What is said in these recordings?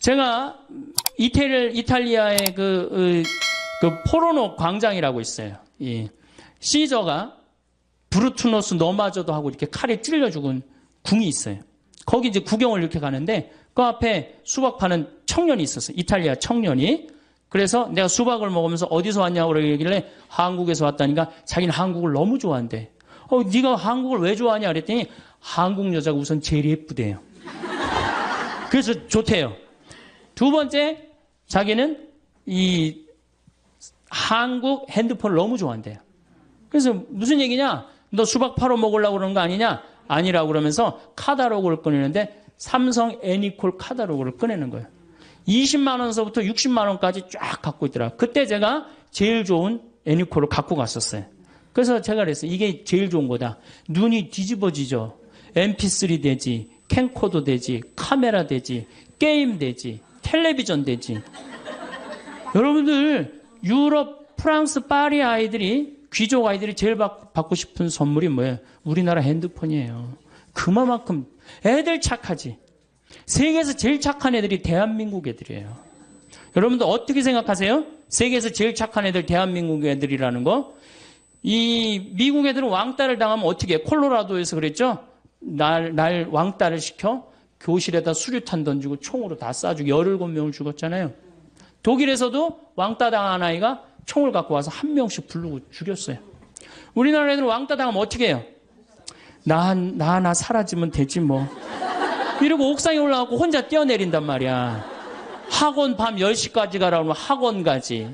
제가 이탈리아의 그 포로노 광장이라고 있어요. 이 시저가 브루투노스 너마저도 하고 이렇게 칼에 찔려 죽은 궁이 있어요. 거기 이제 구경을 이렇게 가는데 그 앞에 수박 파는 청년이 있었어요. 이탈리아 청년이. 그래서 내가 수박을 먹으면서 어디서 왔냐고 그러길래 한국에서 왔다니까 자기는 한국을 너무 좋아한대. 네가 한국을 왜 좋아하냐 그랬더니 한국 여자가 우선 제일 예쁘대요. 그래서 좋대요. 두 번째, 자기는 이 한국 핸드폰을 너무 좋아한대요. 그래서 무슨 얘기냐? 너 수박 팔아 먹으려고 그러는 거 아니냐? 아니라고 그러면서 카탈로그를 꺼내는데 삼성 애니콜 카탈로그를 꺼내는 거예요. 20만 원서부터 60만 원까지 쫙 갖고 있더라. 그때 제가 제일 좋은 애니콜을 갖고 갔었어요. 그래서 제가 그랬어요. 이게 제일 좋은 거다. 눈이 뒤집어지죠. MP3 되지, 캠코더 되지, 카메라 되지, 게임 되지, 텔레비전 되지. 여러분들 유럽, 프랑스, 파리 아이들이 귀족 아이들이 제일 받고 싶은 선물이 뭐예요? 우리나라 핸드폰이에요. 그만큼 애들 착하지. 세계에서 제일 착한 애들이 대한민국 애들이에요. 여러분들 어떻게 생각하세요? 세계에서 제일 착한 애들 대한민국 애들이라는 거? 이 미국 애들은 왕따를 당하면 어떻게 해? 콜로라도에서 그랬죠? 날 왕따를 시켜 교실에다 수류탄 던지고 총으로 다 쏴주고 17명을 죽었잖아요. 독일에서도 왕따 당한 아이가 총을 갖고 와서 한 명씩 부르고 죽였어요. 우리나라 애들은 왕따 당하면 어떻게 해요? 나 하나 사라지면 되지 뭐. 이러고 옥상에 올라가고 혼자 뛰어내린단 말이야. 학원 밤 10시까지 가라고 하면 학원 가지.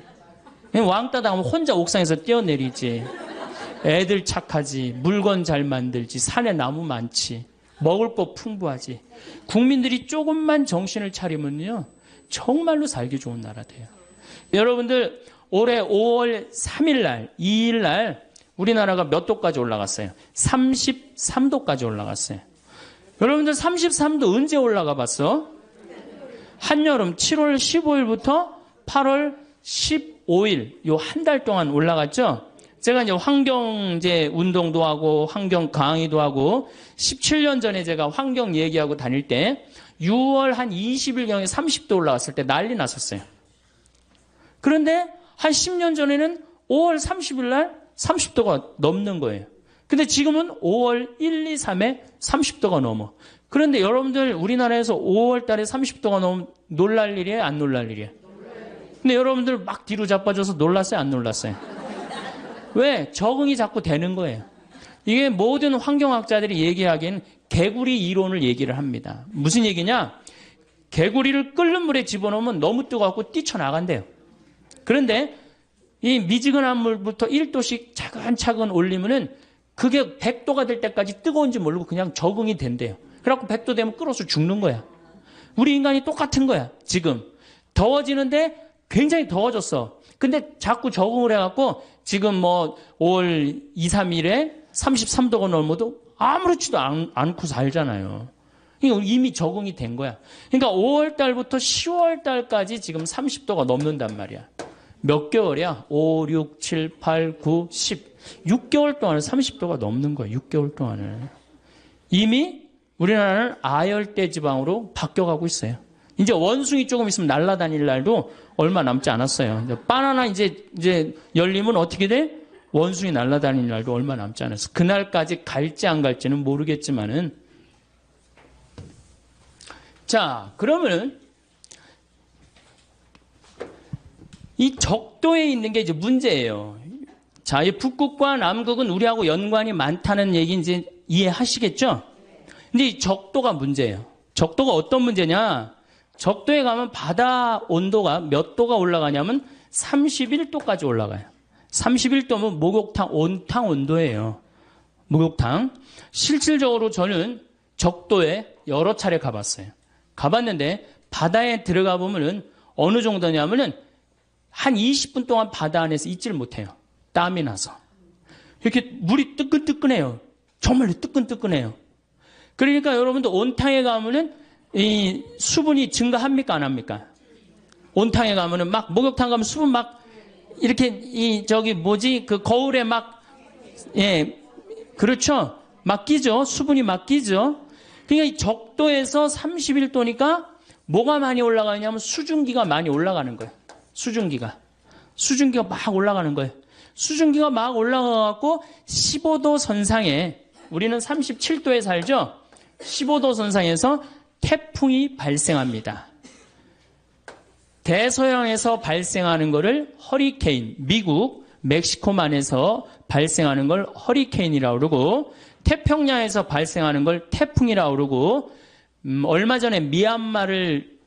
왕따 당하면 혼자 옥상에서 뛰어내리지. 애들 착하지. 물건 잘 만들지. 산에 나무 많지. 먹을 거 풍부하지. 국민들이 조금만 정신을 차리면요. 정말로 살기 좋은 나라 돼요. 여러분들 올해 5월 3일 날, 2일 날 우리나라가 몇 도까지 올라갔어요? 33도까지 올라갔어요. 여러분들 33도 언제 올라가 봤어? 한여름 7월 15일부터 8월 15일 요 한 달 동안 올라갔죠? 제가 이제 환경제 운동도 하고 환경 강의도 하고 17년 전에 제가 환경 얘기하고 다닐 때 6월 한 20일경에 30도 올라갔을 때 난리 났었어요. 그런데 한 10년 전에는 5월 30일 날 30도가 넘는 거예요. 근데 지금은 5월 1, 2, 3에 30도가 넘어. 그런데 여러분들 우리나라에서 5월 달에 30도가 넘으면 놀랄 일이에요? 안 놀랄 일이에요? 근데 여러분들 막 뒤로 자빠져서 놀랐어요? 안 놀랐어요? 왜? 적응이 자꾸 되는 거예요. 이게 모든 환경학자들이 얘기하기엔 개구리 이론을 얘기를 합니다. 무슨 얘기냐? 개구리를 끓는 물에 집어넣으면 너무 뜨거워서 뛰쳐나간대요. 그런데 이 미지근한 물부터 1도씩 차근차근 올리면은 그게 100도가 될 때까지 뜨거운지 모르고 그냥 적응이 된대요. 그래갖고 100도 되면 끓어서 죽는 거야. 우리 인간이 똑같은 거야. 지금 더워지는데 굉장히 더워졌어. 근데 자꾸 적응을 해갖고 지금 뭐 5월 2, 3일에 33도가 넘어도 아무렇지도 않고 살잖아요. 그러니까 이미 적응이 된 거야. 그러니까 5월 달부터 10월 달까지 지금 30도가 넘는단 말이야. 몇 개월이야? 5, 6, 7, 8, 9, 10. 6개월 동안에 30도가 넘는 거야. 6개월 동안을. 이미 우리나라는 아열대 지방으로 바뀌어가고 있어요. 이제 원숭이 조금 있으면 날아다닐 날도 얼마 남지 않았어요. 이제 바나나 이제 열리면 어떻게 돼? 원숭이 날아다닐 날도 얼마 남지 않았어. 그날까지 갈지 안 갈지는 모르겠지만은. 자, 그러면은 이 적도에 있는 게 이제 문제예요. 자, 이 북극과 남극은 우리하고 연관이 많다는 얘기 이제 이해하시겠죠? 근데 이 적도가 문제예요. 적도가 어떤 문제냐? 적도에 가면 바다 온도가 몇 도가 올라가냐면 31도까지 올라가요. 31도면 목욕탕 온탕 온도예요. 목욕탕. 실질적으로 저는 적도에 여러 차례 가봤어요. 가봤는데 바다에 들어가 보면은 어느 정도냐면은 한 20분 동안 바다 안에서 있질 못해요. 땀이 나서. 이렇게 물이 뜨끈뜨끈해요. 정말로 뜨끈뜨끈해요. 그러니까 여러분들 온탕에 가면은 이 수분이 증가합니까? 안 합니까? 온탕에 가면은 막 목욕탕 가면 수분 막 이렇게 그 거울에 막, 예, 그렇죠? 막 끼죠? 수분이 막 끼죠? 그러니까 이 적도에서 31도니까 뭐가 많이 올라가냐면 수증기가 많이 올라가는 거예요. 수증기가 막 올라가는 거예요. 수증기가 막 올라가갖고 15도 선상에, 우리는 37도에 살죠? 15도 선상에서 태풍이 발생합니다. 대서양에서 발생하는 거를 허리케인, 미국, 멕시코만에서 발생하는 걸 허리케인이라고 그러고, 태평양에서 발생하는 걸 태풍이라고 그러고, 얼마 전에 미얀마를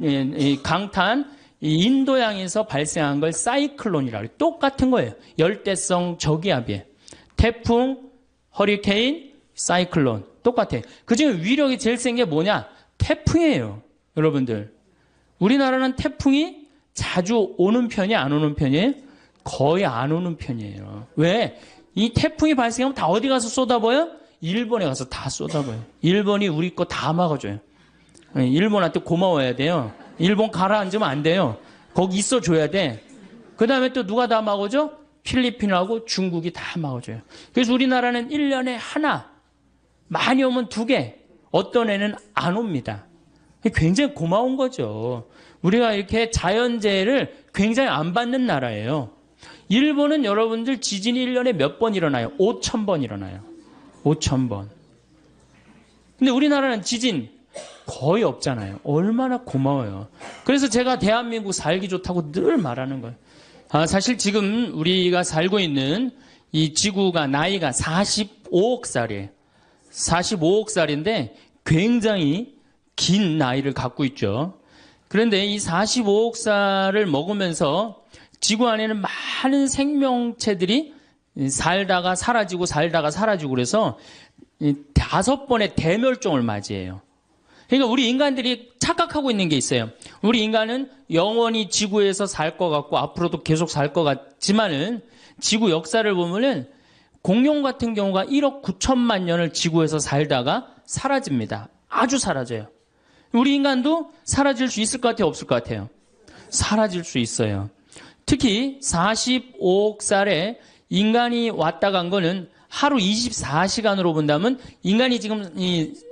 강타한 인도양에서 발생한 걸 사이클론이라고 해요. 똑같은 거예요. 열대성 저기압이에요. 태풍, 허리케인, 사이클론 똑같아요. 그중에 위력이 제일 센 게 뭐냐? 태풍이에요. 여러분들, 우리나라는 태풍이 자주 오는 편이 안 오는 편이에요? 거의 안 오는 편이에요. 왜? 이 태풍이 발생하면 다 어디 가서 쏟아부어요? 일본에 가서 다 쏟아부어요. 일본이 우리 거 다 막아줘요. 일본한테 고마워야 돼요. 일본 가라앉으면 안 돼요. 거기 있어줘야 돼. 그 다음에 또 누가 다 막아줘? 필리핀하고 중국이 다 막아줘요. 그래서 우리나라는 1년에 하나, 많이 오면 2개, 어떤 애는 안 옵니다. 굉장히 고마운 거죠. 우리가 이렇게 자연재해를 굉장히 안 받는 나라예요. 일본은 여러분들 지진이 1년에 몇 번 일어나요? 5,000번 일어나요. 5,000번. 근데 우리나라는 지진 거의 없잖아요. 얼마나 고마워요. 그래서 제가 대한민국 살기 좋다고 늘 말하는 거예요. 사실 지금 우리가 살고 있는 이 지구가 나이가 45억 살이에요. 45억 살인데 굉장히 긴 나이를 갖고 있죠. 그런데 이 45억 살을 먹으면서 지구 안에는 많은 생명체들이 살다가 사라지고 살다가 사라지고 그래서 5번의 대멸종을 맞이해요. 그러니까 우리 인간들이 착각하고 있는 게 있어요. 우리 인간은 영원히 지구에서 살 것 같고 앞으로도 계속 살 것 같지만은 지구 역사를 보면은 공룡 같은 경우가 1억 9천만 년을 지구에서 살다가 사라집니다. 아주 사라져요. 우리 인간도 사라질 수 있을 것 같아요? 없을 것 같아요? 사라질 수 있어요. 특히 45억 살에 인간이 왔다 간 거는 하루 24시간으로 본다면 인간이 지금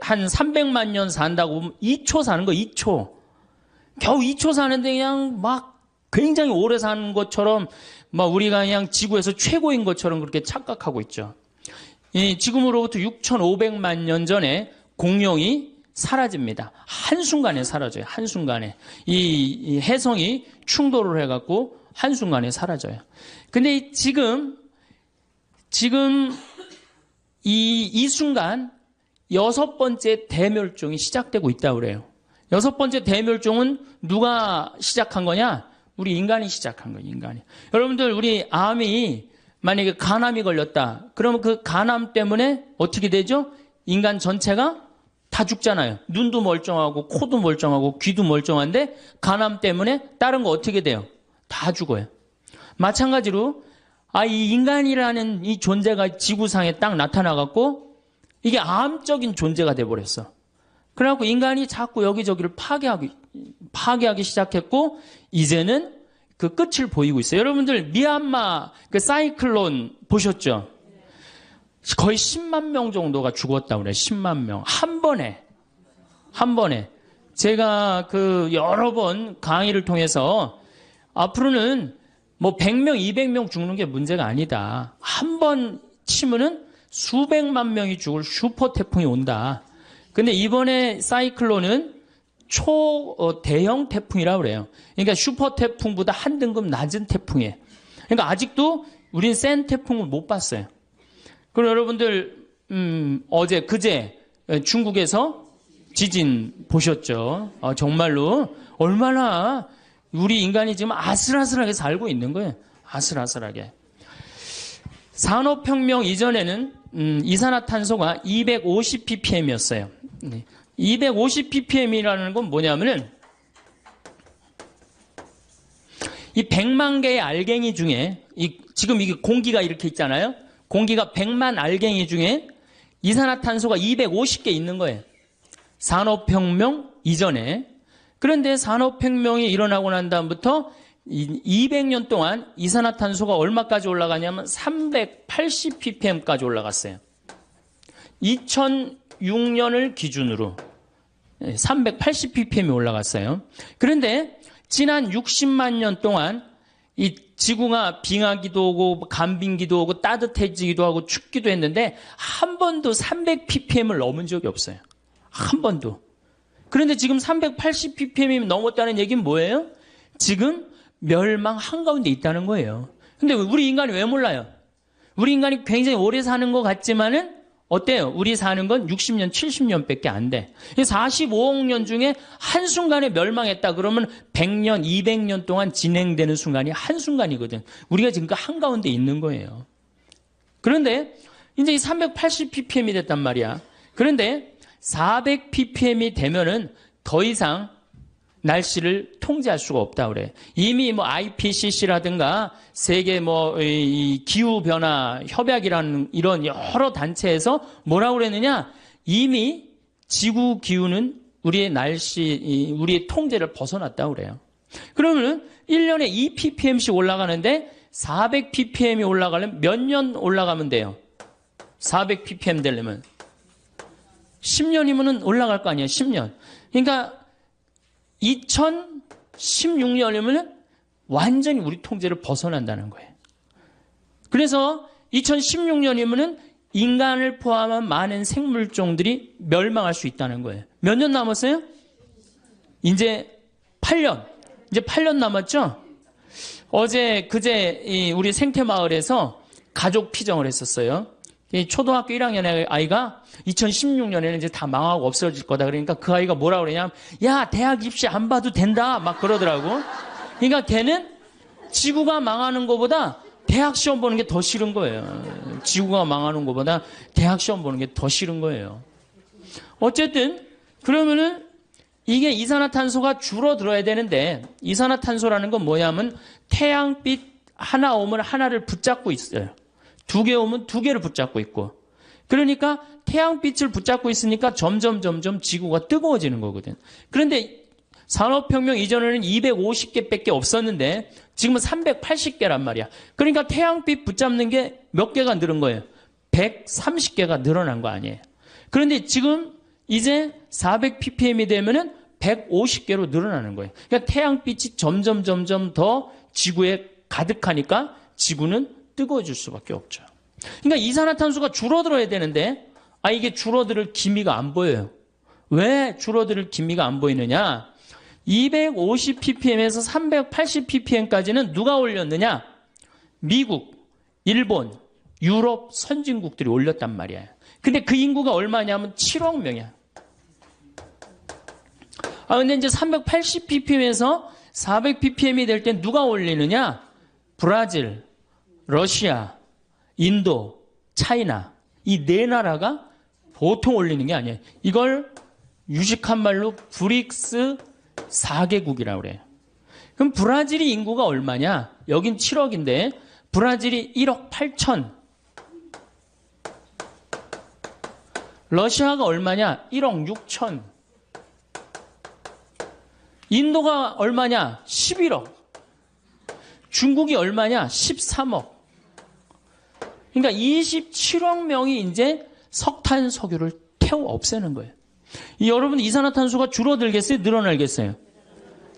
한 300만 년 산다고 보면 2초 사는 거, 2초. 겨우 2초 사는데 그냥 막 굉장히 오래 사는 것처럼 막 우리가 그냥 지구에서 최고인 것처럼 그렇게 착각하고 있죠. 지금으로부터 6,500만 년 전에 공룡이 사라집니다. 한순간에 사라져요. 한순간에. 이 해성이 충돌을 해갖고 한순간에 사라져요. 근데 지금 이 순간 6번째 대멸종이 시작되고 있다고 그래요. 6번째 대멸종은 누가 시작한 거냐? 우리 인간이 시작한 거예요, 인간이. 여러분들, 우리 암이 만약에 간암이 걸렸다. 그러면 그 간암 때문에 어떻게 되죠? 인간 전체가 다 죽잖아요. 눈도 멀쩡하고, 코도 멀쩡하고, 귀도 멀쩡한데, 간암 때문에 다른 거 어떻게 돼요? 다 죽어요. 마찬가지로, 이 인간이라는 이 존재가 지구상에 딱 나타나갖고, 이게 암적인 존재가 돼버렸어. 그래갖고 인간이 자꾸 여기저기를 파괴하기 시작했고, 이제는 그 끝을 보이고 있어요. 여러분들, 미얀마 그 사이클론 보셨죠? 거의 10만 명 정도가 죽었다고 그래요. 10만 명. 한 번에. 제가 여러 번 강의를 통해서 앞으로는 뭐 100명, 200명 죽는 게 문제가 아니다. 한 번 치면은 수백만 명이 죽을 슈퍼 태풍이 온다. 근데 이번에 사이클론은 대형 태풍이라고 그래요. 그러니까 슈퍼 태풍보다 한 등급 낮은 태풍이에요. 그러니까 아직도 우린 센 태풍을 못 봤어요. 그럼 여러분들 그제 중국에서 지진 보셨죠? 정말로 얼마나 우리 인간이 지금 아슬아슬하게 살고 있는 거예요. 아슬아슬하게. 산업혁명 이전에는 이산화탄소가 250ppm이었어요. 250ppm이라는 건 뭐냐면은 이 100만 개의 알갱이 중에 지금 이게 공기가 이렇게 있잖아요. 공기가 100만 알갱이 중에 이산화탄소가 250개 있는 거예요. 산업혁명 이전에. 그런데 산업혁명이 일어나고 난 다음부터 200년 동안 이산화탄소가 얼마까지 올라가냐면 380ppm까지 올라갔어요. 2006년을 기준으로 380ppm이 올라갔어요. 그런데 지난 60만 년 동안 이 지구가 빙하기도 하고 간빙기도 하고 따뜻해지기도 하고 춥기도 했는데 한 번도 300ppm을 넘은 적이 없어요. 한 번도. 그런데 지금 380ppm이 넘었다는 얘기는 뭐예요? 지금 멸망 한가운데 있다는 거예요. 근데 우리 인간이 왜 몰라요? 우리 인간이 굉장히 오래 사는 것 같지만은 어때요? 우리 사는 건 60년, 70년밖에 안 돼. 45억 년 중에 한순간에 멸망했다 그러면 100년, 200년 동안 진행되는 순간이 한순간이거든. 우리가 지금 그 한가운데 있는 거예요. 그런데 이제 이 380ppm이 됐단 말이야. 그런데 400ppm이 되면은 더 이상 날씨를 통제할 수가 없다 그래. 이미 뭐 IPCC라든가 세계 이 기후 변화 협약이라는 이런 여러 단체에서 뭐라고 그랬느냐? 이미 지구 기후는 우리의 우리의 통제를 벗어났다 그래요. 그러면은 1년에 2ppm씩 올라가는데 400ppm이 올라가려면 몇 년 올라가면 돼요? 400ppm 되려면 10년이면은 올라갈 거 아니에요. 10년. 그러니까 2016년이면 완전히 우리 통제를 벗어난다는 거예요. 그래서 2016년이면 인간을 포함한 많은 생물종들이 멸망할 수 있다는 거예요. 몇 년 남았어요? 이제 8년. 이제 8년 남았죠? 그제 우리 생태마을에서 가족 피정을 했었어요. 초등학교 1학년 아이가 2016년에는 이제 다 망하고 없어질 거다. 그러니까 그 아이가 뭐라 그러냐면, 야, 대학 입시 안 봐도 된다. 막 그러더라고. 그러니까 걔는 지구가 망하는 것보다 대학 시험 보는 게 더 싫은 거예요. 지구가 망하는 것보다 대학 시험 보는 게 더 싫은 거예요. 어쨌든, 그러면은 이게 이산화탄소가 줄어들어야 되는데, 이산화탄소라는 건 뭐냐면 태양빛 하나 오면 하나를 붙잡고 있어요. 2개 오면 2개를 붙잡고 있고. 그러니까 태양빛을 붙잡고 있으니까 점점 지구가 뜨거워지는 거거든. 그런데 산업혁명 이전에는 250개밖에 없었는데 지금은 380개란 말이야. 그러니까 태양빛 붙잡는 게 몇 개가 늘은 거예요? 130개가 늘어난 거 아니에요. 그런데 지금 이제 400ppm이 되면은 150개로 늘어나는 거예요. 그러니까 태양빛이 점점 더 지구에 가득하니까 지구는 뜨거워질 수밖에 없죠. 그러니까 이산화탄소가 줄어들어야 되는데 이게 줄어들 기미가 안 보여요. 왜 줄어들 기미가 안 보이느냐? 250ppm에서 380ppm까지는 누가 올렸느냐? 미국, 일본, 유럽 선진국들이 올렸단 말이에요. 근데 그 인구가 얼마냐면 7억 명이야. 근데 이제 380ppm에서 400ppm이 될 때 누가 올리느냐? 브라질, 러시아, 인도, 차이나 이 네 나라가 보통 올리는 게 아니에요. 이걸 유식한 말로 브릭스 4개국이라고 그래요. 그럼 브라질이 인구가 얼마냐? 여긴 7억인데 브라질이 1억 8천. 러시아가 얼마냐? 1억 6천. 인도가 얼마냐? 11억. 중국이 얼마냐? 13억. 그러니까 27억 명이 이제 석탄, 석유를 태워 없애는 거예요. 여러분 이산화탄소가 줄어들겠어요? 늘어나겠어요?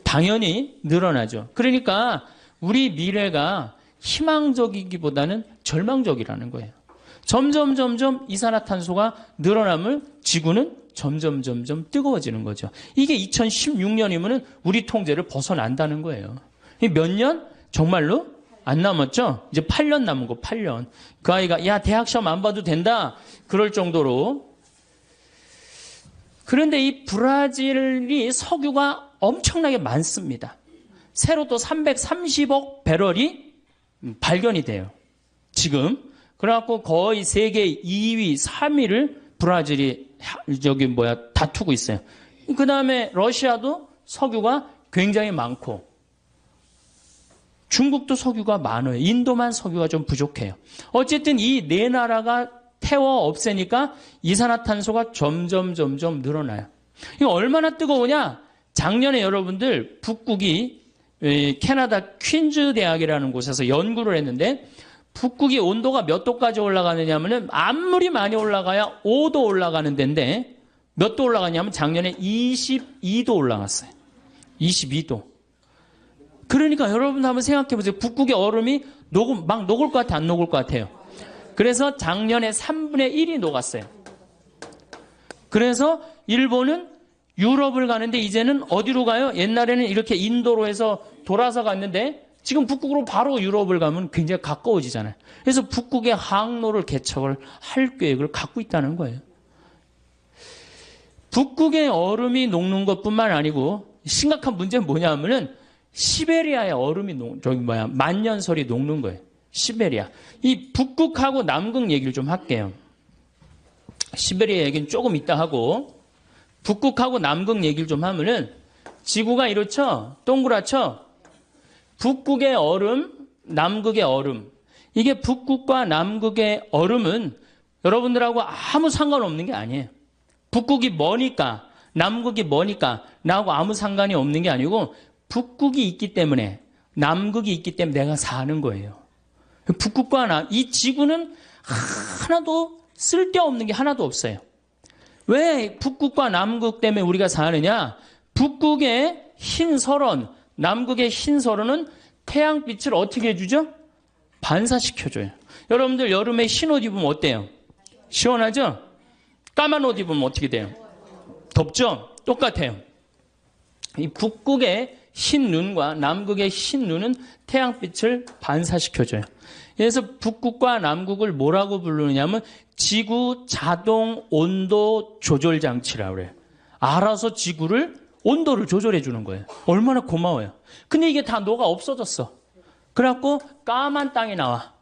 당연히 늘어나죠. 그러니까 우리 미래가 희망적이기보다는 절망적이라는 거예요. 점점 이산화탄소가 늘어나면 지구는 점점 뜨거워지는 거죠. 이게 2016년이면 우리 통제를 벗어난다는 거예요. 몇 년? 정말로? 안 남았죠? 이제 8년 남은 거, 8년. 그 아이가, 야, 대학 시험 안 봐도 된다. 그럴 정도로. 그런데 이 브라질이 석유가 엄청나게 많습니다. 새로 또 330억 배럴이 발견이 돼요. 지금. 그래갖고 거의 세계 2위, 3위를 브라질이 다투고 있어요. 그 다음에 러시아도 석유가 굉장히 많고, 중국도 석유가 많아요. 인도만 석유가 좀 부족해요. 어쨌든 이 네 나라가 태워 없애니까 이산화탄소가 점점 늘어나요. 이거 얼마나 뜨거우냐? 작년에 여러분들 북극이 캐나다 퀸즈 대학이라는 곳에서 연구를 했는데 북극이 온도가 몇 도까지 올라가느냐면은 아무리 많이 올라가야 5도 올라가는 데인데 몇 도 올라갔냐면 작년에 22도 올라갔어요. 22도. 그러니까 여러분 한번 생각해 보세요. 북극의 얼음이 막 녹을 것 같아요? 안 녹을 것 같아요? 그래서 작년에 3분의 1이 녹았어요. 그래서 일본은 유럽을 가는데 이제는 어디로 가요? 옛날에는 이렇게 인도로 해서 돌아서 갔는데 지금 북극으로 바로 유럽을 가면 굉장히 가까워지잖아요. 그래서 북극의 항로를 개척을 할 계획을 갖고 있다는 거예요. 북극의 얼음이 녹는 것뿐만 아니고 심각한 문제는 뭐냐면은 시베리아의 얼음이 만년설이 녹는 거예요. 시베리아. 이 북극하고 남극 얘기를 좀 할게요. 시베리아 얘기는 조금 이따 하고 북극하고 남극 얘기를 좀 하면은 지구가 이렇죠? 동그랗죠? 북극의 얼음, 남극의 얼음. 이게 북극과 남극의 얼음은 여러분들하고 아무 상관없는 게 아니에요. 북극이 머니까, 남극이 머니까 나하고 아무 상관이 없는 게 아니고 북극이 있기 때문에, 남극이 있기 때문에 내가 사는 거예요. 북극과 이 지구는 하나도 쓸데없는 게 하나도 없어요. 왜 북극과 남극 때문에 우리가 사느냐? 북극의 흰 설원, 남극의 흰 설원은 태양빛을 어떻게 해주죠? 반사시켜줘요. 여러분들 여름에 흰 옷 입으면 어때요? 시원하죠? 까만 옷 입으면 어떻게 돼요? 덥죠? 똑같아요. 이 북극의 흰 눈과 남극의 흰 눈은 태양빛을 반사시켜줘요. 그래서 북극과 남극을 뭐라고 부르느냐면 지구 자동 온도 조절 장치라고 그래요. 알아서 지구를 온도를 조절해 주는 거예요. 얼마나 고마워요. 근데 이게 다 녹아 없어졌어. 그래갖고 까만 땅이 나와.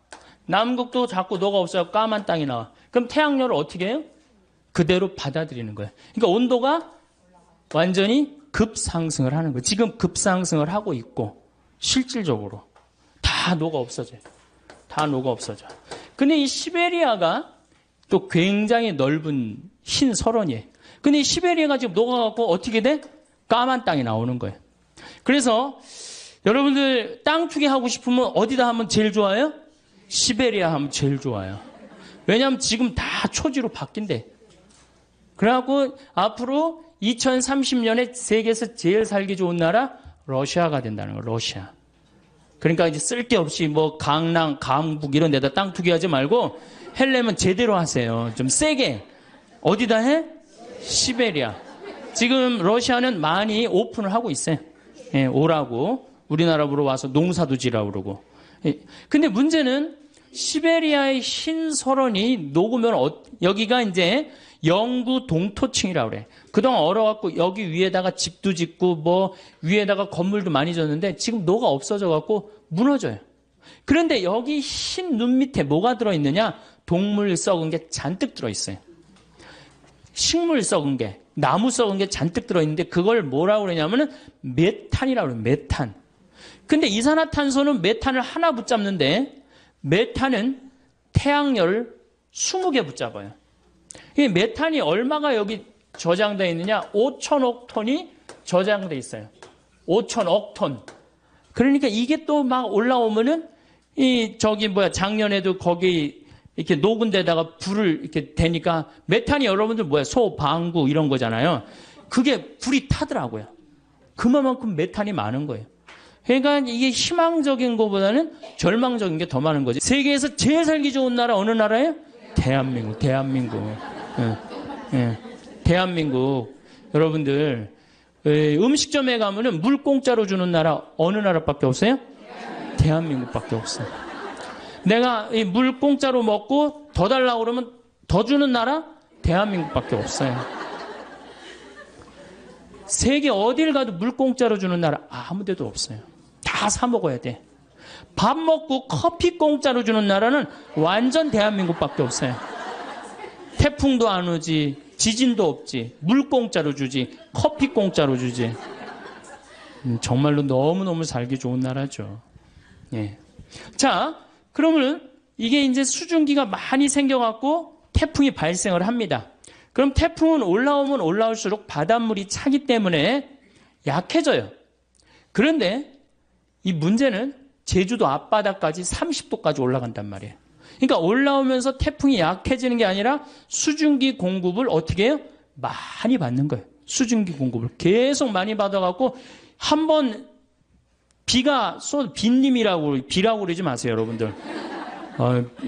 남극도 자꾸 녹아 없어요. 까만 땅이 나와. 그럼 태양열을 어떻게 해요? 그대로 받아들이는 거예요. 그러니까 온도가 완전히 급상승을 하는 거예요. 지금 급상승을 하고 있고 실질적으로 다 녹아 없어져요. 다 녹아 없어져. 근데 이 시베리아가 또 굉장히 넓은 흰 설원이에요. 근데 이 시베리아가 지금 녹아갖고 어떻게 돼? 까만 땅이 나오는 거예요. 그래서 여러분들 땅 투기 하고 싶으면 어디다 하면 제일 좋아요? 시베리아 하면 제일 좋아요. 왜냐하면 지금 다 초지로 바뀐대. 그래갖고 앞으로 2030년에 세계에서 제일 살기 좋은 나라 러시아가 된다는 거예요. 러시아. 그러니까 이제 쓸데없이 뭐 강남, 강북 이런 데다 땅 투기하지 말고 헬려면 제대로 하세요. 좀 세게. 어디다 해? 시베리아. 지금 러시아는 많이 오픈을 하고 있어요. 예, 오라고. 우리나라로 와서 농사도 지라고 그러고. 예. 근데 문제는 시베리아의 흰 설원이 녹으면 여기가 이제 영구 동토층이라고 그래. 그동안 얼어갖고 여기 위에다가 집도 짓고 뭐 위에다가 건물도 많이 졌는데 지금 녹아 없어져갖고 무너져요. 그런데 여기 흰 눈 밑에 뭐가 들어있느냐? 동물 썩은 게 잔뜩 들어있어요. 식물 썩은 게, 나무 썩은 게 잔뜩 들어있는데 그걸 뭐라고 그러냐면은 메탄이라고 그래요. 메탄. 근데 이산화탄소는 메탄을 하나 붙잡는데 메탄은 태양열을 20개 붙잡아요. 이 메탄이 얼마가 여기 저장되어 있느냐? 5천억 톤이 저장되어 있어요. 5천억 톤. 그러니까 이게 또 막 올라오면은 작년에도 거기 이렇게 녹은 데다가 불을 이렇게 대니까 메탄이 여러분들 소, 방구 이런 거잖아요. 그게 불이 타더라고요. 그만큼 메탄이 많은 거예요. 그러니까 이게 희망적인 것보다는 절망적인 게 더 많은 거지. 세계에서 제일 살기 좋은 나라 어느 나라예요? 대한민국. 예. 대한민국. 여러분들 음식점에 가면은 물 공짜로 주는 나라 어느 나라밖에 없어요? 대한민국밖에 없어요. 내가 이 물 공짜로 먹고 더 달라고 그러면 더 주는 나라? 대한민국밖에 없어요. 세계 어딜 가도 물 공짜로 주는 나라 아무 데도 없어요. 다 사 먹어야 돼. 밥 먹고 커피 공짜로 주는 나라는 완전 대한민국밖에 없어요. 태풍도 안 오지, 지진도 없지, 물 공짜로 주지, 커피 공짜로 주지. 정말로 너무너무 살기 좋은 나라죠. 예. 자, 그러면 이게 이제 수증기가 많이 생겨갖고 태풍이 발생을 합니다. 그럼 태풍은 올라오면 올라올수록 바닷물이 차기 때문에 약해져요. 그런데 이 문제는 제주도 앞바다까지 30도까지 올라간단 말이에요. 그러니까 올라오면서 태풍이 약해지는 게 아니라 수증기 공급을 어떻게 해요? 많이 받는 거예요. 수증기 공급을 계속 많이 받아갖고 한번 비가 비라고 그러지 마세요, 여러분들.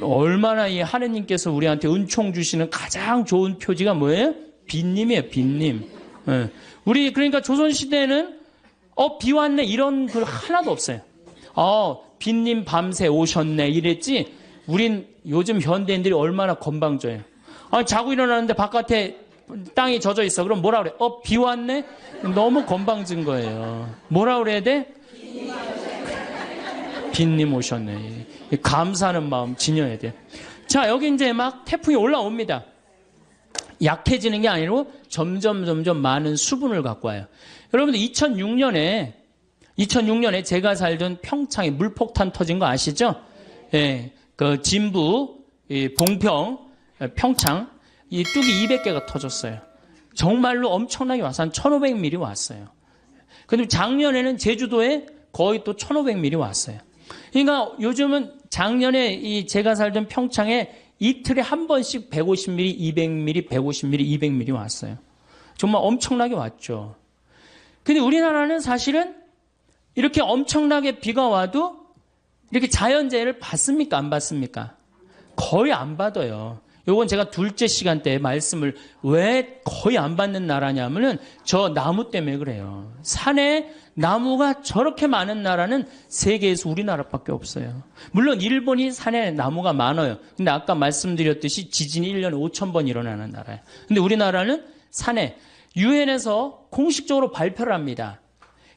얼마나 이 하느님께서 우리한테 은총 주시는 가장 좋은 표지가 뭐예요? 빈님이에요, 빈님. 예. 우리 그러니까 조선시대에는 비 왔네 이런 글 하나도 없어요. 빈님 밤새 오셨네 이랬지. 우린 요즘 현대인들이 얼마나 건방져요. 자고 일어나는데 바깥에 땅이 젖어 있어. 그럼 뭐라 그래? 비 왔네? 너무 건방진 거예요. 뭐라 그래야 돼? 빈님 오셨네. 감사하는 마음 지녀야 돼. 자, 여기 이제 막 태풍이 올라옵니다. 약해지는 게 아니고 점점 많은 수분을 갖고 와요. 여러분들 2006년에 제가 살던 평창에 물폭탄 터진 거 아시죠? 예, 그 진부, 봉평, 평창 이 뚝이 200개가 터졌어요. 정말로 엄청나게 와서 한 1500mm 왔어요. 근데 작년에는 제주도에 거의 또 1500mm 왔어요. 그러니까 요즘은 작년에 제가 살던 평창에 이틀에 한 번씩 150mm, 200mm, 150mm, 200mm 왔어요. 정말 엄청나게 왔죠. 근데 우리나라는 사실은 이렇게 엄청나게 비가 와도 이렇게 자연재해를 받습니까? 안 받습니까? 거의 안 받아요. 요건 제가 둘째 시간 때 말씀을 왜 거의 안 받는 나라냐면은 저 나무 때문에 그래요. 산에 나무가 저렇게 많은 나라는 세계에서 우리나라밖에 없어요. 물론 일본이 산에 나무가 많아요. 근데 아까 말씀드렸듯이 지진이 1년에 5,000번 일어나는 나라예요. 근데 우리나라는 산에 유엔에서 공식적으로 발표를 합니다.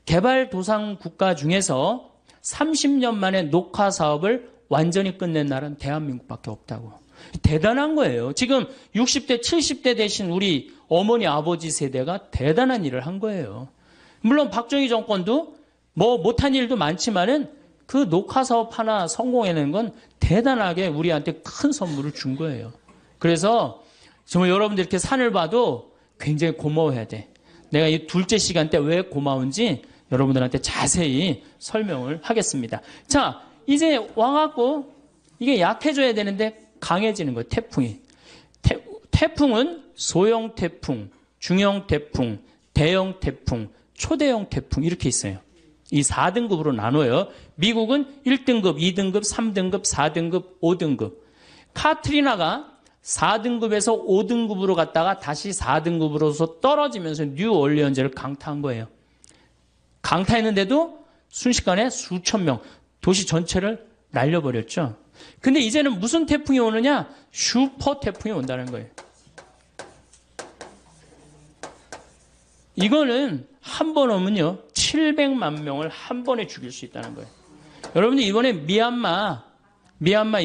개발도상 국가 중에서 30년 만에 녹화 사업을 완전히 끝낸 나라는 대한민국밖에 없다고. 대단한 거예요. 지금 60대, 70대 되신 우리 어머니, 아버지 세대가 대단한 일을 한 거예요. 물론 박정희 정권도 뭐 못한 일도 많지만은 그 녹화 사업 하나 성공해낸 건 대단하게 우리한테 큰 선물을 준 거예요. 그래서 정말 여러분들 이렇게 산을 봐도 굉장히 고마워해야 돼. 내가 이 둘째 시간 때 왜 고마운지 여러분들한테 자세히 설명을 하겠습니다. 자, 이제 와갖고 이게 약해져야 되는데 강해지는 거예요. 태풍이. 태풍은 소형 태풍, 중형 태풍, 대형 태풍, 초대형 태풍 이렇게 있어요. 이 4등급으로 나눠요. 미국은 1등급, 2등급, 3등급, 4등급, 5등급. 카트리나가 4등급에서 5등급으로 갔다가 다시 4등급으로서 떨어지면서 뉴올리언즈를 강타한 거예요. 강타했는데도 순식간에 수천 명, 도시 전체를 날려버렸죠. 근데 이제는 무슨 태풍이 오느냐? 슈퍼 태풍이 온다는 거예요. 이거는 한 번 오면요 700만 명을 한 번에 죽일 수 있다는 거예요. 여러분들 이번에 미얀마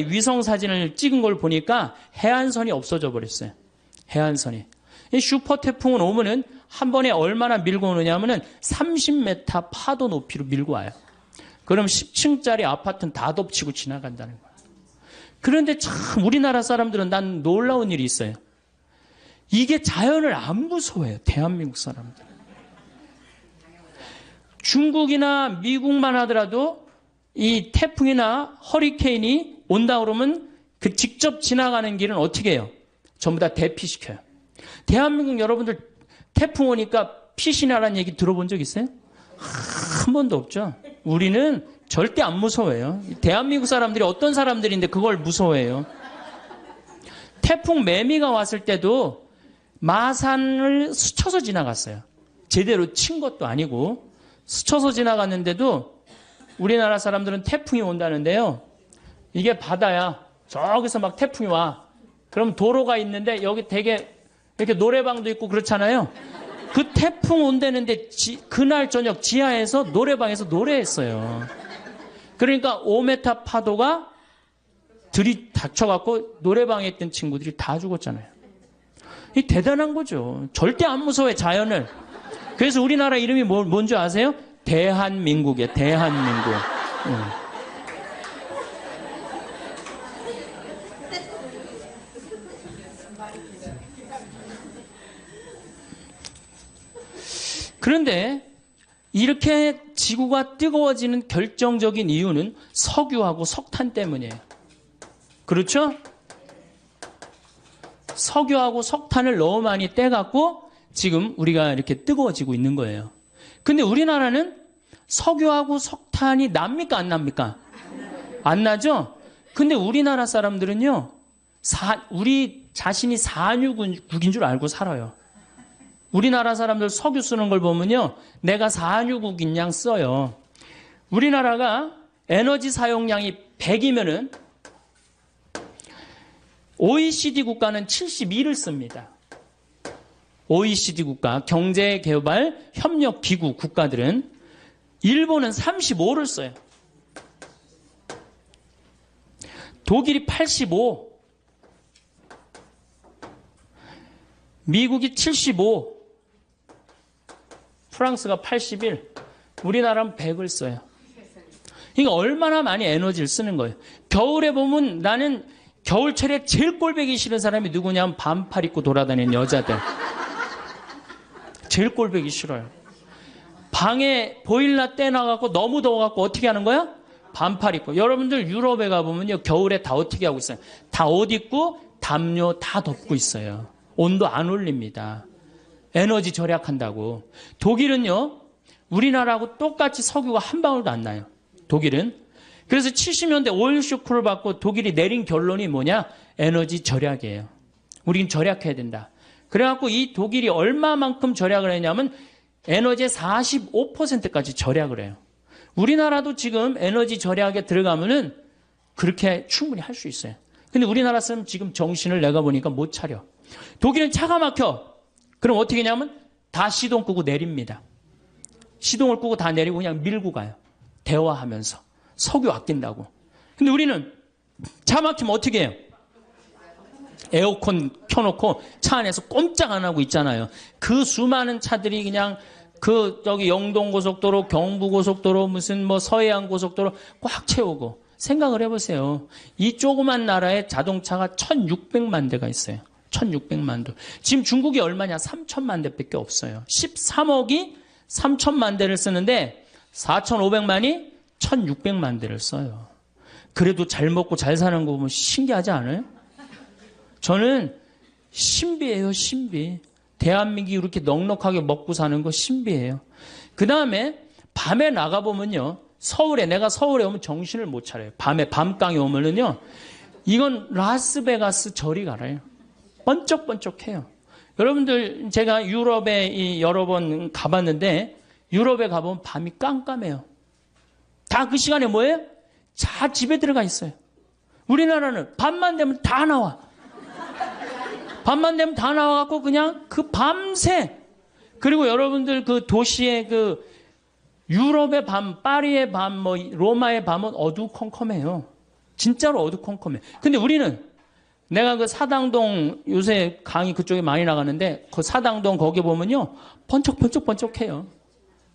위성 사진을 찍은 걸 보니까 해안선이 없어져 버렸어요. 해안선이. 이 슈퍼 태풍은 오면은 한 번에 얼마나 밀고 오느냐면은 30m 파도 높이로 밀고 와요. 그럼 10층짜리 아파트는 다 덮치고 지나간다는 거예요. 그런데 참 우리나라 사람들은 난 놀라운 일이 있어요. 이게 자연을 안 무서워해요. 대한민국 사람들. 중국이나 미국만 하더라도 이 태풍이나 허리케인이 온다 그러면 그 직접 지나가는 길은 어떻게 해요? 전부 다 대피시켜요. 대한민국 여러분들 태풍 오니까 피신하라는 얘기 들어본 적 있어요? 한 번도 없죠. 우리는 절대 안 무서워해요. 대한민국 사람들이 어떤 사람들인데 그걸 무서워해요. 태풍 매미가 왔을 때도 마산을 스쳐서 지나갔어요. 제대로 친 것도 아니고 스쳐서 지나갔는데도 우리나라 사람들은 태풍이 온다는데요. 이게 바다야. 저기서 막 태풍이 와. 그럼 도로가 있는데 여기 되게 이렇게 노래방도 있고 그렇잖아요. 그 태풍 온다는데 그날 저녁 지하에서 노래방에서 노래했어요. 그러니까 5m 파도가 들이닥쳐갖고 노래방에 있던 친구들이 다 죽었잖아요. 이 대단한 거죠. 절대 안 무서워해 자연을. 그래서 우리나라 이름이 뭔지 아세요? 대한민국이에요. 대한민국. 그런데 이렇게 지구가 뜨거워지는 결정적인 이유는 석유하고 석탄 때문이에요. 그렇죠? 석유하고 석탄을 너무 많이 떼갖고 지금 우리가 이렇게 뜨거워지고 있는 거예요. 근데 우리나라는 석유하고 석탄이 납니까? 안 납니까? 안 나죠? 근데 우리나라 사람들은요, 우리 자신이 산유국인 줄 알고 살아요. 우리나라 사람들 석유 쓰는 걸 보면요, 내가 산유국인 양 써요. 우리나라가 에너지 사용량이 100이면은 OECD 국가는 72를 씁니다. OECD 국가, 경제개발협력기구 국가들은 일본은 35를 써요. 독일이 85, 미국이 75, 프랑스가 81, 우리나라는 100을 써요. 그러니까 얼마나 많이 에너지를 쓰는 거예요. 겨울에 보면 나는 겨울철에 제일 꼴보기 싫은 사람이 누구냐면 반팔 입고 돌아다니는 여자들. 제일 꼴보기 싫어요. 방에 보일러 떼나가고 너무 더워갖고 어떻게 하는 거야? 반팔 입고. 여러분들 유럽에 가보면요, 겨울에 다 어떻게 하고 있어요? 다 옷 입고 담요 다 덮고 있어요. 온도 안 올립니다. 에너지 절약한다고. 독일은요, 우리나라하고 똑같이 석유가 한 방울도 안 나요. 독일은. 그래서 70년대 오일 쇼크를 받고 독일이 내린 결론이 뭐냐? 에너지 절약이에요. 우린 절약해야 된다. 그래갖고 이 독일이 얼마만큼 절약을 했냐면 에너지의 45%까지 절약을 해요. 우리나라도 지금 에너지 절약에 들어가면은 그렇게 충분히 할 수 있어요. 근데 우리나라 사람 지금 정신을 내가 보니까 못 차려. 독일은 차가 막혀. 그럼 어떻게 하냐면 다 시동 끄고 내립니다. 시동을 끄고 다 내리고 그냥 밀고 가요. 대화하면서. 석유 아낀다고. 근데 우리는 차 막히면 어떻게 해요? 에어컨 켜놓고 차 안에서 꼼짝 안 하고 있잖아요. 그 수많은 차들이 그냥 저기 영동고속도로, 경부고속도로, 무슨 뭐 서해안 고속도로 꽉 채우고. 생각을 해보세요. 이 조그만 나라에 자동차가 1600만 대가 있어요. 1600만 대. 지금 중국이 얼마냐? 3000만 대밖에 없어요. 13억이 3000만 대를 쓰는데 4500만이 1600만 대를 써요. 그래도 잘 먹고 잘 사는 거 보면 신기하지 않아요? 저는 신비해요, 신비. 대한민국이 이렇게 넉넉하게 먹고 사는 거 신비해요. 그 다음에 밤에 나가보면요, 내가 서울에 오면 정신을 못 차려요. 밤에 밤강에 오면은요, 이건 라스베가스 저리 가라요. 번쩍번쩍해요. 여러분들, 제가 유럽에 여러 번 가봤는데, 유럽에 가보면 밤이 깜깜해요. 다 그 시간에 뭐예요? 다 집에 들어가 있어요. 우리나라는 밤만 되면 다 나와. 밤만 되면 다 나와갖고 그냥 그 밤새. 그리고 여러분들 그 도시의 그 유럽의 밤, 파리의 밤, 뭐 로마의 밤은 어두컴컴해요. 진짜로 어두컴컴해. 근데 우리는 내가 그 사당동 요새 강의 그쪽에 많이 나가는데 그 사당동 거기 보면요, 번쩍번쩍번쩍해요.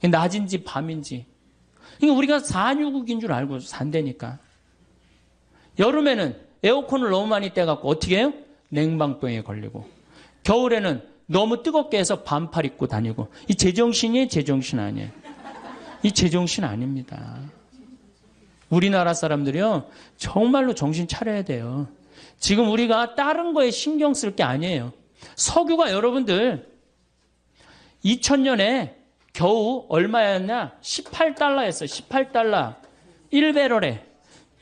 낮인지 밤인지. 그러니까 우리가 산유국인 줄 알고 산다니까. 여름에는 에어컨을 너무 많이 떼갖고 어떻게 해요? 냉방병에 걸리고. 겨울에는 너무 뜨겁게 해서 반팔 입고 다니고. 이 제정신이에요? 제정신 아니에요? 이 제정신 아닙니다. 우리나라 사람들이요, 정말로 정신 차려야 돼요. 지금 우리가 다른 거에 신경 쓸 게 아니에요. 석유가 여러분들 2000년에 겨우 얼마였냐? 18달러였어요. 18달러. 1배럴에.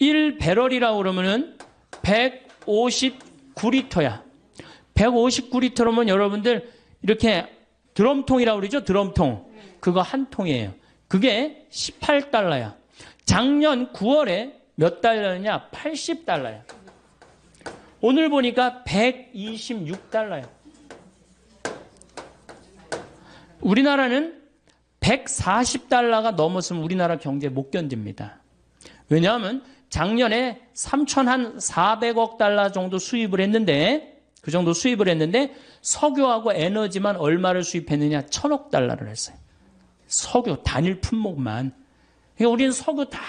1배럴이라고 그러면은 159리터야. 159리터면 여러분들 이렇게 드럼통이라고 그러죠? 드럼통. 그거 한 통이에요. 그게 18달러야. 작년 9월에 몇 달러냐? 80달러야. 오늘 보니까 126달러야. 우리나라는 140달러가 넘었으면 우리나라 경제 못 견딥니다. 왜냐하면 작년에 3,400억 달러 정도 수입을 했는데, 그 정도 수입을 했는데 석유하고 에너지만 얼마를 수입했느냐? 1,000억 달러를 했어요. 석유 단일 품목만. 그러니까 우리는 석유 다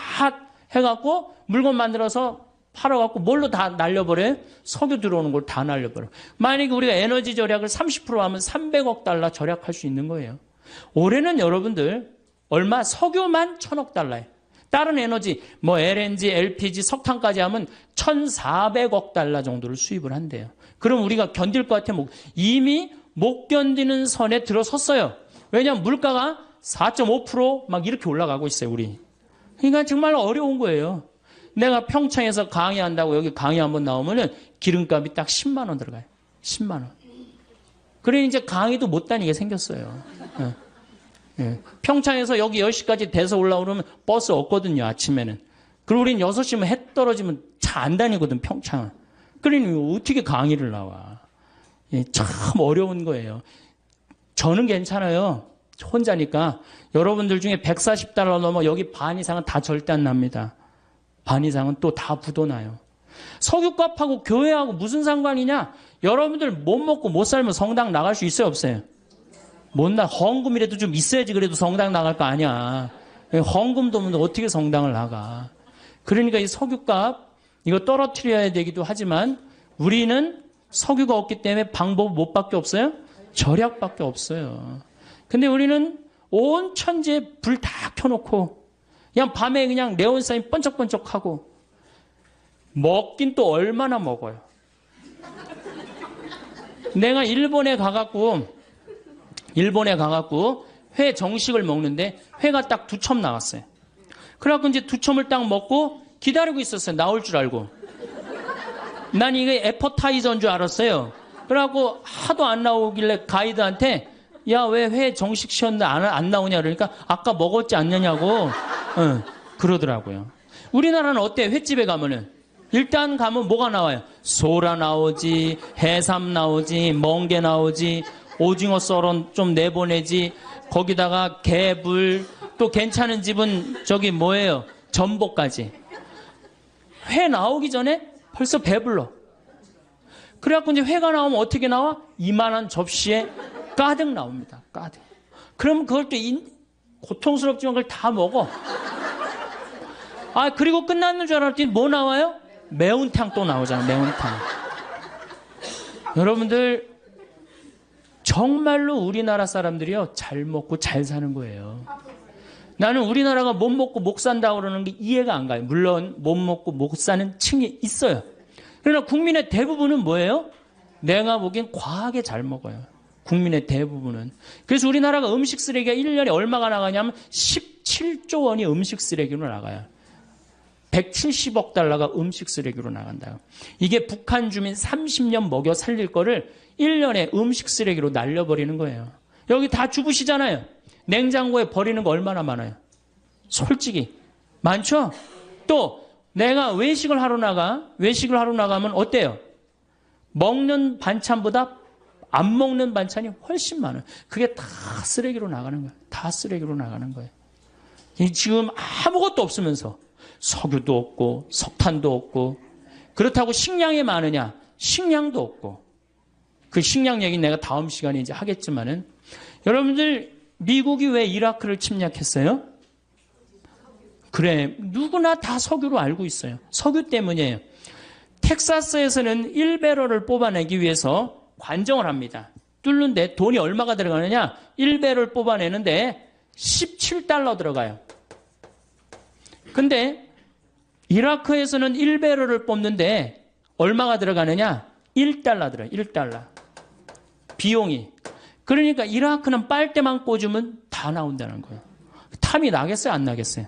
해갖고 물건 만들어서 팔아갖고 뭘로 다 날려버려요? 석유 들어오는 걸 다 날려버려요. 만약에 우리가 에너지 절약을 30% 하면 300억 달러 절약할 수 있는 거예요. 올해는 여러분들 얼마? 석유만 1,000억 달러예요. 다른 에너지, 뭐 LNG, LPG, 석탄까지 하면 1,400억 달러 정도를 수입을 한대요. 그럼 우리가 견딜 것 같아? 이미 못 견디는 선에 들어섰어요. 왜냐하면 물가가 4.5% 막 이렇게 올라가고 있어요, 그러니까 정말 어려운 거예요. 내가 평창에서 강의한다고 여기 강의 한번 나오면은 기름값이 딱 10만 원 들어가요. 10만 원. 그러니 이제 강의도 못 다니게 생겼어요. 예. 예. 평창에서 여기 10시까지 돼서 올라오면 버스 없거든요, 아침에는. 그리고 우리는 6시면 해 떨어지면 차 안 다니거든, 평창은. 그러니 어떻게 강의를 나와. 예, 참 어려운 거예요. 저는 괜찮아요. 혼자니까. 여러분들 중에 140달러 넘어 여기 반 이상은 다 절대 안 납니다. 반 이상은 또 다 부도나요. 석유값하고 교회하고 무슨 상관이냐? 여러분들 못 먹고 못 살면 성당 나갈 수 있어요, 없어요? 못 나. 헌금이라도 좀 있어야지 그래도 성당 나갈 거 아니야. 헌금도 없는데 어떻게 성당을 나가. 그러니까 이 석유값 이거 떨어뜨려야 되기도 하지만 우리는 석유가 없기 때문에 방법 뭐밖에 없어요? 절약밖에 없어요. 근데 우리는 온 천지에 불 다 켜놓고 그냥 밤에 그냥 네온사인 번쩍번쩍하고 먹긴 또 얼마나 먹어요. 내가 일본에 가갖고 회 정식을 먹는데 회가 딱 2첩 나왔어요. 그래갖고 이제 2첩을 딱 먹고 기다리고 있었어요. 나올 줄 알고. 난 이게 애퍼타이저인 줄 알았어요. 그래갖고 하도 안 나오길래 가이드한테 야, 왜 회 정식 시켰는데 안 나오냐 그러니까 아까 먹었지 않느냐고 그러더라고요. 우리나라는 어때? 횟집에 가면은 일단 가면 뭐가 나와요? 소라 나오지, 해삼 나오지, 멍게 나오지, 오징어 썰은 좀 내보내지, 거기다가 개불, 또 괜찮은 집은 저기 뭐예요? 전복까지. 회 나오기 전에 벌써 배불러. 그래갖고 이제 회가 나오면 어떻게 나와? 이만한 접시에 가득 나옵니다. 가득. 그럼 그걸 또 고통스럽지만 그걸 다 먹어. 아, 그리고 끝났는 줄 알았더니 뭐 나와요? 매운탕 또 나오잖아, 매운탕. 여러분들, 정말로 우리나라 사람들이요, 잘 먹고 잘 사는 거예요. 나는 우리나라가 못 먹고 못 산다고 그러는 게 이해가 안 가요. 물론 못 먹고 못 사는 층이 있어요. 그러나 국민의 대부분은 뭐예요? 내가 보기엔 과하게 잘 먹어요. 국민의 대부분은. 그래서 우리나라가 음식 쓰레기가 1년에 얼마가 나가냐면 17조 원이 음식 쓰레기로 나가요. 170억 달러가 음식 쓰레기로 나간다. 이게 북한 주민 30년 먹여 살릴 거를 1년에 음식 쓰레기로 날려버리는 거예요. 여기 다 주부시잖아요. 냉장고에 버리는 거 얼마나 많아요? 솔직히 많죠? 또 내가 외식을 하러 나가면 어때요? 먹는 반찬보다 안 먹는 반찬이 훨씬 많아요. 그게 다 쓰레기로 나가는 거예요. 다 쓰레기로 나가는 거예요. 지금 아무것도 없으면서 석유도 없고 석탄도 없고 그렇다고 식량이 많으냐? 식량도 없고. 그 식량 얘기는 내가 다음 시간에 이제 하겠지만은 여러분들 미국이 왜 이라크를 침략했어요? 그래, 누구나 다 석유로 알고 있어요. 석유 때문이에요. 텍사스에서는 1배럴을 뽑아내기 위해서 관정을 합니다. 뚫는데 돈이 얼마가 들어가느냐? 1배럴 뽑아내는데 17달러 들어가요. 근데 이라크에서는 1배럴을 뽑는데 얼마가 들어가느냐? 1달러 들어요. 1달러. 비용이. 그러니까 이라크는 빨대만 꽂으면 다 나온다는 거예요. 탐이 나겠어요? 안 나겠어요?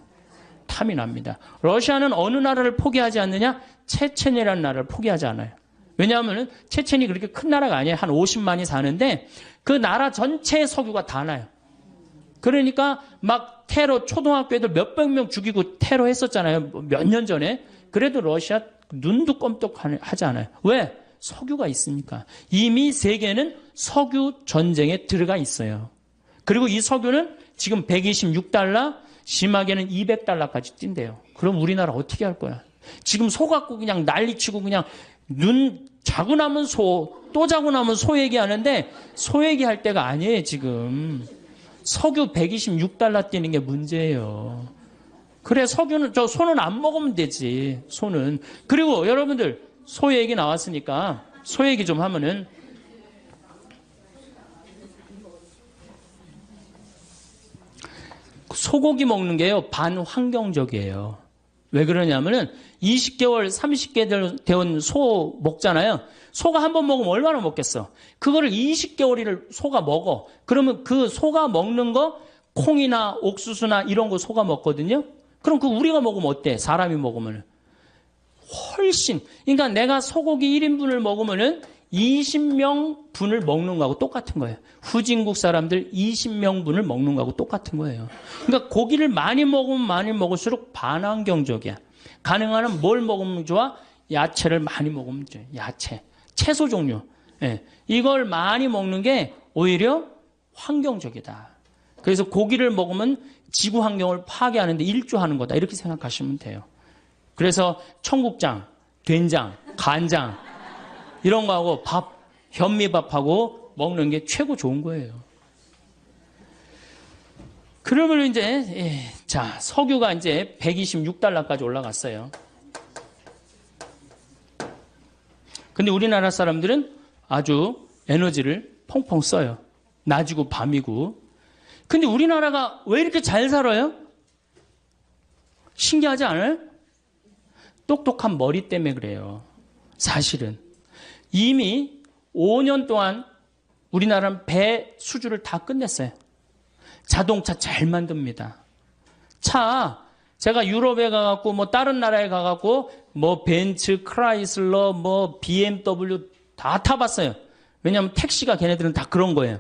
탐이 납니다. 러시아는 어느 나라를 포기하지 않느냐? 체첸이라는 나라를 포기하지 않아요. 왜냐하면 체첸이 그렇게 큰 나라가 아니에요. 한 50만이 사는데 그 나라 전체의 석유가 다 나요. 그러니까 막 테러, 초등학교 애들 몇백 명 죽이고 테러 했었잖아요. 몇 년 전에. 그래도 러시아 눈도 껌떡하지 않아요. 왜? 석유가 있으니까. 이미 세계는 석유 전쟁에 들어가 있어요. 그리고 이 석유는 지금 126달러, 심하게는 200달러까지 뛴대요. 그럼 우리나라 어떻게 할 거야? 지금 소 갖고 그냥 난리치고 그냥 눈 자고 나면 소, 또 자고 나면 소 얘기하는데 소 얘기할 때가 아니에요, 지금. 석유 126달러 뛰는 게 문제예요. 그래, 석유는, 소는 안 먹으면 되지, 소는. 그리고 여러분들, 소 얘기 나왔으니까 소 얘기 좀 하면은 소고기 먹는 게요, 반환경적이에요. 왜 그러냐면은 20개월, 30개월 되온 소 먹잖아요. 소가 한 번 먹으면 얼마나 먹겠어? 그거를 20개월을 소가 먹어. 그러면 그 소가 먹는 거 콩이나 옥수수나 이런 거 소가 먹거든요. 그럼 그 우리가 먹으면 어때? 사람이 먹으면 훨씬. 그러니까 내가 소고기 1인분을 먹으면은 20명 분을 먹는 거하고 똑같은 거예요. 후진국 사람들 20명 분을 먹는 거하고 똑같은 거예요. 그러니까 고기를 많이 먹으면 많이 먹을수록 반환경적이야. 가능한 한 뭘 먹으면 좋아? 야채를 많이 먹으면 좋아. 야채. 채소 종류. 예. 이걸 많이 먹는 게 오히려 환경적이다. 그래서 고기를 먹으면 지구 환경을 파괴하는데 일조하는 거다. 이렇게 생각하시면 돼요. 그래서 청국장, 된장, 간장 이런 거하고 밥, 현미밥하고 먹는 게 최고 좋은 거예요. 그러면 이제 자, 석유가 이제 126달러까지 올라갔어요. 근데 우리나라 사람들은 아주 에너지를 펑펑 써요. 낮이고 밤이고. 근데 우리나라가 왜 이렇게 잘 살아요? 신기하지 않아요? 똑똑한 머리 때문에 그래요. 사실은. 이미 5년 동안 우리나라는 배 수주를 다 끝냈어요. 자동차 잘 만듭니다. 차, 제가 유럽에 가갖고, 뭐, 다른 나라에 가갖고, 뭐, 벤츠, 크라이슬러, 뭐, BMW 다 타봤어요. 왜냐하면 택시가 걔네들은 다 그런 거예요.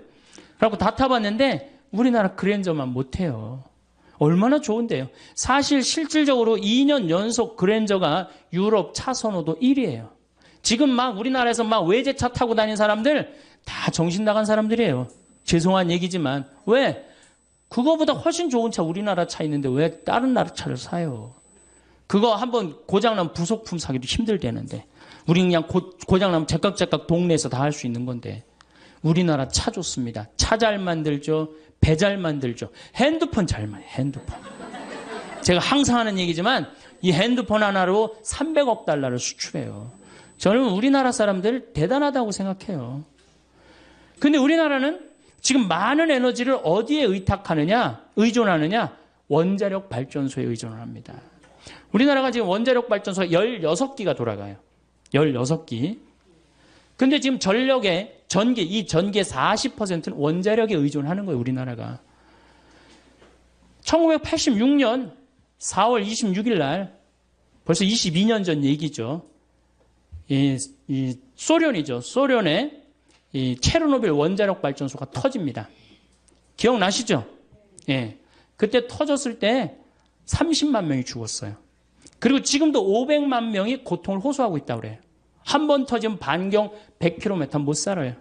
그래갖고 다 타봤는데, 우리나라 그랜저만 못해요. 얼마나 좋은데요. 사실 실질적으로 2년 연속 그랜저가 유럽 차 선호도 1위예요. 지금 막 우리나라에서 막 외제차 타고 다니는 사람들 다 정신 나간 사람들이에요. 죄송한 얘기지만. 왜? 그거보다 훨씬 좋은 차 우리나라 차 있는데 왜 다른 나라 차를 사요? 그거 한번 고장나면 부속품 사기도 힘들대는데. 우리 그냥 고장나면 제깍제깍 동네에서 다 할 수 있는 건데. 우리나라 차 좋습니다. 차 잘 만들죠. 배 잘 만들죠. 핸드폰 잘 만들죠. 핸드폰. 제가 항상 하는 얘기지만 이 핸드폰 하나로 300억 달러를 수출해요. 저는 우리나라 사람들 대단하다고 생각해요. 근데 우리나라는 지금 많은 에너지를 어디에 의존하느냐? 원자력 발전소에 의존을 합니다. 우리나라가 지금 원자력 발전소가 16기가 돌아가요. 16기. 근데 지금 전기의 40%는 원자력에 의존하는 거예요, 우리나라가. 1986년 4월 26일 날, 벌써 22년 전 얘기죠. 이 소련이죠. 소련의 이 체르노빌 원자력 발전소가 터집니다. 기억나시죠? 예. 그때 터졌을 때 30만 명이 죽었어요. 그리고 지금도 500만 명이 고통을 호소하고 있다고 그래요. 한 번 터지면 반경 100km 못 살아요.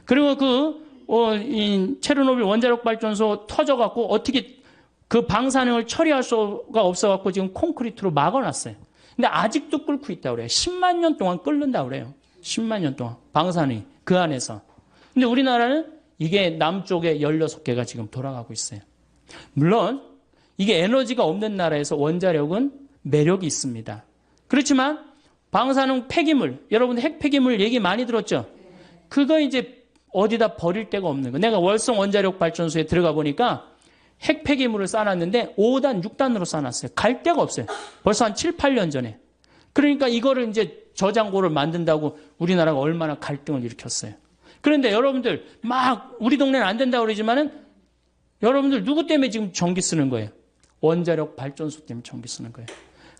그리고 이 체르노빌 원자력 발전소 터져갖고 어떻게 그 방사능을 처리할 수가 없어갖고 지금 콘크리트로 막아놨어요. 근데 아직도 끓고 있다고 그래요. 10만 년 동안 끓는다고 그래요. 10만 년 동안. 방사능이 그 안에서. 근데 우리나라는 이게 남쪽에 16개가 지금 돌아가고 있어요. 물론 이게 에너지가 없는 나라에서 원자력은 매력이 있습니다. 그렇지만 방사능 폐기물, 여러분 핵 폐기물 얘기 많이 들었죠? 그거 이제 어디다 버릴 데가 없는 거. 내가 월성 원자력 발전소에 들어가 보니까 핵 폐기물을 쌓아놨는데 5단, 6단으로 쌓아놨어요. 갈 데가 없어요. 벌써 한 7, 8년 전에. 그러니까 이거를 이제 저장고를 만든다고 우리나라가 얼마나 갈등을 일으켰어요. 그런데 여러분들 막 우리 동네는 안 된다고 그러지만은 여러분들 누구 때문에 지금 전기 쓰는 거예요? 원자력 발전소 때문에 전기 쓰는 거예요.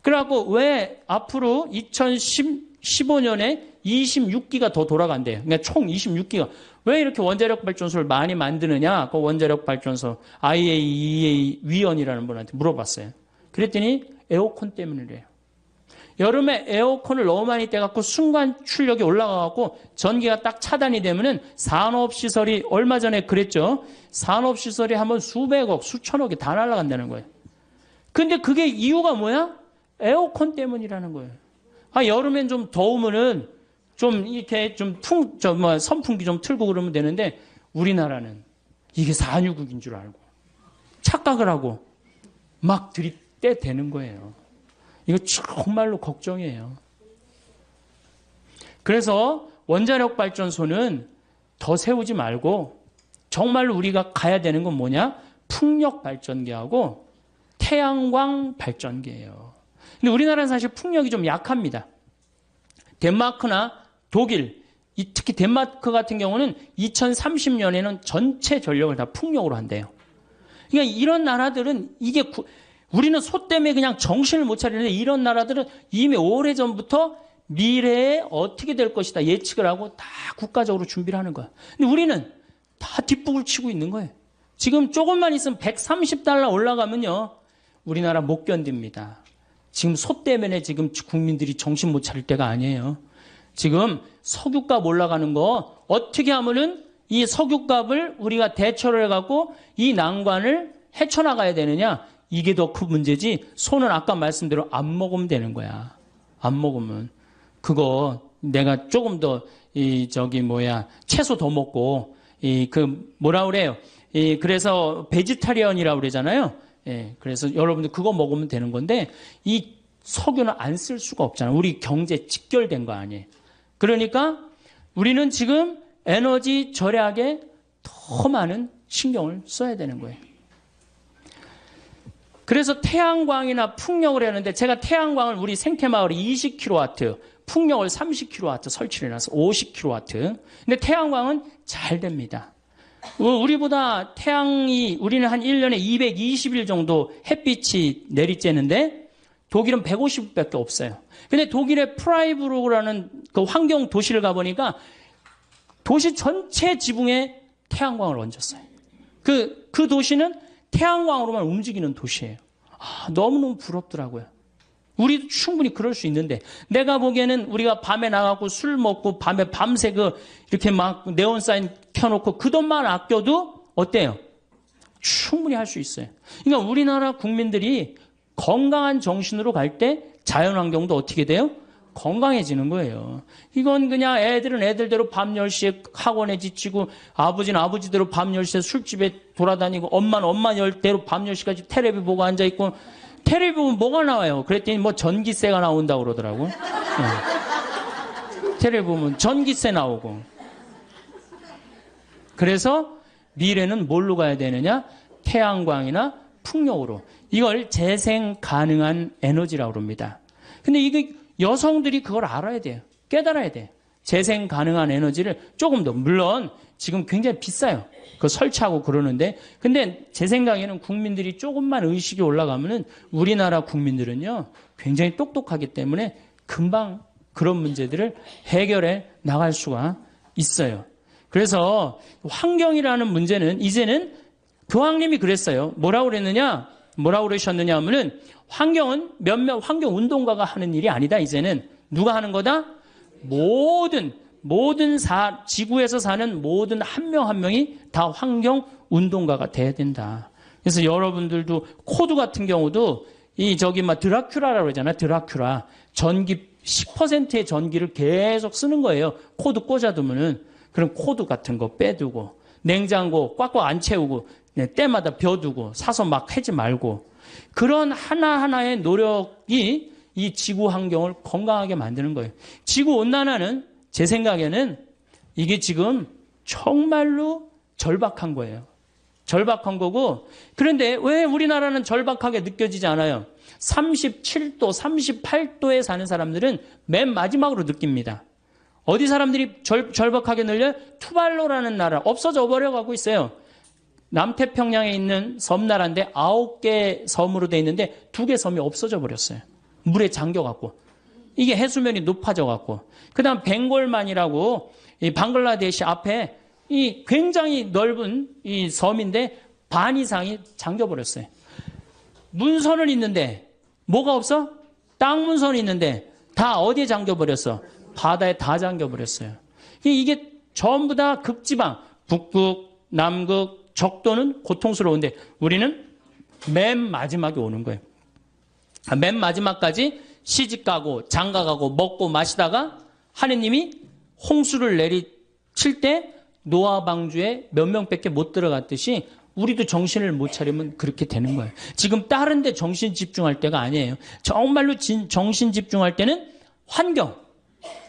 그래갖고 왜 앞으로 2015년에 26기가 더 돌아간대요. 그러니까 총 26기가. 왜 이렇게 원자력 발전소를 많이 만드느냐? 그 원자력 발전소 IAEA 위원이라는 분한테 물어봤어요. 그랬더니 에어컨 때문이래요. 여름에 에어컨을 너무 많이 떼갖고 순간 출력이 올라가갖고 전기가 딱 차단이 되면은 산업시설이 얼마 전에 그랬죠. 산업시설이 한번 수백억, 수천억이 다 날아간다는 거예요. 근데 그게 이유가 뭐야? 에어컨 때문이라는 거예요. 여름엔 좀 더우면은 좀 이렇게 선풍기 좀 틀고 그러면 되는데 우리나라는 이게 산유국인 줄 알고 착각을 하고 막 들이대 대는 거예요. 이거 정말로 걱정이에요. 그래서 원자력 발전소는 더 세우지 말고 정말로 우리가 가야 되는 건 뭐냐? 풍력 발전기하고 태양광 발전기예요. 근데 우리나라는 사실 풍력이 좀 약합니다. 덴마크나 독일, 특히 덴마크 같은 경우는 2030년에는 전체 전력을 다 풍력으로 한대요. 그러니까 이런 나라들은 우리는 소 때문에 그냥 정신을 못 차리는데 이런 나라들은 이미 오래전부터 미래에 어떻게 될 것이다 예측을 하고 다 국가적으로 준비를 하는 거야. 근데 우리는 다 뒷북을 치고 있는 거예요. 지금 조금만 있으면 130달러 올라가면요. 우리나라 못 견딥니다. 지금 소 때문에 지금 국민들이 정신 못 차릴 때가 아니에요. 지금 석유값 올라가는 거 어떻게 하면은 이 석유값을 우리가 대처를 해갖고 이 난관을 헤쳐나가야 되느냐. 이게 더 큰 문제지. 소는 아까 말씀대로 안 먹으면 되는 거야. 안 먹으면. 그거 내가 조금 더 채소 더 먹고 뭐라 그래요? 그래서 베지타리언이라고 그러잖아요. 예, 그래서 여러분들 그거 먹으면 되는 건데 이 석유는 안 쓸 수가 없잖아요. 우리 경제 직결된 거 아니에요. 그러니까 우리는 지금 에너지 절약에 더 많은 신경을 써야 되는 거예요. 그래서 태양광이나 풍력을 하는데 제가 태양광을 우리 생태마을에 20kW, 풍력을 30kW 설치를 해놔서 50kW. 근데 태양광은 잘 됩니다. 우리보다 우리는 한 1년에 220일 정도 햇빛이 내리쬐는데 독일은 150일밖에 없어요. 근데 독일의 프라이부르크라는 그 환경 도시를 가보니까 도시 전체 지붕에 태양광을 얹었어요. 그 도시는 태양광으로만 움직이는 도시예요. 너무너무 부럽더라고요. 우리도 충분히 그럴 수 있는데 내가 보기에는 우리가 밤에 나가고 술 먹고 밤에 밤새 이렇게 막 네온사인 켜놓고 그 돈만 아껴도 어때요? 충분히 할 수 있어요. 그러니까 우리나라 국민들이 건강한 정신으로 갈 때 자연환경도 어떻게 돼요? 건강해지는 거예요. 이건 그냥 애들은 애들대로 밤 10시에 학원에 지치고 아버지는 아버지대로 밤 10시에 술집에 돌아다니고 엄마는 엄마대로 밤 10시까지 텔레비 보고 앉아있고 텔레비 보면 뭐가 나와요? 그랬더니 뭐 전기세가 나온다고 그러더라고. 네. 텔레비 보면 전기세 나오고. 그래서 미래는 뭘로 가야 되느냐? 태양광이나 풍력으로. 이걸 재생 가능한 에너지라고 합니다. 근데 이게 여성들이 그걸 알아야 돼요. 깨달아야 돼요. 재생 가능한 에너지를 조금 더, 물론 지금 굉장히 비싸요. 그거 설치하고 그러는데, 근데 제 생각에는 국민들이 조금만 의식이 올라가면은 우리나라 국민들은요, 굉장히 똑똑하기 때문에 금방 그런 문제들을 해결해 나갈 수가 있어요. 그래서 환경이라는 문제는 이제는 교황님이 그랬어요. 뭐라고 그러셨느냐 하면은 환경은 몇몇 환경운동가가 하는 일이 아니다. 이제는 누가 하는 거다? 지구에서 사는 모든 한 명 한 명이 다 환경운동가가 돼야 된다. 그래서 여러분들도 코드 같은 경우도 드라큘라라고 그러잖아요. 드라큘라. 전기 10%의 전기를 계속 쓰는 거예요. 코드 꽂아두면은. 그럼 코드 같은 거 빼두고 냉장고 꽉꽉 안 채우고 때마다 벼두고 사서 막 해지 말고 그런 하나하나의 노력이 이 지구 환경을 건강하게 만드는 거예요. 지구 온난화는 제 생각에는 이게 지금 정말로 절박한 거예요. 절박한 거고 그런데 왜 우리나라는 절박하게 느껴지지 않아요? 37도, 38도에 사는 사람들은 맨 마지막으로 느낍니다. 어디 사람들이 절박하게 늘려요? 투발루라는 나라 없어져 버려가고 있어요. 남태평양에 있는 섬나라인데 9개 섬으로 돼 있는데 2개 섬이 없어져 버렸어요. 물에 잠겨갖고. 이게 해수면이 높아져갖고. 그 다음 벵골만이라고 이 방글라데시 앞에 이 굉장히 넓은 이 섬인데 반 이상이 잠겨버렸어요. 문선은 있는데 뭐가 없어? 땅 문선이 있는데 다 어디에 잠겨버렸어? 바다에 다 잠겨버렸어요. 이게 전부 다 극지방, 북극, 남극, 적도는 고통스러운데 우리는 맨 마지막에 오는 거예요. 맨 마지막까지 시집가고 장가가고 먹고 마시다가 하느님이 홍수를 내리칠 때 노아 방주에 몇 명밖에 못 들어갔듯이 우리도 정신을 못 차리면 그렇게 되는 거예요. 지금 다른 데 정신 집중할 때가 아니에요. 정말로 정신 집중할 때는 환경,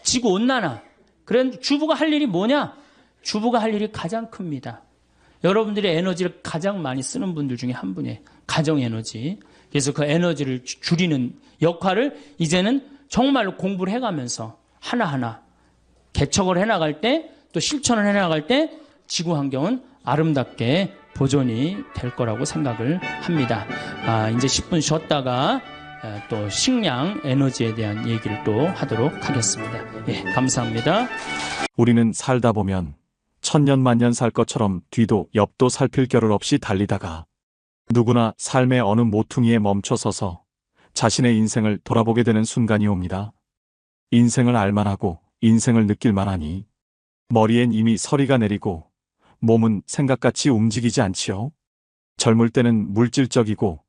지구온난화. 그런 주부가 할 일이 뭐냐? 주부가 할 일이 가장 큽니다. 여러분들의 에너지를 가장 많이 쓰는 분들 중에 한 분이에요. 가정에너지. 그래서 그 에너지를 줄이는 역할을 이제는 정말로 공부를 해가면서 하나하나 개척을 해나갈 때 또 실천을 해나갈 때 지구 환경은 아름답게 보존이 될 거라고 생각을 합니다. 이제 10분 쉬었다가 또 식량 에너지에 대한 얘기를 또 하도록 하겠습니다. 예, 감사합니다. 우리는 살다 보면 천년만년 살 것처럼 뒤도 옆도 살필 겨를 없이 달리다가 누구나 삶의 어느 모퉁이에 멈춰서서 자신의 인생을 돌아보게 되는 순간이 옵니다. 인생을 알만하고 인생을 느낄만하니 머리엔 이미 서리가 내리고 몸은 생각같이 움직이지 않지요. 젊을 때는 물질적이고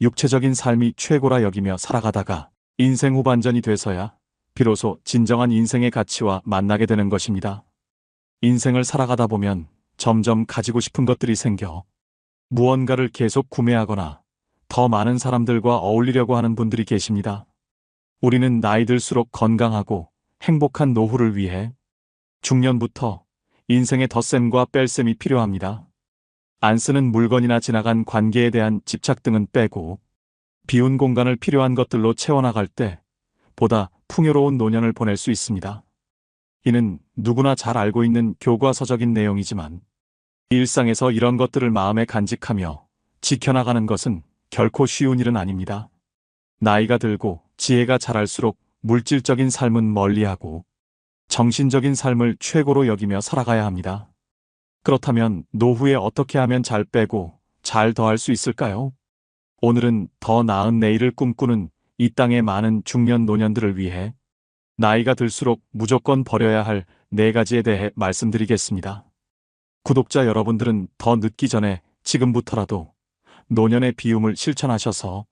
육체적인 삶이 최고라 여기며 살아가다가 인생 후반전이 돼서야 비로소 진정한 인생의 가치와 만나게 되는 것입니다. 인생을 살아가다 보면 점점 가지고 싶은 것들이 생겨 무언가를 계속 구매하거나 더 많은 사람들과 어울리려고 하는 분들이 계십니다. 우리는 나이 들수록 건강하고 행복한 노후를 위해 중년부터 인생의 덧셈과 뺄셈이 필요합니다. 안 쓰는 물건이나 지나간 관계에 대한 집착 등은 빼고 비운 공간을 필요한 것들로 채워나갈 때 보다 풍요로운 노년을 보낼 수 있습니다. 이는 누구나 잘 알고 있는 교과서적인 내용이지만 일상에서 이런 것들을 마음에 간직하며 지켜나가는 것은 결코 쉬운 일은 아닙니다. 나이가 들고 지혜가 자랄수록 물질적인 삶은 멀리하고 정신적인 삶을 최고로 여기며 살아가야 합니다. 그렇다면 노후에 어떻게 하면 잘 빼고 잘 더할 수 있을까요? 오늘은 더 나은 내일을 꿈꾸는 이 땅의 많은 중년 노년들을 위해 나이가 들수록 무조건 버려야 할 4가지에 대해 말씀드리겠습니다. 구독자 여러분들은 더 늦기 전에 지금부터라도 노년의 비움을 실천하셔서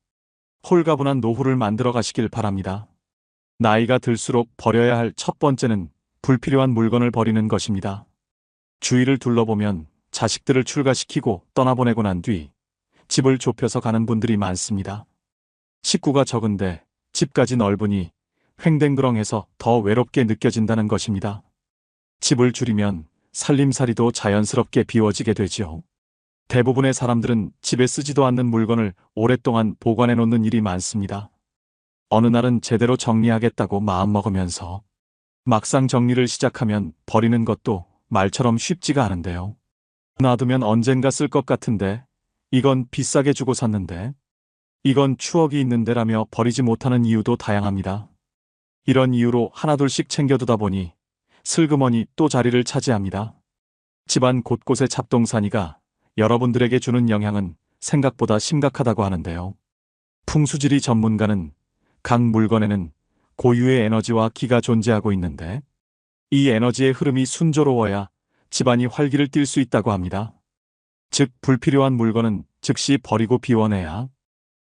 홀가분한 노후를 만들어 가시길 바랍니다. 나이가 들수록 버려야 할 첫 번째는 불필요한 물건을 버리는 것입니다. 주위를 둘러보면 자식들을 출가시키고 떠나보내고 난 뒤 집을 좁혀서 가는 분들이 많습니다. 식구가 적은데 집까지 넓으니 횡댕그렁해서 더 외롭게 느껴진다는 것입니다. 집을 줄이면 살림살이도 자연스럽게 비워지게 되지요. 대부분의 사람들은 집에 쓰지도 않는 물건을 오랫동안 보관해 놓는 일이 많습니다. 어느 날은 제대로 정리하겠다고 마음먹으면서 막상 정리를 시작하면 버리는 것도 말처럼 쉽지가 않은데요. 놔두면 언젠가 쓸 것 같은데, 이건 비싸게 주고 샀는데, 이건 추억이 있는데라며 버리지 못하는 이유도 다양합니다. 이런 이유로 하나둘씩 챙겨두다 보니 슬그머니 또 자리를 차지합니다. 집안 곳곳에 잡동사니가 여러분들에게 주는 영향은 생각보다 심각하다고 하는데요. 풍수지리 전문가는 각 물건에는 고유의 에너지와 기가 존재하고 있는데 이 에너지의 흐름이 순조로워야 집안이 활기를 띨 수 있다고 합니다. 즉 불필요한 물건은 즉시 버리고 비워내야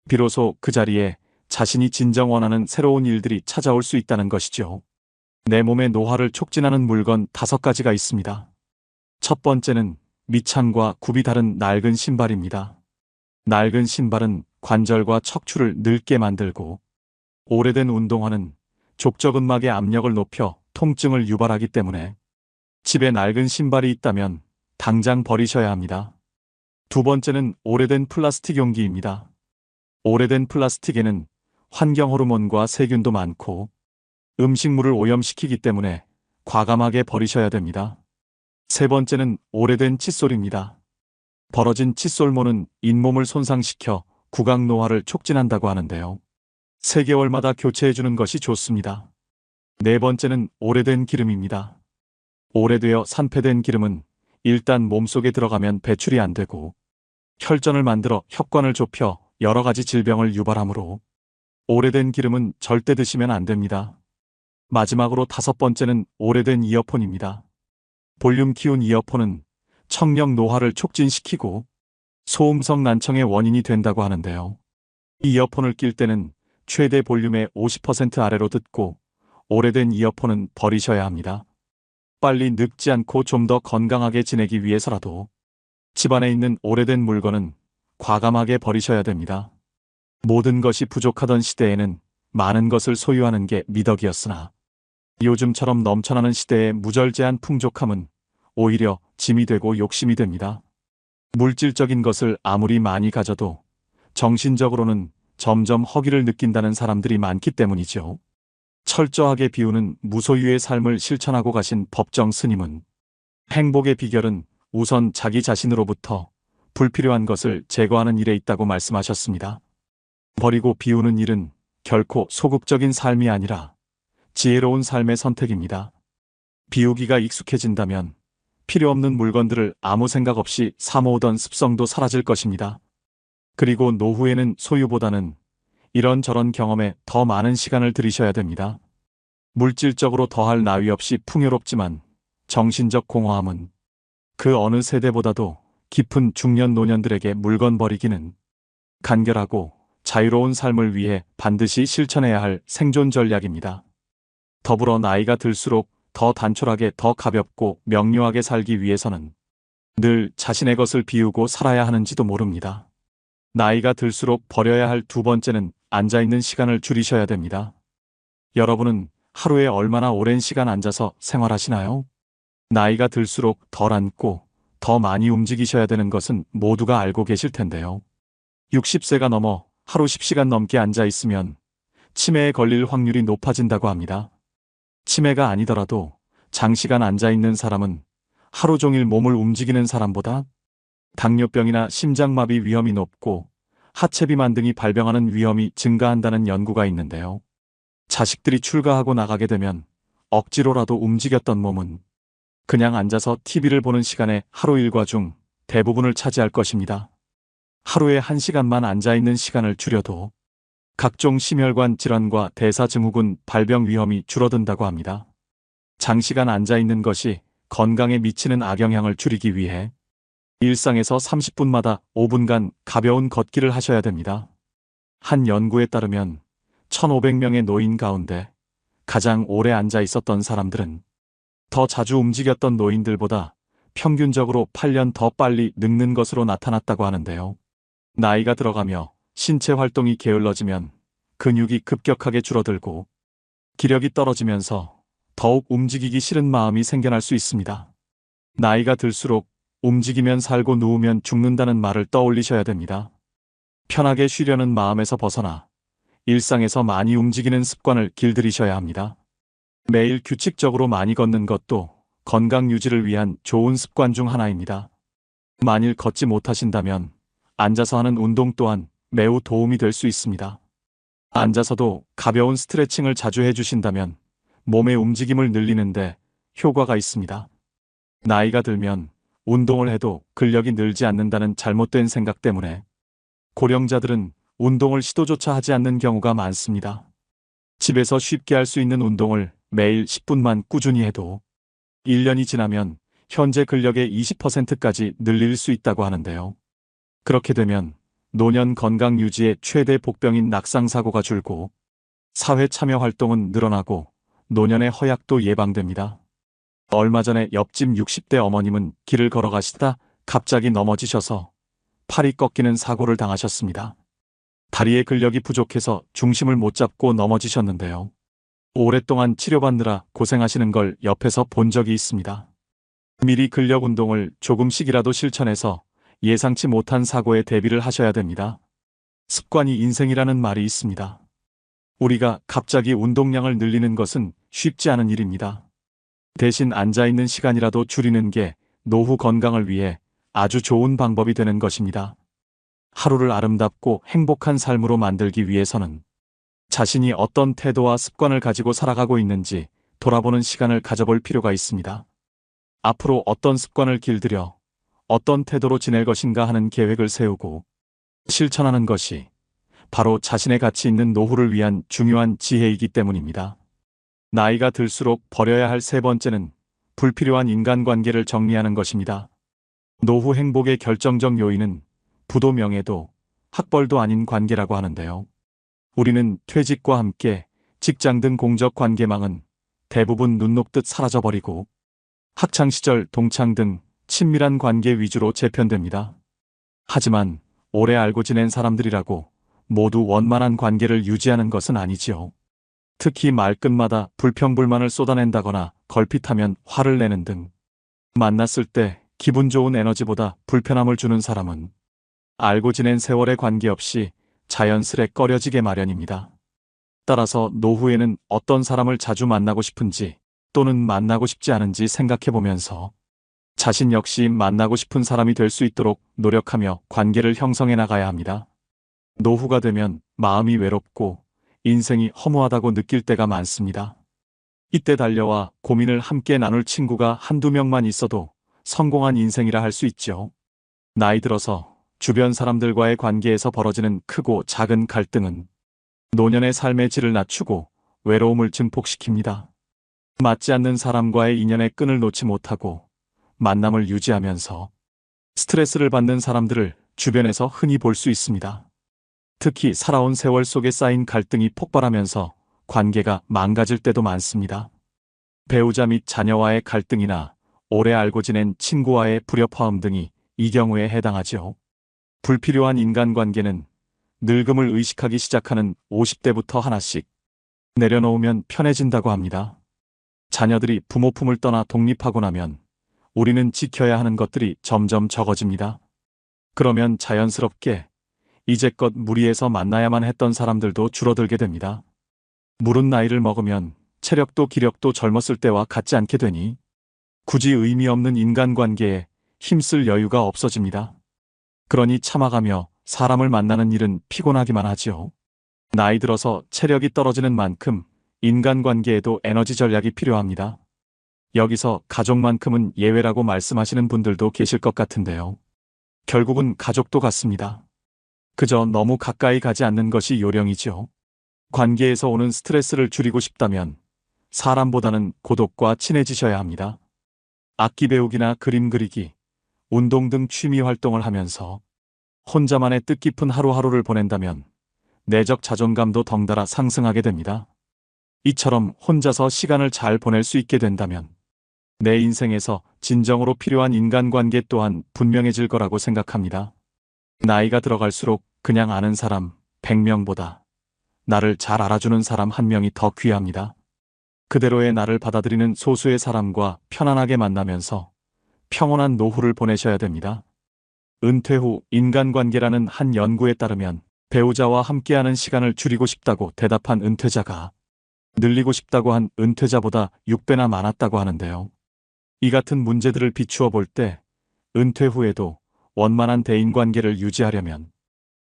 비로소 그 자리에 자신이 진정 원하는 새로운 일들이 찾아올 수 있다는 것이죠. 내 몸의 노화를 촉진하는 물건 5가지가 있습니다. 첫 번째는 밑창과 굽이 다른 낡은 신발입니다. 낡은 신발은 관절과 척추를 늙게 만들고 오래된 운동화는 족저근막의 압력을 높여 통증을 유발하기 때문에 집에 낡은 신발이 있다면 당장 버리셔야 합니다. 두 번째는 오래된 플라스틱 용기입니다. 오래된 플라스틱에는 환경 호르몬과 세균도 많고 음식물을 오염시키기 때문에 과감하게 버리셔야 됩니다. 세 번째는 오래된 칫솔입니다. 벌어진 칫솔모는 잇몸을 손상시켜 구강 노화를 촉진한다고 하는데요. 3개월마다 교체해주는 것이 좋습니다. 네 번째는 오래된 기름입니다. 오래되어 산패된 기름은 일단 몸속에 들어가면 배출이 안 되고 혈전을 만들어 혈관을 좁혀 여러 가지 질병을 유발하므로 오래된 기름은 절대 드시면 안 됩니다. 마지막으로 5번째는 오래된 이어폰입니다. 볼륨 키운 이어폰은 청력 노화를 촉진시키고 소음성 난청의 원인이 된다고 하는데요. 이어폰을 낄 때는 최대 볼륨의 50% 아래로 듣고 오래된 이어폰은 버리셔야 합니다. 빨리 늙지 않고 좀 더 건강하게 지내기 위해서라도 집안에 있는 오래된 물건은 과감하게 버리셔야 됩니다. 모든 것이 부족하던 시대에는 많은 것을 소유하는 게 미덕이었으나 요즘처럼 넘쳐나는 시대의 무절제한 풍족함은 오히려 짐이 되고 욕심이 됩니다. 물질적인 것을 아무리 많이 가져도 정신적으로는 점점 허기를 느낀다는 사람들이 많기 때문이죠. 철저하게 비우는 무소유의 삶을 실천하고 가신 법정 스님은 행복의 비결은 우선 자기 자신으로부터 불필요한 것을 제거하는 일에 있다고 말씀하셨습니다. 버리고 비우는 일은 결코 소극적인 삶이 아니라 지혜로운 삶의 선택입니다. 비우기가 익숙해진다면 필요 없는 물건들을 아무 생각 없이 사모으던 습성도 사라질 것입니다. 그리고 노후에는 소유보다는 이런저런 경험에 더 많은 시간을 들이셔야 됩니다. 물질적으로 더할 나위 없이 풍요롭지만 정신적 공허함은 그 어느 세대보다도 깊은 중년 노년들에게 물건 버리기는 간결하고 자유로운 삶을 위해 반드시 실천해야 할 생존 전략입니다. 더불어 나이가 들수록 더 단촐하게 더 가볍고 명료하게 살기 위해서는 늘 자신의 것을 비우고 살아야 하는지도 모릅니다. 나이가 들수록 버려야 할 두 번째는 앉아있는 시간을 줄이셔야 됩니다. 여러분은 하루에 얼마나 오랜 시간 앉아서 생활하시나요? 나이가 들수록 덜 앉고 더 많이 움직이셔야 되는 것은 모두가 알고 계실 텐데요. 60세가 넘어 하루 10시간 넘게 앉아 있으면 치매에 걸릴 확률이 높아진다고 합니다. 치매가 아니더라도 장시간 앉아 있는 사람은 하루 종일 몸을 움직이는 사람보다 당뇨병이나 심장마비 위험이 높고 하체비만 등이 발병하는 위험이 증가한다는 연구가 있는데요. 자식들이 출가하고 나가게 되면 억지로라도 움직였던 몸은 그냥 앉아서 TV를 보는 시간에 하루 일과 중 대부분을 차지할 것입니다. 하루에 1시간만 앉아있는 시간을 줄여도 각종 심혈관 질환과 대사증후군 발병 위험이 줄어든다고 합니다. 장시간 앉아있는 것이 건강에 미치는 악영향을 줄이기 위해 일상에서 30분마다 5분간 가벼운 걷기를 하셔야 됩니다. 한 연구에 따르면 1,500명의 노인 가운데 가장 오래 앉아 있었던 사람들은 더 자주 움직였던 노인들보다 평균적으로 8년 더 빨리 늙는 것으로 나타났다고 하는데요. 나이가 들어가며 신체 활동이 게을러지면 근육이 급격하게 줄어들고 기력이 떨어지면서 더욱 움직이기 싫은 마음이 생겨날 수 있습니다. 나이가 들수록 움직이면 살고 누우면 죽는다는 말을 떠올리셔야 됩니다. 편하게 쉬려는 마음에서 벗어나 일상에서 많이 움직이는 습관을 길들이셔야 합니다. 매일 규칙적으로 많이 걷는 것도 건강 유지를 위한 좋은 습관 중 하나입니다. 만일 걷지 못하신다면 앉아서 하는 운동 또한 매우 도움이 될 수 있습니다. 앉아서도 가벼운 스트레칭을 자주 해주신다면 몸의 움직임을 늘리는데 효과가 있습니다. 나이가 들면 운동을 해도 근력이 늘지 않는다는 잘못된 생각 때문에 고령자들은 운동을 시도조차 하지 않는 경우가 많습니다. 집에서 쉽게 할 수 있는 운동을 매일 10분만 꾸준히 해도 1년이 지나면 현재 근력의 20%까지 늘릴 수 있다고 하는데요. 그렇게 되면 노년 건강 유지의 최대 복병인 낙상사고가 줄고 사회 참여 활동은 늘어나고 노년의 허약도 예방됩니다. 얼마 전에 옆집 60대 어머님은 길을 걸어가시다 갑자기 넘어지셔서 팔이 꺾이는 사고를 당하셨습니다. 다리의 근력이 부족해서 중심을 못 잡고 넘어지셨는데요. 오랫동안 치료받느라 고생하시는 걸 옆에서 본 적이 있습니다. 미리 근력 운동을 조금씩이라도 실천해서 예상치 못한 사고에 대비를 하셔야 됩니다. 습관이 인생이라는 말이 있습니다. 우리가 갑자기 운동량을 늘리는 것은 쉽지 않은 일입니다. 대신 앉아있는 시간이라도 줄이는 게 노후 건강을 위해 아주 좋은 방법이 되는 것입니다. 하루를 아름답고 행복한 삶으로 만들기 위해서는 자신이 어떤 태도와 습관을 가지고 살아가고 있는지 돌아보는 시간을 가져볼 필요가 있습니다. 앞으로 어떤 습관을 길들여 어떤 태도로 지낼 것인가 하는 계획을 세우고 실천하는 것이 바로 자신의 가치 있는 노후를 위한 중요한 지혜이기 때문입니다. 나이가 들수록 버려야 할 세 번째는 불필요한 인간관계를 정리하는 것입니다. 노후 행복의 결정적 요인은 부도 명예도 학벌도 아닌 관계라고 하는데요. 우리는 퇴직과 함께 직장 등 공적 관계망은 대부분 눈 녹듯 사라져버리고 학창시절 동창 등 친밀한 관계 위주로 재편됩니다. 하지만 오래 알고 지낸 사람들이라고 모두 원만한 관계를 유지하는 것은 아니지요. 특히 말끝마다 불평불만을 쏟아낸다거나 걸핏하면 화를 내는 등 만났을 때 기분 좋은 에너지보다 불편함을 주는 사람은 알고 지낸 세월에 관계없이 자연스레 꺼려지게 마련입니다. 따라서 노후에는 어떤 사람을 자주 만나고 싶은지 또는 만나고 싶지 않은지 생각해 보면서 자신 역시 만나고 싶은 사람이 될 수 있도록 노력하며 관계를 형성해 나가야 합니다. 노후가 되면 마음이 외롭고 인생이 허무하다고 느낄 때가 많습니다. 이때 달려와 고민을 함께 나눌 친구가 한두 명만 있어도 성공한 인생이라 할 수 있죠. 나이 들어서 주변 사람들과의 관계에서 벌어지는 크고 작은 갈등은 노년의 삶의 질을 낮추고 외로움을 증폭시킵니다. 맞지 않는 사람과의 인연의 끈을 놓지 못하고 만남을 유지하면서 스트레스를 받는 사람들을 주변에서 흔히 볼 수 있습니다. 특히 살아온 세월 속에 쌓인 갈등이 폭발하면서 관계가 망가질 때도 많습니다. 배우자 및 자녀와의 갈등이나 오래 알고 지낸 친구와의 불협화음 등이 이 경우에 해당하죠. 불필요한 인간관계는 늙음을 의식하기 시작하는 50대부터 하나씩 내려놓으면 편해진다고 합니다. 자녀들이 부모 품을 떠나 독립하고 나면 우리는 지켜야 하는 것들이 점점 적어집니다. 그러면 자연스럽게 이제껏 무리해서 만나야만 했던 사람들도 줄어들게 됩니다. 무른 나이를 먹으면 체력도 기력도 젊었을 때와 같지 않게 되니 굳이 의미 없는 인간관계에 힘쓸 여유가 없어집니다. 그러니 참아가며 사람을 만나는 일은 피곤하기만 하지요. 나이 들어서 체력이 떨어지는 만큼 인간관계에도 에너지 전략이 필요합니다. 여기서 가족만큼은 예외라고 말씀하시는 분들도 계실 것 같은데요. 결국은 가족도 같습니다. 그저 너무 가까이 가지 않는 것이 요령이죠. 관계에서 오는 스트레스를 줄이고 싶다면 사람보다는 고독과 친해지셔야 합니다. 악기 배우기나 그림 그리기, 운동 등 취미 활동을 하면서 혼자만의 뜻깊은 하루하루를 보낸다면 내적 자존감도 덩달아 상승하게 됩니다. 이처럼 혼자서 시간을 잘 보낼 수 있게 된다면 내 인생에서 진정으로 필요한 인간관계 또한 분명해질 거라고 생각합니다. 나이가 들어갈수록 그냥 아는 사람 100명보다 나를 잘 알아주는 사람 1명이 더 귀합니다. 그대로의 나를 받아들이는 소수의 사람과 편안하게 만나면서 평온한 노후를 보내셔야 됩니다. 은퇴 후 인간관계라는 한 연구에 따르면 배우자와 함께하는 시간을 줄이고 싶다고 대답한 은퇴자가 늘리고 싶다고 한 은퇴자보다 6배나 많았다고 하는데요. 이 같은 문제들을 비추어 볼 때 은퇴 후에도 원만한 대인관계를 유지하려면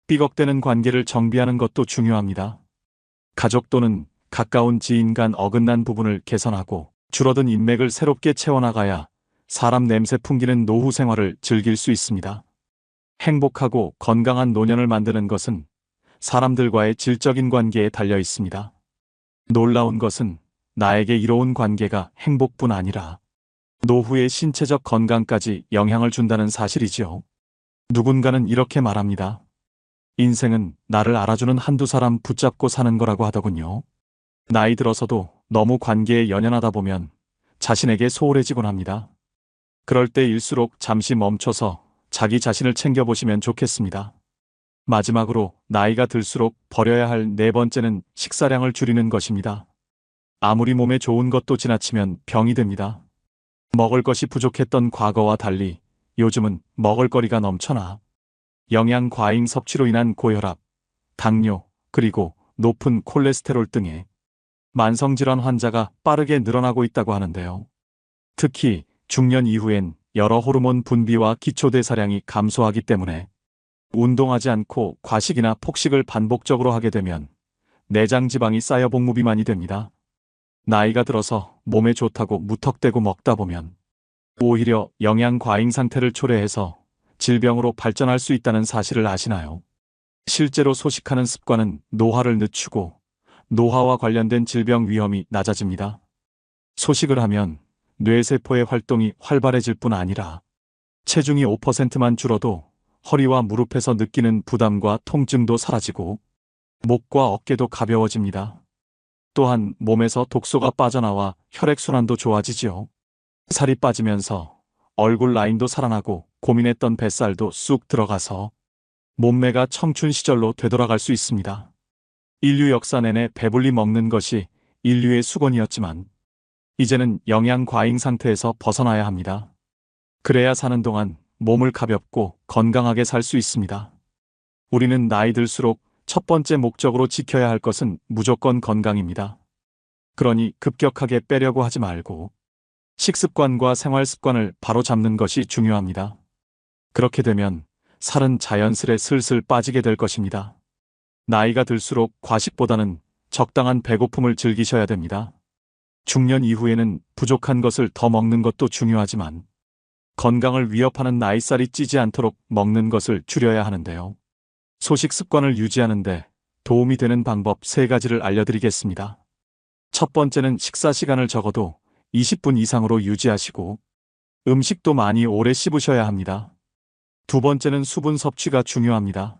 삐걱대는 관계를 정비하는 것도 중요합니다. 가족 또는 가까운 지인 간 어긋난 부분을 개선하고 줄어든 인맥을 새롭게 채워나가야 사람 냄새 풍기는 노후 생활을 즐길 수 있습니다. 행복하고 건강한 노년을 만드는 것은 사람들과의 질적인 관계에 달려 있습니다. 놀라운 것은 나에게 이로운 관계가 행복뿐 아니라 노후의 신체적 건강까지 영향을 준다는 사실이지요. 누군가는 이렇게 말합니다. 인생은 나를 알아주는 한두 사람 붙잡고 사는 거라고 하더군요. 나이 들어서도 너무 관계에 연연하다 보면 자신에게 소홀해지곤 합니다. 그럴 때일수록 잠시 멈춰서 자기 자신을 챙겨보시면 좋겠습니다. 마지막으로 나이가 들수록 버려야 할 네 번째는 식사량을 줄이는 것입니다. 아무리 몸에 좋은 것도 지나치면 병이 됩니다. 먹을 것이 부족했던 과거와 달리 요즘은 먹을거리가 넘쳐나 영양 과잉 섭취로 인한 고혈압, 당뇨, 그리고 높은 콜레스테롤 등의 만성질환 환자가 빠르게 늘어나고 있다고 하는데요. 특히 중년 이후엔 여러 호르몬 분비와 기초대사량이 감소하기 때문에 운동하지 않고 과식이나 폭식을 반복적으로 하게 되면 내장 지방이 쌓여 복무비만이 됩니다. 나이가 들어서 몸에 좋다고 무턱대고 먹다 보면 오히려 영양 과잉 상태를 초래해서 질병으로 발전할 수 있다는 사실을 아시나요? 실제로 소식하는 습관은 노화를 늦추고 노화와 관련된 질병 위험이 낮아집니다. 소식을 하면 뇌세포의 활동이 활발해질 뿐 아니라 체중이 5%만 줄어도 허리와 무릎에서 느끼는 부담과 통증도 사라지고 목과 어깨도 가벼워집니다. 또한 몸에서 독소가 빠져나와 혈액순환도 좋아지지요. 살이 빠지면서 얼굴 라인도 살아나고 고민했던 뱃살도 쑥 들어가서 몸매가 청춘 시절로 되돌아갈 수 있습니다. 인류 역사 내내 배불리 먹는 것이 인류의 수건이었지만 이제는 영양 과잉 상태에서 벗어나야 합니다. 그래야 사는 동안 몸을 가볍고 건강하게 살 수 있습니다. 우리는 나이 들수록 첫 번째 목적으로 지켜야 할 것은 무조건 건강입니다. 그러니 급격하게 빼려고 하지 말고 식습관과 생활 습관을 바로 잡는 것이 중요합니다. 그렇게 되면 살은 자연스레 슬슬 빠지게 될 것입니다. 나이가 들수록 과식보다는 적당한 배고픔을 즐기셔야 됩니다. 중년 이후에는 부족한 것을 더 먹는 것도 중요하지만 건강을 위협하는 나이살이 찌지 않도록 먹는 것을 줄여야 하는데요. 소식 습관을 유지하는데 도움이 되는 방법 3가지를 알려드리겠습니다. 첫 번째는 식사 시간을 적어도 20분 이상으로 유지하시고 음식도 많이 오래 씹으셔야 합니다. 두 번째는 수분 섭취가 중요합니다.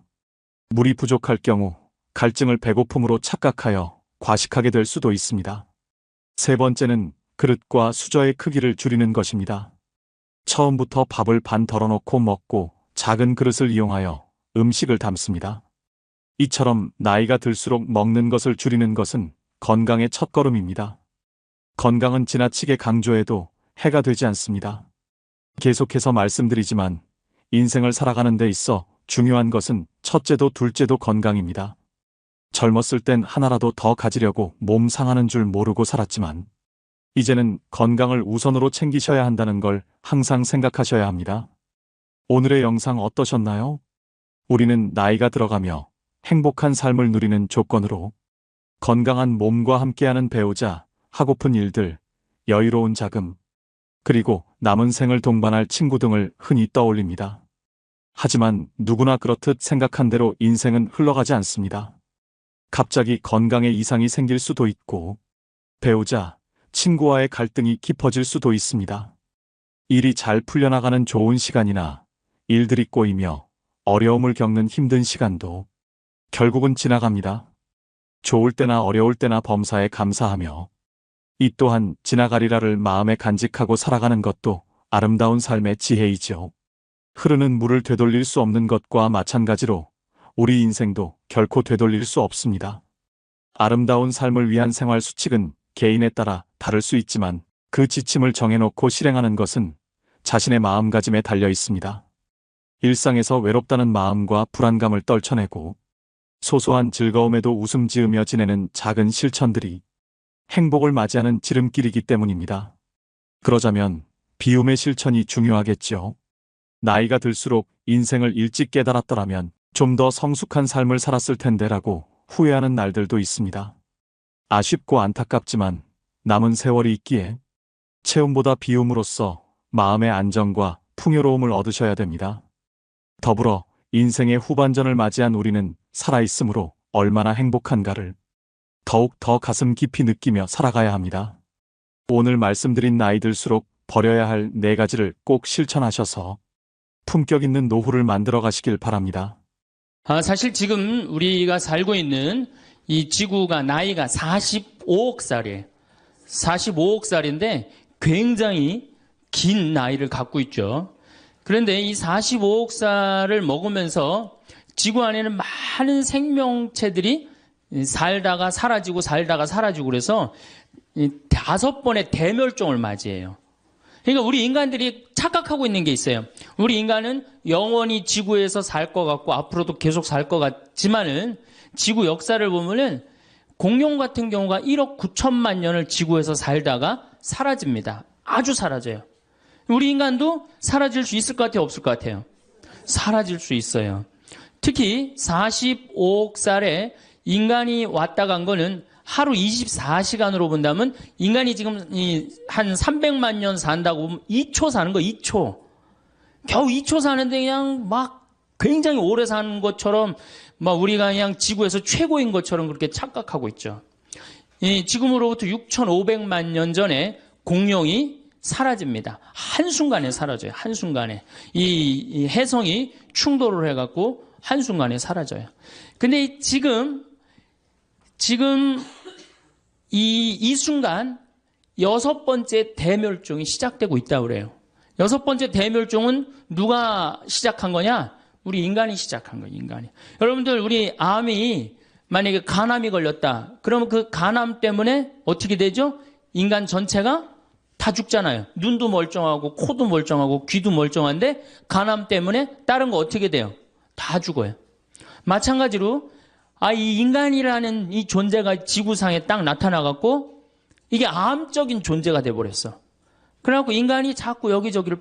물이 부족할 경우 갈증을 배고픔으로 착각하여 과식하게 될 수도 있습니다. 세 번째는 그릇과 수저의 크기를 줄이는 것입니다. 처음부터 밥을 반 덜어놓고 먹고 작은 그릇을 이용하여 음식을 담습니다. 이처럼 나이가 들수록 먹는 것을 줄이는 것은 건강의 첫걸음입니다. 건강은 지나치게 강조해도 해가 되지 않습니다. 계속해서 말씀드리지만 인생을 살아가는 데 있어 중요한 것은 첫째도 둘째도 건강입니다. 젊었을 땐 하나라도 더 가지려고 몸 상하는 줄 모르고 살았지만 이제는 건강을 우선으로 챙기셔야 한다는 걸 항상 생각하셔야 합니다. 오늘의 영상 어떠셨나요? 우리는 나이가 들어가며 행복한 삶을 누리는 조건으로 건강한 몸과 함께하는 배우자, 하고픈 일들, 여유로운 자금, 그리고 남은 생을 동반할 친구 등을 흔히 떠올립니다. 하지만 누구나 그렇듯 생각한 대로 인생은 흘러가지 않습니다. 갑자기 건강에 이상이 생길 수도 있고 배우자, 친구와의 갈등이 깊어질 수도 있습니다. 일이 잘 풀려나가는 좋은 시간이나 일들이 꼬이며 어려움을 겪는 힘든 시간도 결국은 지나갑니다. 좋을 때나 어려울 때나 범사에 감사하며 이 또한 지나가리라를 마음에 간직하고 살아가는 것도 아름다운 삶의 지혜이죠. 흐르는 물을 되돌릴 수 없는 것과 마찬가지로 우리 인생도 결코 되돌릴 수 없습니다. 아름다운 삶을 위한 생활 수칙은 개인에 따라 다를 수 있지만 그 지침을 정해놓고 실행하는 것은 자신의 마음가짐에 달려 있습니다. 일상에서 외롭다는 마음과 불안감을 떨쳐내고 소소한 즐거움에도 웃음 지으며 지내는 작은 실천들이 행복을 맞이하는 지름길이기 때문입니다. 그러자면 비움의 실천이 중요하겠죠. 나이가 들수록 인생을 일찍 깨달았더라면 좀 더 성숙한 삶을 살았을 텐데라고 후회하는 날들도 있습니다. 아쉽고 안타깝지만 남은 세월이 있기에 체험보다 비움으로써 마음의 안정과 풍요로움을 얻으셔야 됩니다. 더불어 인생의 후반전을 맞이한 우리는 살아있으므로 얼마나 행복한가를 더욱 더 가슴 깊이 느끼며 살아가야 합니다. 오늘 말씀드린 나이 들수록 버려야 할 4가지를 꼭 실천하셔서 품격 있는 노후를 만들어 가시길 바랍니다. 사실 지금 우리가 살고 있는 이 지구가 나이가 45억 살이에요. 45억 살인데 굉장히 긴 나이를 갖고 있죠. 그런데 이 45억 살을 먹으면서 지구 안에는 많은 생명체들이 살다가 사라지고 살다가 사라지고 그래서 5번의 대멸종을 맞이해요. 그러니까 우리 인간들이 착각하고 있는 게 있어요. 우리 인간은 영원히 지구에서 살 것 같고 앞으로도 계속 살 것 같지만은 지구 역사를 보면은 공룡 같은 경우가 1억 9천만 년을 지구에서 살다가 사라집니다. 아주 사라져요. 우리 인간도 사라질 수 있을 것 같아요? 없을 것 같아요? 사라질 수 있어요. 특히 45억 살에 인간이 왔다 간 거는 하루 24시간으로 본다면 인간이 지금 한 300만 년 산다고 보면 2초 사는 거 2초. 겨우 2초 사는데 그냥 막 굉장히 오래 사는 것처럼 막 우리가 그냥 지구에서 최고인 것처럼 그렇게 착각하고 있죠. 지금으로부터 6,500만 년 전에 공룡이 사라집니다. 한순간에 사라져요. 한순간에. 이 해성이 충돌을 해갖고 한순간에 사라져요. 근데 지금 이 순간 6번째 대멸종이 시작되고 있다고 그래요. 6번째 대멸종은 누가 시작한 거냐? 우리 인간이 시작한 거예요, 인간이. 여러분들, 우리 암이 만약에 간암이 걸렸다. 그러면 그 간암 때문에 어떻게 되죠? 인간 전체가 다 죽잖아요. 눈도 멀쩡하고, 코도 멀쩡하고, 귀도 멀쩡한데, 간암 때문에 다른 거 어떻게 돼요? 다 죽어요. 마찬가지로, 이 인간이라는 이 존재가 지구상에 딱 나타나갖고 이게 암적인 존재가 돼버렸어. 그래갖고 인간이 자꾸 여기저기를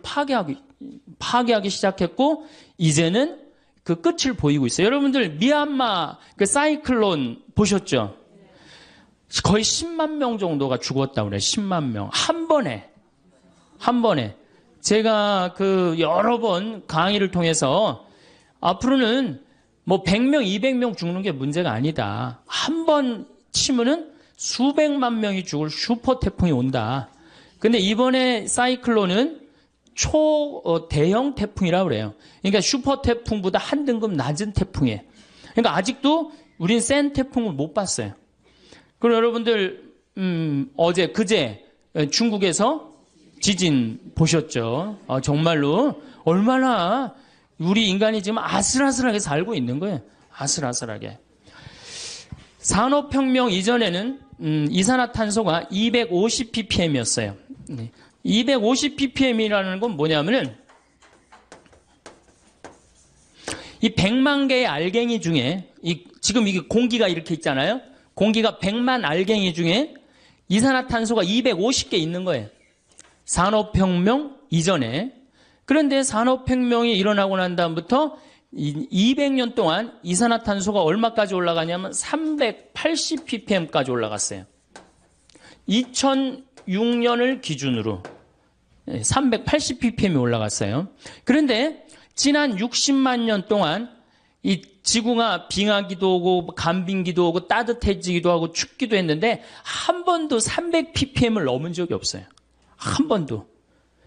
파괴하기 시작했고, 이제는 그 끝을 보이고 있어요. 여러분들, 미얀마 그 사이클론 보셨죠? 거의 10만 명 정도가 죽었다고 그래요. 10만 명. 한 번에. 제가 그 여러 번 강의를 통해서 앞으로는 뭐 100명, 200명 죽는 게 문제가 아니다. 한 번 치면은 수백만 명이 죽을 슈퍼 태풍이 온다. 근데 이번에 사이클론은 대형 태풍이라고 그래요. 그러니까 슈퍼 태풍보다 한 등급 낮은 태풍이에요. 그러니까 아직도 우린 센 태풍을 못 봤어요. 그리고 여러분들, 그제 중국에서 지진 보셨죠? 정말로 얼마나 우리 인간이 지금 아슬아슬하게 살고 있는 거예요. 아슬아슬하게. 산업혁명 이전에는 이산화탄소가 250ppm이었어요. 250ppm이라는 건 뭐냐면은 이 100만 개의 알갱이 중에 지금 이게 공기가 이렇게 있잖아요. 공기가 100만 알갱이 중에 이산화탄소가 250개 있는 거예요. 산업혁명 이전에. 그런데 산업혁명이 일어나고 난 다음부터 200년 동안 이산화탄소가 얼마까지 올라가냐면 380ppm까지 올라갔어요. 2006년을 기준으로 380ppm이 올라갔어요. 그런데 지난 60만 년 동안 이 지구가 빙하기도 오고 간빙기도 오고 따뜻해지기도 하고 춥기도 했는데 한 번도 300ppm을 넘은 적이 없어요. 한 번도.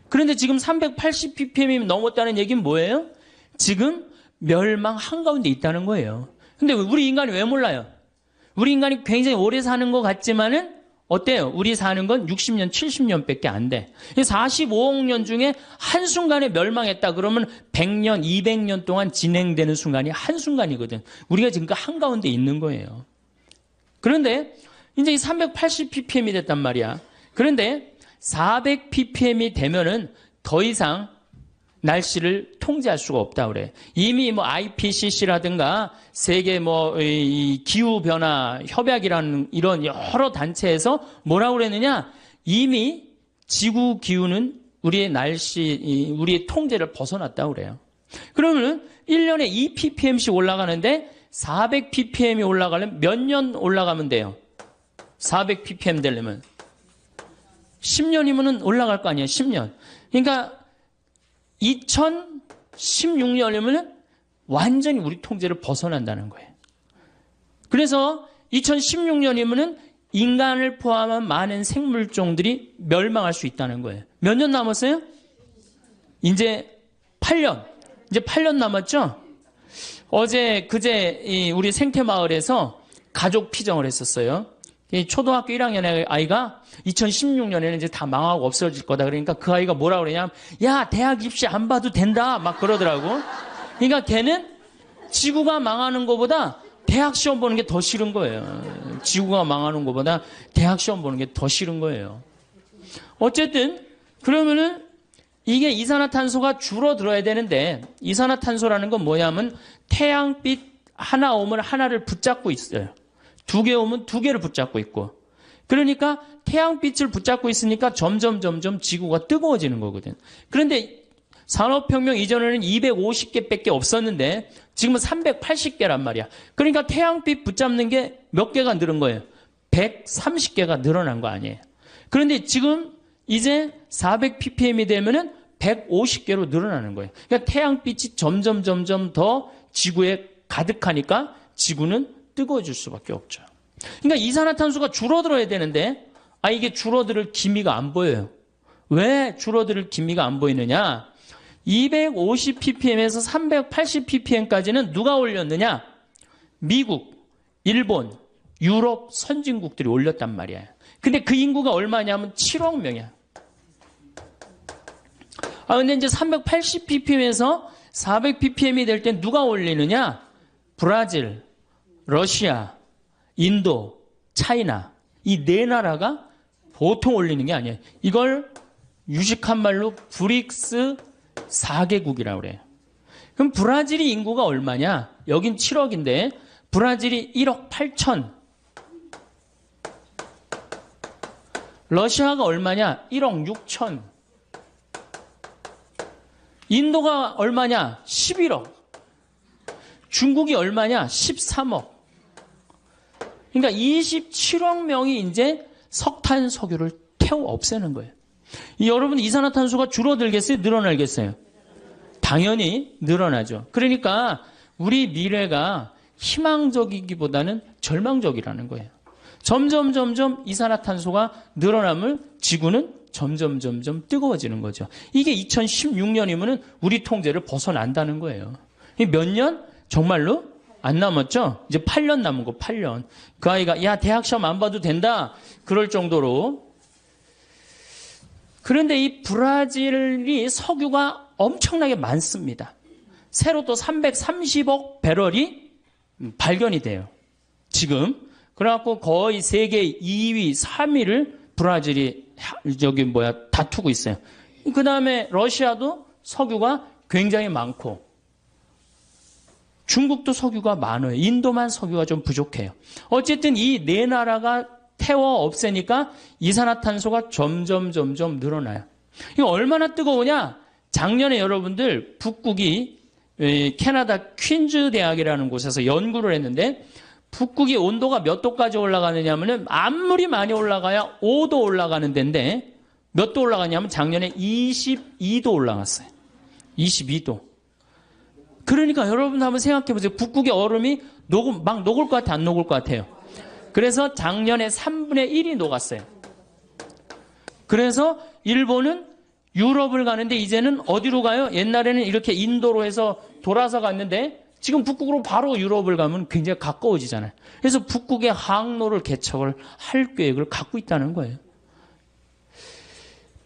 그런데 지금 380ppm이 넘었다는 얘기는 뭐예요? 지금 멸망 한가운데 있다는 거예요. 근데 우리 인간이 왜 몰라요? 우리 인간이 굉장히 오래 사는 것 같지만은 어때요? 우리 사는 건 60년, 70년밖에 안 돼. 45억 년 중에 한순간에 멸망했다 그러면 100년, 200년 동안 진행되는 순간이 한순간이거든. 우리가 지금 그 한가운데 있는 거예요. 그런데 이제 이 380ppm이 됐단 말이야. 그런데 400ppm이 되면은 더 이상 날씨를 통제할 수가 없다 그래. 이미 뭐 IPCC라든가 세계 이 기후 변화 협약이라는 이런 여러 단체에서 뭐라고 그랬느냐? 이미 지구 기후는 우리의 우리의 통제를 벗어났다고 그래요. 그러면 1년에 2ppm씩 올라가는데 400ppm이 올라가려면 몇 년 올라가면 돼요? 400ppm 되려면 10년이면은 올라갈 거 아니에요. 10년. 그러니까 2016년이면 완전히 우리 통제를 벗어난다는 거예요. 그래서 2016년이면 인간을 포함한 많은 생물종들이 멸망할 수 있다는 거예요. 몇 년 남았어요? 이제 8년. 이제 8년 남았죠? 그제 우리 생태마을에서 가족 피정을 했었어요. 초등학교 1학년의 아이가 2016년에는 이제 다 망하고 없어질 거다. 그러니까 그 아이가 뭐라 그러냐면, 야, 대학 입시 안 봐도 된다. 막 그러더라고. 그러니까 걔는 지구가 망하는 것보다 대학 시험 보는 게 더 싫은 거예요. 지구가 망하는 것보다 대학 시험 보는 게 더 싫은 거예요. 어쨌든, 그러면은 이게 이산화탄소가 줄어들어야 되는데, 이산화탄소라는 건 뭐냐면 태양빛 하나 오면 하나를 붙잡고 있어요. 2개 오면 2개를 붙잡고 있고. 그러니까 태양빛을 붙잡고 있으니까 점점 지구가 뜨거워지는 거거든. 그런데 산업혁명 이전에는 250개밖에 없었는데 지금은 380개란 말이야. 그러니까 태양빛 붙잡는 게 몇 개가 늘은 거예요? 130개가 늘어난 거 아니에요. 그런데 지금 이제 400ppm이 되면은 150개로 늘어나는 거예요. 그러니까 태양빛이 점점 더 지구에 가득하니까 지구는 뜨거워질 수밖에 없죠. 그러니까 이산화탄소가 줄어들어야 되는데 이게 줄어들 기미가 안 보여요. 왜 줄어들 기미가 안 보이느냐? 250ppm에서 380ppm까지는 누가 올렸느냐? 미국, 일본, 유럽 선진국들이 올렸단 말이에요. 근데 그 인구가 얼마냐면 7억 명이야. 근데 이제 380ppm에서 400ppm이 될 때 누가 올리느냐? 브라질, 러시아, 인도, 차이나 이 네 나라가 보통 올리는 게 아니에요. 이걸 유식한 말로 브릭스 4개국이라고 그래요. 그럼 브라질이 인구가 얼마냐? 여긴 7억인데 브라질이 1억 8천. 러시아가 얼마냐? 1억 6천. 인도가 얼마냐? 11억. 중국이 얼마냐? 13억. 그러니까 27억 명이 이제 석탄, 석유를 태워 없애는 거예요. 여러분, 이산화탄소가 줄어들겠어요? 늘어나겠어요? 당연히 늘어나죠. 그러니까 우리 미래가 희망적이기보다는 절망적이라는 거예요. 점점 이산화탄소가 늘어나면 지구는 점점 뜨거워지는 거죠. 이게 2016년이면 우리 통제를 벗어난다는 거예요. 몇 년? 정말로? 안 남았죠? 이제 8년 남은 거, 8년. 그 아이가, 야, 대학 시험 안 봐도 된다. 그럴 정도로. 그런데 이 브라질이 석유가 엄청나게 많습니다. 새로 또 330억 배럴이 발견이 돼요. 지금. 그래갖고 거의 세계 2위, 3위를 브라질이 다투고 있어요. 그 다음에 러시아도 석유가 굉장히 많고, 중국도 석유가 많아요. 인도만 석유가 좀 부족해요. 어쨌든 이 네 나라가 태워 없애니까 이산화탄소가 점점 늘어나요. 이거 얼마나 뜨거우냐? 작년에 여러분들 북극이 캐나다 퀸즈 대학이라는 곳에서 연구를 했는데 북극이 온도가 몇 도까지 올라가느냐면은 아무리 많이 올라가야 5도 올라가는 데인데 몇 도 올라가냐면 작년에 22도 올라갔어요. 22도. 그러니까 여러분 한번 생각해 보세요. 북극의 얼음이 막 녹을 것 같아요? 안 녹을 것 같아요? 그래서 작년에 3분의 1이 녹았어요. 그래서 일본은 유럽을 가는데 이제는 어디로 가요? 옛날에는 이렇게 인도로 해서 돌아서 갔는데 지금 북극으로 바로 유럽을 가면 굉장히 가까워지잖아요. 그래서 북극의 항로를 개척을 할 계획을 갖고 있다는 거예요.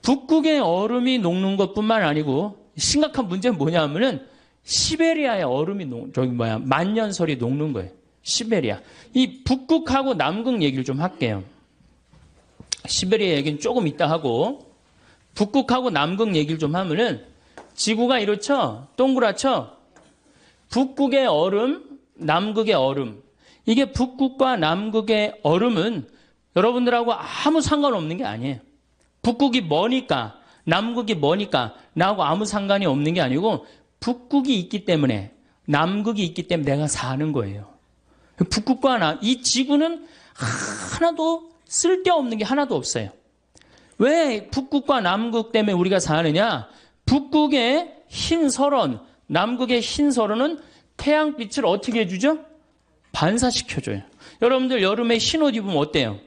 북극의 얼음이 녹는 것뿐만 아니고 심각한 문제는 뭐냐면은 시베리아의 얼음이 만년설이 녹는 거예요. 시베리아. 이 북극하고 남극 얘기를 좀 할게요. 시베리아 얘기는 조금 이따 하고 북극하고 남극 얘기를 좀 하면은 지구가 이렇죠? 동그랗죠? 북극의 얼음, 남극의 얼음. 이게 북극과 남극의 얼음은 여러분들하고 아무 상관없는 게 아니에요. 북극이 머니까, 남극이 머니까 나하고 아무 상관이 없는 게 아니고 북극이 있기 때문에, 남극이 있기 때문에 내가 사는 거예요. 북극과 이 지구는 하나도 쓸데없는 게 하나도 없어요. 왜 북극과 남극 때문에 우리가 사느냐? 북극의 흰 설원, 남극의 흰 설원은 태양빛을 어떻게 해주죠? 반사시켜줘요. 여러분들 여름에 흰 옷 입으면 어때요?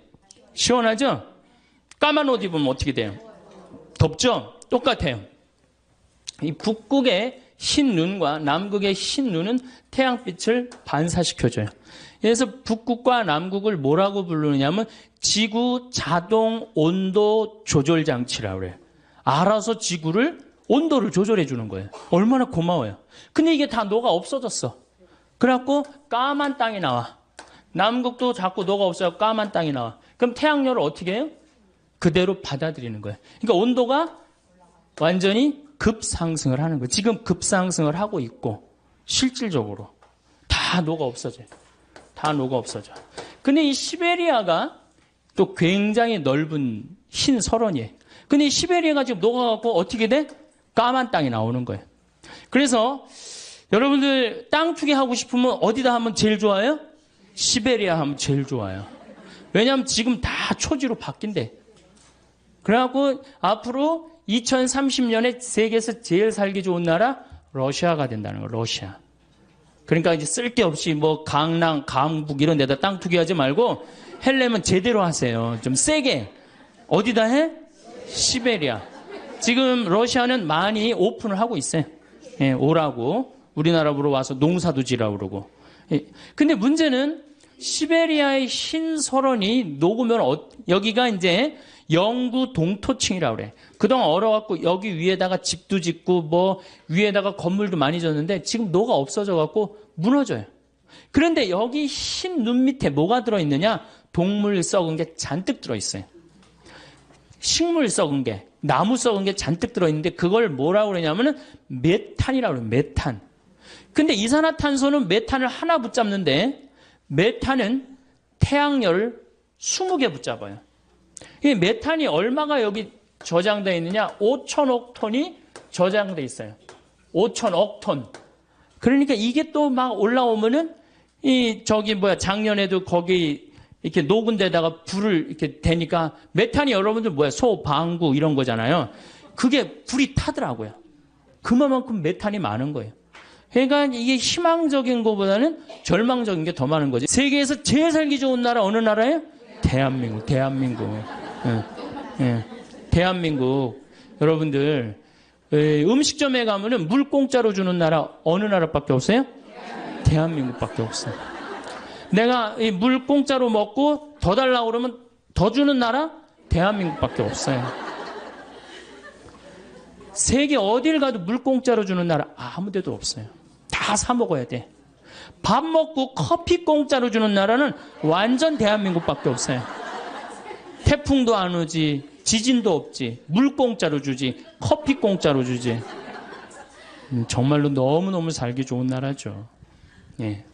시원하죠? 까만 옷 입으면 어떻게 돼요? 덥죠? 똑같아요. 이 북극의 흰 눈과 남극의 흰 눈은 태양빛을 반사시켜줘요. 그래서 북극과 남극을 뭐라고 부르느냐면 지구 자동 온도 조절 장치라고 그래요. 알아서 지구를 온도를 조절해 주는 거예요. 얼마나 고마워요. 근데 이게 다 녹아 없어졌어. 그래갖고 까만 땅이 나와. 남극도 자꾸 녹아 없어요. 까만 땅이 나와. 그럼 태양열을 어떻게 해요? 그대로 받아들이는 거예요. 그러니까 온도가 완전히 급상승을 하는 거예요. 지금 급상승을 하고 있고 실질적으로 다 녹아 없어져요. 다 녹아 없어져. 근데 이 시베리아가 또 굉장히 넓은 흰 설원이에요. 근데 이 시베리아가 지금 녹아갖고 어떻게 돼? 까만 땅이 나오는 거예요. 그래서 여러분들 땅 투기하고 싶으면 어디다 하면 제일 좋아요? 시베리아 하면 제일 좋아요. 왜냐하면 지금 다 초지로 바뀐대. 그래갖고 앞으로 2030년에 세계에서 제일 살기 좋은 나라 러시아가 된다는 거예요. 러시아. 그러니까 이제 쓸데없이 뭐 강남, 강북 이런 데다 땅 투기하지 말고 헬려면 제대로 하세요. 좀 세게. 어디다 해? 시베리아. 지금 러시아는 많이 오픈을 하고 있어요. 예, 오라고. 우리나라로 와서 농사도 지라고 그러고. 예. 근데 문제는 시베리아의 흰 설원이 녹으면 여기가 이제 영구 동토층이라고 그래. 그동안 얼어갖고 여기 위에다가 집도 짓고 뭐 위에다가 건물도 많이 졌는데 지금 녹아 없어져갖고 무너져요. 그런데 여기 흰 눈 밑에 뭐가 들어있느냐? 동물 썩은 게 잔뜩 들어있어요. 식물 썩은 게, 나무 썩은 게 잔뜩 들어있는데 그걸 뭐라고 그러냐면은 메탄이라고 그래요. 메탄. 근데 이산화탄소는 메탄을 하나 붙잡는데 메탄은 태양열을 20개 붙잡아요. 이 메탄이 얼마가 여기 저장되어 있느냐? 5천억 톤이 저장되어 있어요. 5천억 톤. 그러니까 이게 또 막 올라오면은 작년에도 거기 이렇게 녹은 데다가 불을 이렇게 대니까 메탄이 여러분들 소, 방구 이런 거잖아요. 그게 불이 타더라고요. 그만큼 메탄이 많은 거예요. 그러니까 이게 희망적인 것보다는 절망적인 게 더 많은 거지. 세계에서 제일 살기 좋은 나라 어느 나라예요? 대한민국. 대한민국. 여러분들, 음식점에 가면은 물 공짜로 주는 나라 어느 나라밖에 없어요? 대한민국밖에 없어요. 내가 이 물 공짜로 먹고 더 달라고 그러면 더 주는 나라? 대한민국밖에 없어요. 세계 어딜 가도 물 공짜로 주는 나라 아무 데도 없어요. 다 사 먹어야 돼. 밥 먹고 커피 공짜로 주는 나라는 완전 대한민국밖에 없어요. 태풍도 안 오지, 지진도 없지, 물 공짜로 주지, 커피 공짜로 주지. 정말로 너무너무 살기 좋은 나라죠. 예.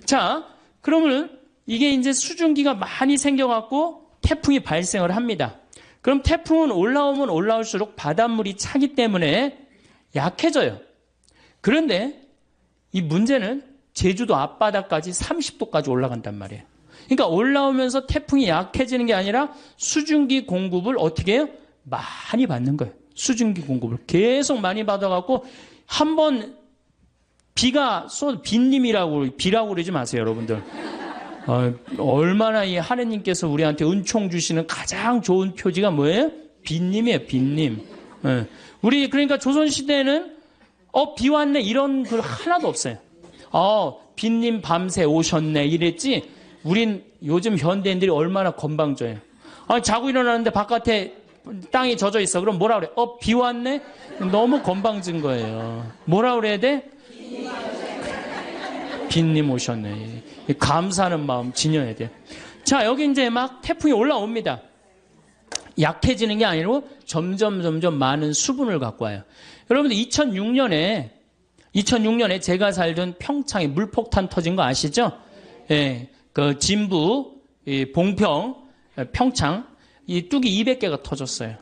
자, 그러면 이게 이제 수증기가 많이 생겨갖고 태풍이 발생을 합니다. 그럼 태풍은 올라오면 올라올수록 바닷물이 차기 때문에 약해져요. 그런데 이 문제는 제주도 앞바다까지 30도까지 올라간단 말이에요. 그러니까 올라오면서 태풍이 약해지는 게 아니라 수증기 공급을 어떻게 해요? 많이 받는 거예요. 수증기 공급을 계속 많이 받아갖고 한번 비가 비라고 그러지 마세요, 여러분들. 얼마나 이 하느님께서 우리한테 은총 주시는 가장 좋은 표지가 뭐예요? 빈님이에요, 빈님. 예. 우리 그러니까 조선시대에는 비 왔네 이런 글 하나도 없어요. 빈님 밤새 오셨네 이랬지. 우린 요즘 현대인들이 얼마나 건방져요. 자고 일어나는데 바깥에 땅이 젖어 있어. 그럼 뭐라 그래? 비 왔네? 너무 건방진 거예요. 뭐라 그래야 돼? 빈님 오셨네. 감사하는 마음 지녀야 돼. 자, 여기 이제 막 태풍이 올라옵니다. 약해지는 게 아니고 점점 많은 수분을 갖고 와요. 여러분들 2006년에 제가 살던 평창에 물폭탄 터진 거 아시죠? 예, 그 진부, 봉평, 평창 이 뚝이 200개가 터졌어요.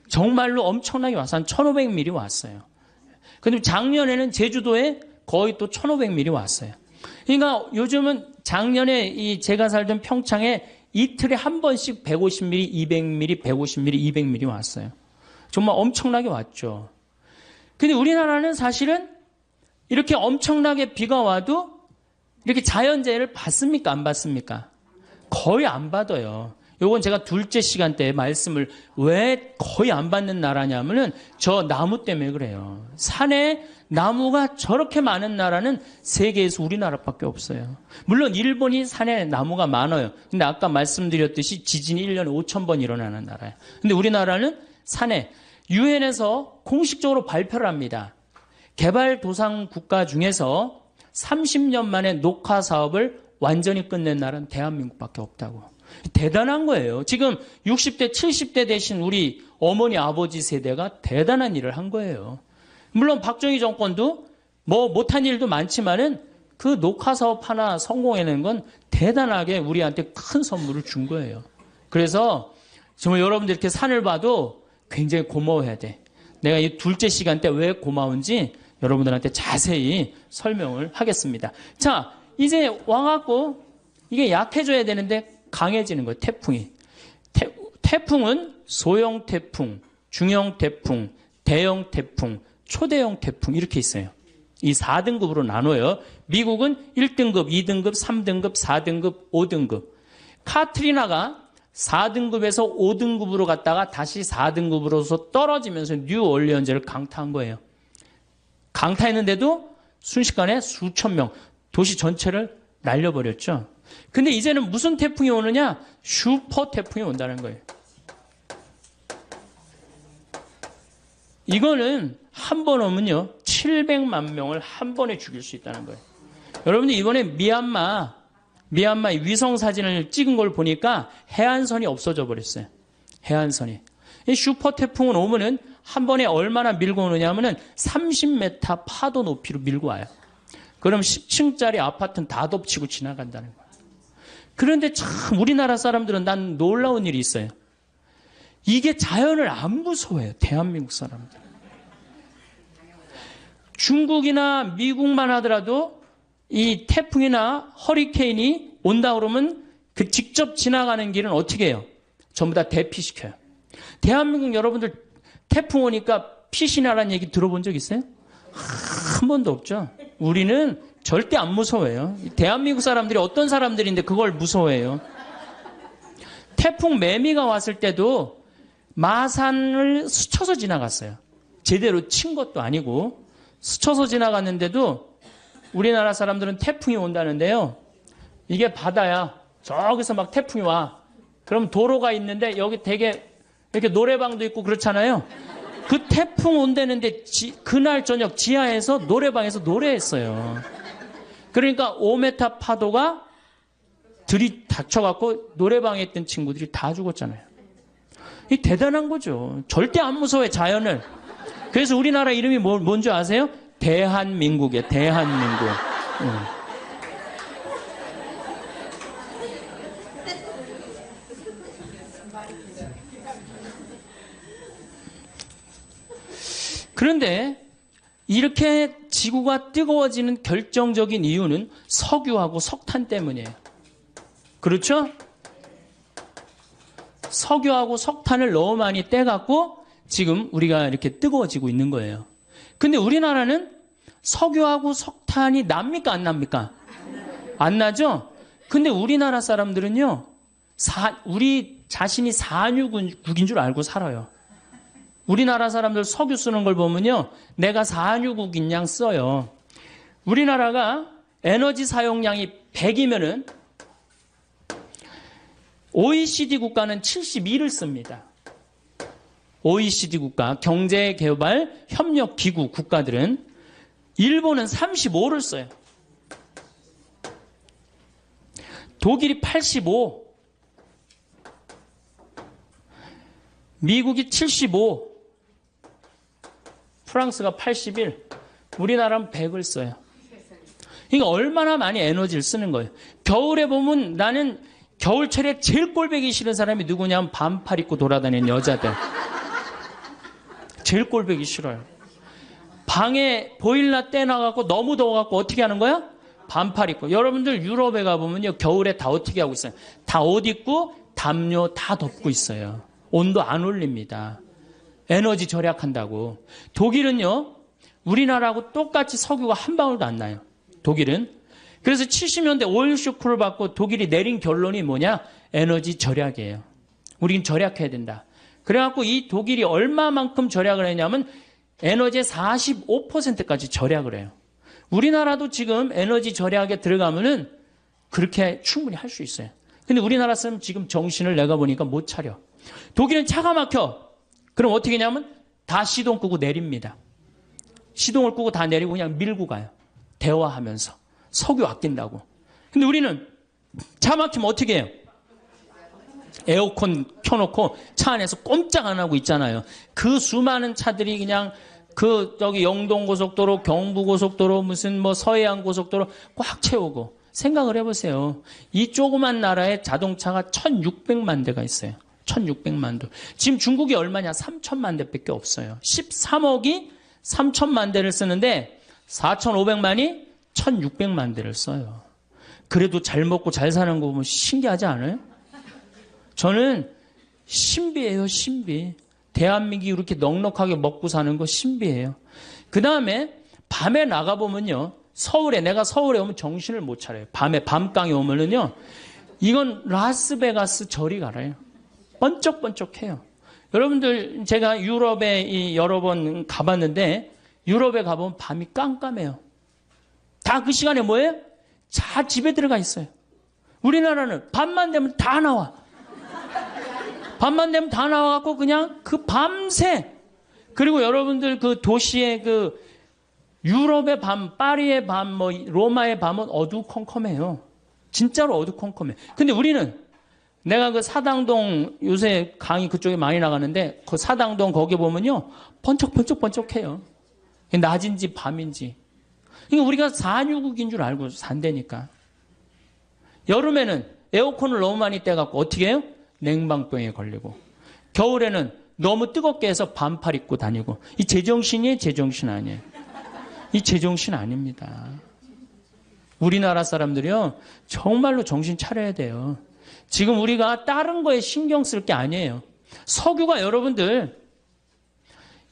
정말로 엄청나게 와서 한 1,500mm 왔어요. 근데 작년에는 제주도에 거의 또 1,500mm 왔어요. 그러니까 요즘은 작년에 제가 살던 평창에 이틀에 한 번씩 150mm, 200mm, 150mm, 200mm 왔어요. 정말 엄청나게 왔죠. 근데 우리나라는 사실은 이렇게 엄청나게 비가 와도 이렇게 자연재해를 받습니까? 안 받습니까? 거의 안 받아요. 요건 제가 둘째 시간 때 말씀을 왜 거의 안 받는 나라냐면은 저 나무 때문에 그래요. 산에 나무가 저렇게 많은 나라는 세계에서 우리나라밖에 없어요. 물론 일본이 산에 나무가 많아요. 근데 아까 말씀드렸듯이 지진이 1년에 5,000번 일어나는 나라예요. 근데 우리나라는 산에 유엔에서 공식적으로 발표를 합니다. 개발도상 국가 중에서 30년 만에 녹화 사업을 완전히 끝낸 나라는 대한민국밖에 없다고. 대단한 거예요. 지금 60대, 70대 되신 우리 어머니, 아버지 세대가 대단한 일을 한 거예요. 물론 박정희 정권도 뭐 못한 일도 많지만은 그 녹화 사업 하나 성공해낸 건 대단하게 우리한테 큰 선물을 준 거예요. 그래서 정말 여러분들 이렇게 산을 봐도 굉장히 고마워해야 돼. 내가 이 둘째 시간 때 왜 고마운지 여러분들한테 자세히 설명을 하겠습니다. 자, 이제 와갖고 이게 약해져야 되는데 강해지는 거예요. 태풍이. 태풍은 소형 태풍, 중형 태풍, 대형 태풍, 초대형 태풍 이렇게 있어요. 이 4등급으로 나눠요. 미국은 1등급, 2등급, 3등급, 4등급, 5등급. 카트리나가 4등급에서 5등급으로 갔다가 다시 4등급으로서 떨어지면서 뉴올리언즈를 강타한 거예요. 강타했는데도 순식간에 수천 명, 도시 전체를 날려버렸죠. 근데 이제는 무슨 태풍이 오느냐? 슈퍼 태풍이 온다는 거예요. 이거는 한 번 오면요 700만 명을 한 번에 죽일 수 있다는 거예요. 여러분들 이번에 미얀마 위성 사진을 찍은 걸 보니까 해안선이 없어져 버렸어요. 해안선이. 이 슈퍼 태풍은 오면은 한 번에 얼마나 밀고 오느냐 하면은 30m 파도 높이로 밀고 와요. 그럼 10층짜리 아파트는 다 덮치고 지나간다는 거예요. 그런데 참 우리나라 사람들은 난 놀라운 일이 있어요. 이게 자연을 안 무서워해요. 대한민국 사람들. 중국이나 미국만 하더라도 이 태풍이나 허리케인이 온다 그러면 그 직접 지나가는 길은 어떻게 해요? 전부 다 대피시켜요. 대한민국 여러분들 태풍 오니까 피신하라는 얘기 들어본 적 있어요? 한 번도 없죠. 우리는 절대 안 무서워해요. 대한민국 사람들이 어떤 사람들인데 그걸 무서워해요. 태풍 매미가 왔을 때도 마산을 스쳐서 지나갔어요. 제대로 친 것도 아니고 스쳐서 지나갔는데도 우리나라 사람들은 태풍이 온다는데요. 이게 바다야. 저기서 막 태풍이 와. 그럼 도로가 있는데 여기 되게 이렇게 노래방도 있고 그렇잖아요. 그 태풍 온다는데 그날 저녁 지하에서 노래방에서 노래했어요. 그러니까 5m 파도가 들이닥쳐갖고 노래방에 있던 친구들이 다 죽었잖아요. 이 대단한 거죠. 절대 안 무서워해 자연을. 그래서 우리나라 이름이 뭔지 아세요? 대한민국이에요. 대한민국. 그런데 이렇게 지구가 뜨거워지는 결정적인 이유는 석유하고 석탄 때문이에요. 그렇죠? 석유하고 석탄을 너무 많이 떼갖고 지금 우리가 이렇게 뜨거워지고 있는 거예요. 근데 우리나라는 석유하고 석탄이 납니까? 안 납니까? 안 나죠? 근데 우리나라 사람들은요, 우리 자신이 산유국인 줄 알고 살아요. 우리나라 사람들 석유 쓰는 걸 보면요, 내가 산유국인 양 써요. 우리나라가 에너지 사용량이 100이면은 OECD 국가는 72를 씁니다. OECD 국가, 경제개발협력기구 국가들은 일본은 35를 써요. 독일이 85, 미국이 75, 프랑스가 81, 우리나라는 100을 써요. 그러니까 얼마나 많이 에너지를 쓰는 거예요. 겨울에 보면 나는 겨울철에 제일 꼴보기 싫은 사람이 누구냐면 반팔 입고 돌아다니는 여자들. 제일 꼴보기 싫어요. 방에 보일러 떼놔갖고 너무 더워갖고 어떻게 하는 거야? 반팔 입고. 여러분들 유럽에 가보면요, 겨울에 다 어떻게 하고 있어요? 다 옷 입고 담요 다 덮고 있어요. 온도 안 올립니다. 에너지 절약한다고. 독일은요, 우리나라하고 똑같이 석유가 한 방울도 안 나요. 독일은. 그래서 70년대 오일 쇼크를 받고 독일이 내린 결론이 뭐냐? 에너지 절약이에요. 우린 절약해야 된다. 그래갖고 이 독일이 얼마만큼 절약을 했냐면 에너지의 45%까지 절약을 해요. 우리나라도 지금 에너지 절약에 들어가면은 그렇게 충분히 할 수 있어요. 근데 우리나라 사람 지금 정신을 내가 보니까 못 차려. 독일은 차가 막혀. 그럼 어떻게 하냐면 다 시동 끄고 내립니다. 시동을 끄고 다 내리고 그냥 밀고 가요. 대화하면서. 석유 아낀다고. 근데 우리는 차 막히면 어떻게 해요? 에어컨 켜놓고 차 안에서 꼼짝 안 하고 있잖아요. 그 수많은 차들이 그냥 저기 영동고속도로, 경부고속도로, 무슨 뭐 서해안고속도로 꽉 채우고. 생각을 해보세요. 이 조그만 나라에 자동차가 1600만 대가 있어요. 1600만 대. 지금 중국이 얼마냐? 3000만 대밖에 없어요. 13억이 3000만 대를 쓰는데 4500만이 1600만 대를 써요. 그래도 잘 먹고 잘 사는 거 보면 신기하지 않아요? 저는 신비해요, 신비. 대한민국이 이렇게 넉넉하게 먹고 사는 거 신비해요. 그 다음에 밤에 나가보면요, 내가 서울에 오면 정신을 못 차려요. 밤에 밤강에 오면은요, 이건 라스베가스 저리 가라요. 번쩍번쩍해요. 여러분들, 제가 유럽에 여러 번 가봤는데, 유럽에 가보면 밤이 깜깜해요. 다 그 시간에 뭐예요? 다 집에 들어가 있어요. 우리나라는 밤만 되면 다 나와. 밤만 되면 다 나와갖고 그냥 그 밤새. 그리고 여러분들 그 도시의 그 유럽의 밤, 파리의 밤, 뭐 로마의 밤은 어두컴컴해요. 진짜로 어두컴컴해. 근데 우리는 내가 그 사당동 요새 강의 그쪽에 많이 나가는데 그 사당동 거기 보면요, 번쩍번쩍번쩍해요. 낮인지 밤인지. 그러니까 우리가 산유국인 줄 알고 산다니까. 여름에는 에어컨을 너무 많이 떼갖고 어떻게 해요? 냉방병에 걸리고. 겨울에는 너무 뜨겁게 해서 반팔 입고 다니고. 이 제정신이에요? 제정신 아니에요? 이 제정신 아닙니다. 우리나라 사람들이요, 정말로 정신 차려야 돼요. 지금 우리가 다른 거에 신경 쓸 게 아니에요. 석유가 여러분들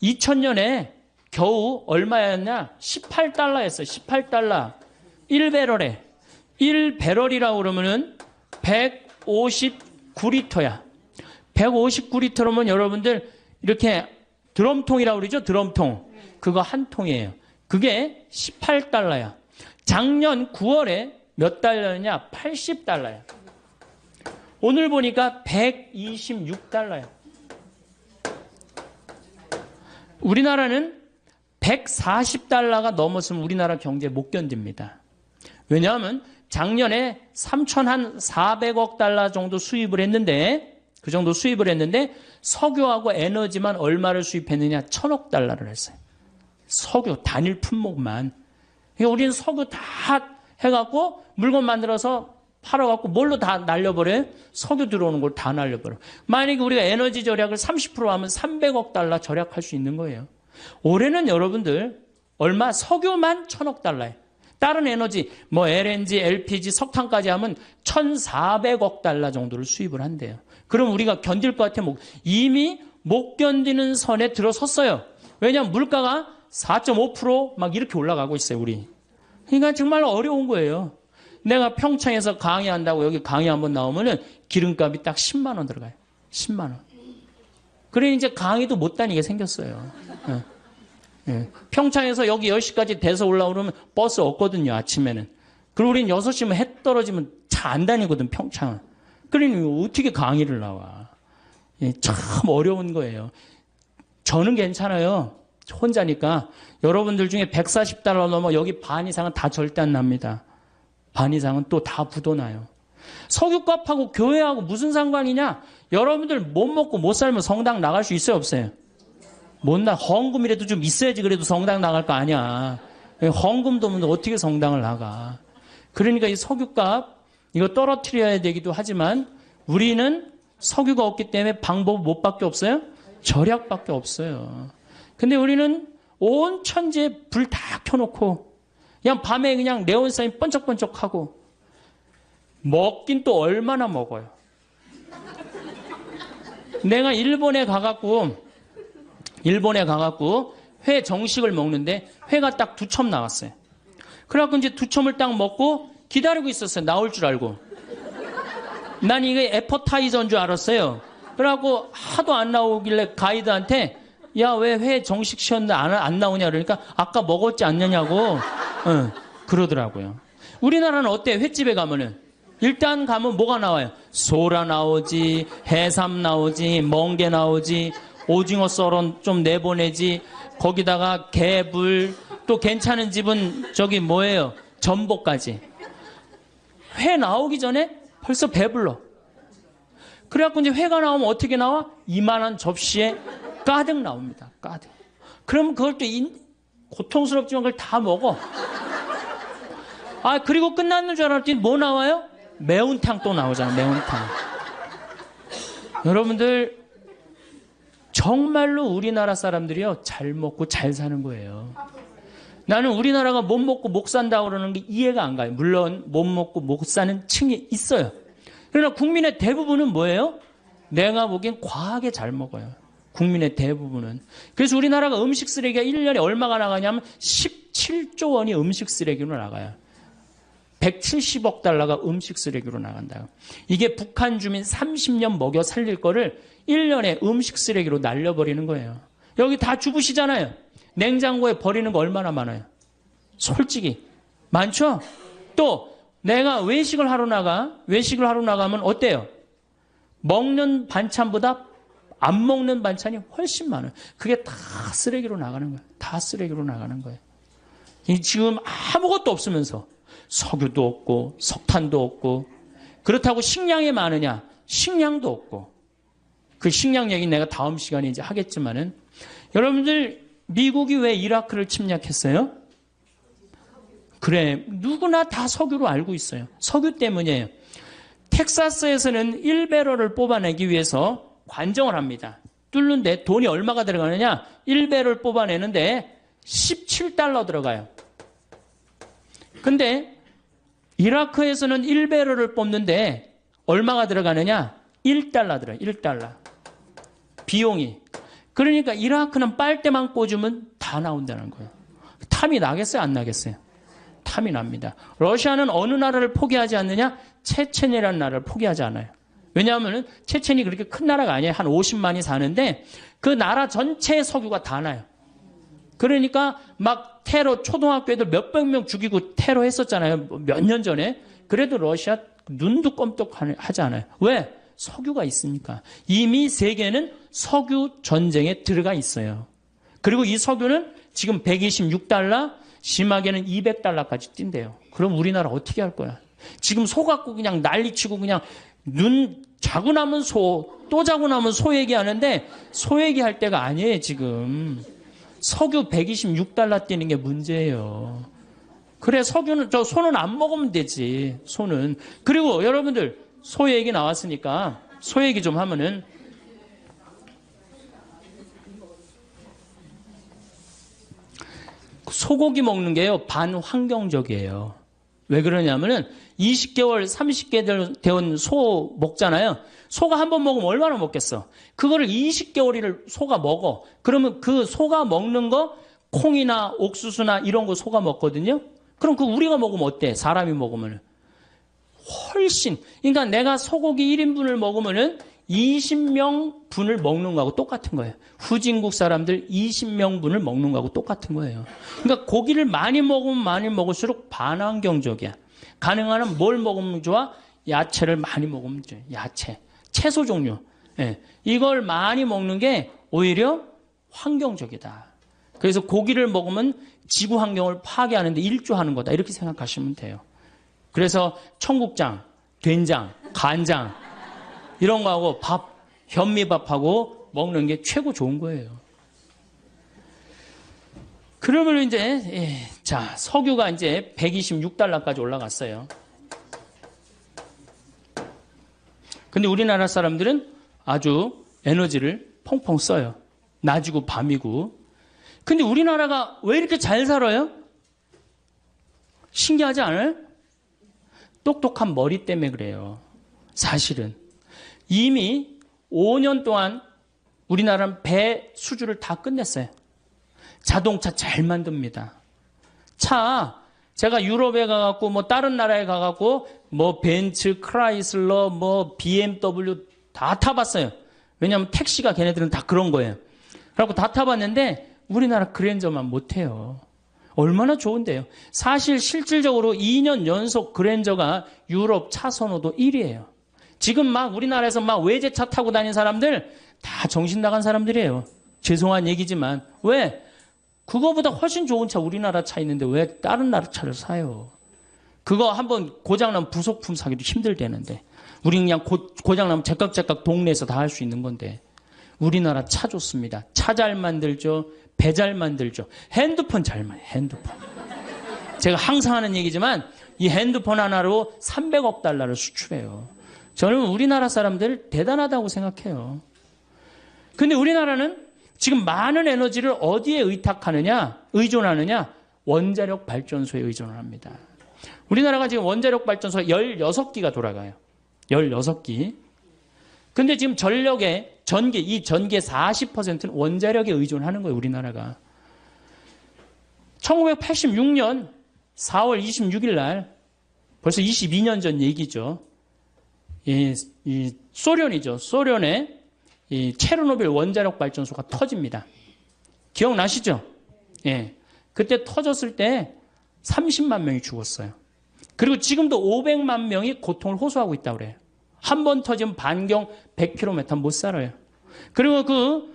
2000년에 겨우 얼마였냐? 18달러였어요. 18달러. 1배럴에. 1배럴이라고 그러면은 159리터야. 159리터면 여러분들 이렇게 드럼통이라고 그러죠? 드럼통. 그거 한 통이에요. 그게 18달러야. 작년 9월에 몇 달러냐? 80달러야. 오늘 보니까 126달러야. 우리나라는 140달러가 넘었으면 우리나라 경제 못 견딥니다. 왜냐하면 작년에 3,400억 달러 정도 수입을 했는데, 그 정도 수입을 했는데 석유하고 에너지만 얼마를 수입했느냐? 1,000억 달러를 했어요. 석유 단일 품목만. 그러니까 우리는 석유 다 해갖고 물건 만들어서 팔아갖고 뭘로 다 날려버려요? 석유 들어오는 걸 다 날려버려요. 만약에 우리가 에너지 절약을 30% 하면 300억 달러 절약할 수 있는 거예요. 올해는 여러분들 얼마? 석유만 1,000억 달러예요. 다른 에너지, 뭐 LNG, LPG, 석탄까지 하면 1,400억 달러 정도를 수입을 한대요. 그럼 우리가 견딜 것 같아요? 이미 못 견디는 선에 들어섰어요. 왜냐하면 물가가 4.5% 이렇게 올라가고 있어요, 우리. 그러니까 정말 어려운 거예요. 내가 평창에서 강의한다고 여기 강의 한번 나오면은 기름값이 딱 10만 원 들어가요. 10만 원. 그래 이제 강의도 못 다니게 생겼어요. 예. 예. 평창에서 여기 10시까지 돼서 올라오면 버스 없거든요, 아침에는. 그리고 우린 6시면 해 떨어지면 차 안 다니거든, 평창은. 그러니 어떻게 강의를 나와. 예, 참 어려운 거예요. 저는 괜찮아요. 혼자니까. 여러분들 중에 140달러 넘어 여기 반 이상은 다 절대 안 납니다. 반 이상은 또 다 부도나요. 석유값하고 교회하고 무슨 상관이냐? 여러분들 못 먹고 못 살면 성당 나갈 수 있어요, 없어요? 못 나. 헌금이라도 좀 있어야지 그래도 성당 나갈 거 아니야. 헌금도 없는데 어떻게 성당을 나가. 그러니까 이 석유값 이거 떨어뜨려야 되기도 하지만 우리는 석유가 없기 때문에 방법 뭐밖에 없어요? 절약밖에 없어요. 근데 우리는 온 천지에 불 다 켜놓고 그냥 밤에 그냥 네온사인 번쩍번쩍하고 먹긴 또 얼마나 먹어요. 내가 일본에 가갖고 회 정식을 먹는데 회가 딱 2첩 나왔어요. 그래갖고 이제 2첩을 딱 먹고 기다리고 있었어요. 나올 줄 알고. 난 이게 애퍼타이저인 줄 알았어요. 그래갖고 하도 안 나오길래 가이드한테 야, 왜 회 정식 시켰는데 안 나오냐 그러니까 아까 먹었지 않느냐고 그러더라고요. 우리나라는 어때요? 횟집에 가면은 일단 가면 뭐가 나와요? 소라 나오지, 해삼 나오지, 멍게 나오지, 오징어 썰어 좀 내보내지, 거기다가 개불, 또 괜찮은 집은 저기 뭐예요? 전복까지. 회 나오기 전에 벌써 배불러. 그래갖고 이제 회가 나오면 어떻게 나와? 이만한 접시에 가득 나옵니다. 가득. 그럼 그걸 또 고통스럽지만 그걸 다 먹어. 아, 그리고 끝났는 줄 알았더니 뭐 나와요? 매운탕 또 나오잖아, 매운탕. 여러분들, 정말로 우리나라 사람들이요, 잘 먹고 잘 사는 거예요. 나는 우리나라가 못 먹고 못 산다고 그러는 게 이해가 안 가요. 물론 못 먹고 못 사는 층이 있어요. 그러나 국민의 대부분은 뭐예요? 내가 보기엔 과하게 잘 먹어요. 국민의 대부분은. 그래서 우리나라가 음식 쓰레기가 1년에 얼마가 나가냐면 17조 원이 음식 쓰레기로 나가요. 170억 달러가 음식 쓰레기로 나간다. 이게 북한 주민 30년 먹여 살릴 거를 1년에 음식 쓰레기로 날려버리는 거예요. 여기 다 주부시잖아요. 냉장고에 버리는 거 얼마나 많아요? 솔직히 많죠? 또 내가 외식을 하러 나가면 어때요? 먹는 반찬보다 안 먹는 반찬이 훨씬 많아요. 그게 다 쓰레기로 나가는 거예요. 다 쓰레기로 나가는 거예요. 지금 아무것도 없으면서 석유도 없고 석탄도 없고 그렇다고 식량이 많으냐? 식량도 없고. 그 식량 얘기 내가 다음 시간에 이제 하겠지만은 여러분들 미국이 왜 이라크를 침략했어요? 그래, 누구나 다 석유로 알고 있어요. 석유 때문이에요. 텍사스에서는 1배럴을 뽑아내기 위해서 관정을 합니다. 뚫는데 돈이 얼마가 들어가느냐? 1배럴 뽑아내는데 $17 들어가요. 근데 이라크에서는 1배럴을 뽑는데 얼마가 들어가느냐? $1 들어요. $1. 비용이. 그러니까 이라크는 빨대만 꽂으면 다 나온다는 거예요. 탐이 나겠어요? 안 나겠어요? 탐이 납니다. 러시아는 어느 나라를 포기하지 않느냐? 체첸이라는 나라를 포기하지 않아요. 왜냐하면 체첸이 그렇게 큰 나라가 아니에요. 한 50만이 사는데 그 나라 전체의 석유가 다 나요. 그러니까 막 테러, 초등학교 애들 몇백 명 죽이고 테러 했었잖아요. 몇 년 전에. 그래도 러시아 눈도 껌떡하지 않아요. 왜? 석유가 있으니까. 이미 세계는 석유 전쟁에 들어가 있어요. 그리고 이 석유는 지금 $126, 심하게는 $200까지 뛴대요. 그럼 우리나라 어떻게 할 거야? 지금 소 갖고 그냥 난리치고 그냥 눈 자고 나면 소, 또 자고 나면 소 얘기하는데 소 얘기할 때가 아니에요, 지금. 석유 $126 뛰는 게 문제예요. 그래, 석유는, 소는 안 먹으면 되지, 소는. 그리고 여러분들, 소 얘기 나왔으니까 소 얘기 좀 하면은 소고기 먹는 게요, 반환경적이에요. 왜 그러냐면은 20개월, 30개 되온 소 먹잖아요. 소가 한 번 먹으면 얼마나 먹겠어? 그거를 20개월을 소가 먹어. 그러면 그 소가 먹는 거 콩이나 옥수수나 이런 거 소가 먹거든요. 그럼 그 우리가 먹으면 어때? 사람이 먹으면 훨씬. 그러니까 내가 소고기 1인분을 먹으면은 20명 분을 먹는 거하고 똑같은 거예요. 후진국 사람들 20명 분을 먹는 거하고 똑같은 거예요. 그러니까 고기를 많이 먹으면 많이 먹을수록 반환경적이야. 가능한 한 뭘 먹으면 좋아? 야채를 많이 먹으면 좋아요. 야채. 채소 종류. 예. 이걸 많이 먹는 게 오히려 환경적이다. 그래서 고기를 먹으면 지구 환경을 파괴하는데 일조하는 거다. 이렇게 생각하시면 돼요. 그래서 청국장, 된장, 간장 이런 거하고 밥, 현미밥하고 먹는 게 최고 좋은 거예요. 그러면 이제 자, 석유가 이제 $126까지 올라갔어요. 근데 우리나라 사람들은 아주 에너지를 펑펑 써요. 낮이고 밤이고. 근데 우리나라가 왜 이렇게 잘 살아요? 신기하지 않아요? 똑똑한 머리 때문에 그래요. 사실은. 이미 5년 동안 우리나라는 배 수주를 다 끝냈어요. 자동차 잘 만듭니다. 차, 제가 유럽에 가갖고, 뭐, 다른 나라에 가갖고, 뭐, 벤츠, 크라이슬러, 뭐, BMW 다 타봤어요. 왜냐면 택시가 걔네들은 다 그런 거예요. 그래갖고 다 타봤는데, 우리나라 그랜저만 못해요. 얼마나 좋은데요. 사실 실질적으로 2년 연속 그랜저가 유럽 차 선호도 1위예요. 지금 막 우리나라에서 막 외제차 타고 다니는 사람들 다 정신 나간 사람들이에요. 죄송한 얘기지만. 왜? 그거보다 훨씬 좋은 차 우리나라 차 있는데 왜 다른 나라 차를 사요? 그거 한번 고장나면 부속품 사기도 힘들대는데. 우리는 그냥 고장나면 제깍제깍 동네에서 다 할 수 있는 건데. 우리나라 차 좋습니다. 차 잘 만들죠. 배 잘 만들죠. 핸드폰 잘 만들죠. 핸드폰. 제가 항상 하는 얘기지만 이 핸드폰 하나로 $300억 수출해요. 저는 우리나라 사람들 대단하다고 생각해요. 근데 우리나라는 지금 많은 에너지를 어디에 의존하느냐? 원자력 발전소에 의존을 합니다. 우리나라가 지금 원자력 발전소가 16기가 돌아가요. 16기. 근데 지금 이 전기의 40%는 원자력에 의존하는 거예요, 우리나라가. 1986년 4월 26일 날, 벌써 22년 전 얘기죠. 이 소련이죠. 소련의 이 체르노빌 원자력 발전소가 터집니다. 기억나시죠? 예. 그때 터졌을 때 30만 명이 죽었어요. 그리고 지금도 500만 명이 고통을 호소하고 있다고 그래요. 한 번 터지면 반경 100km 못 살아요. 그리고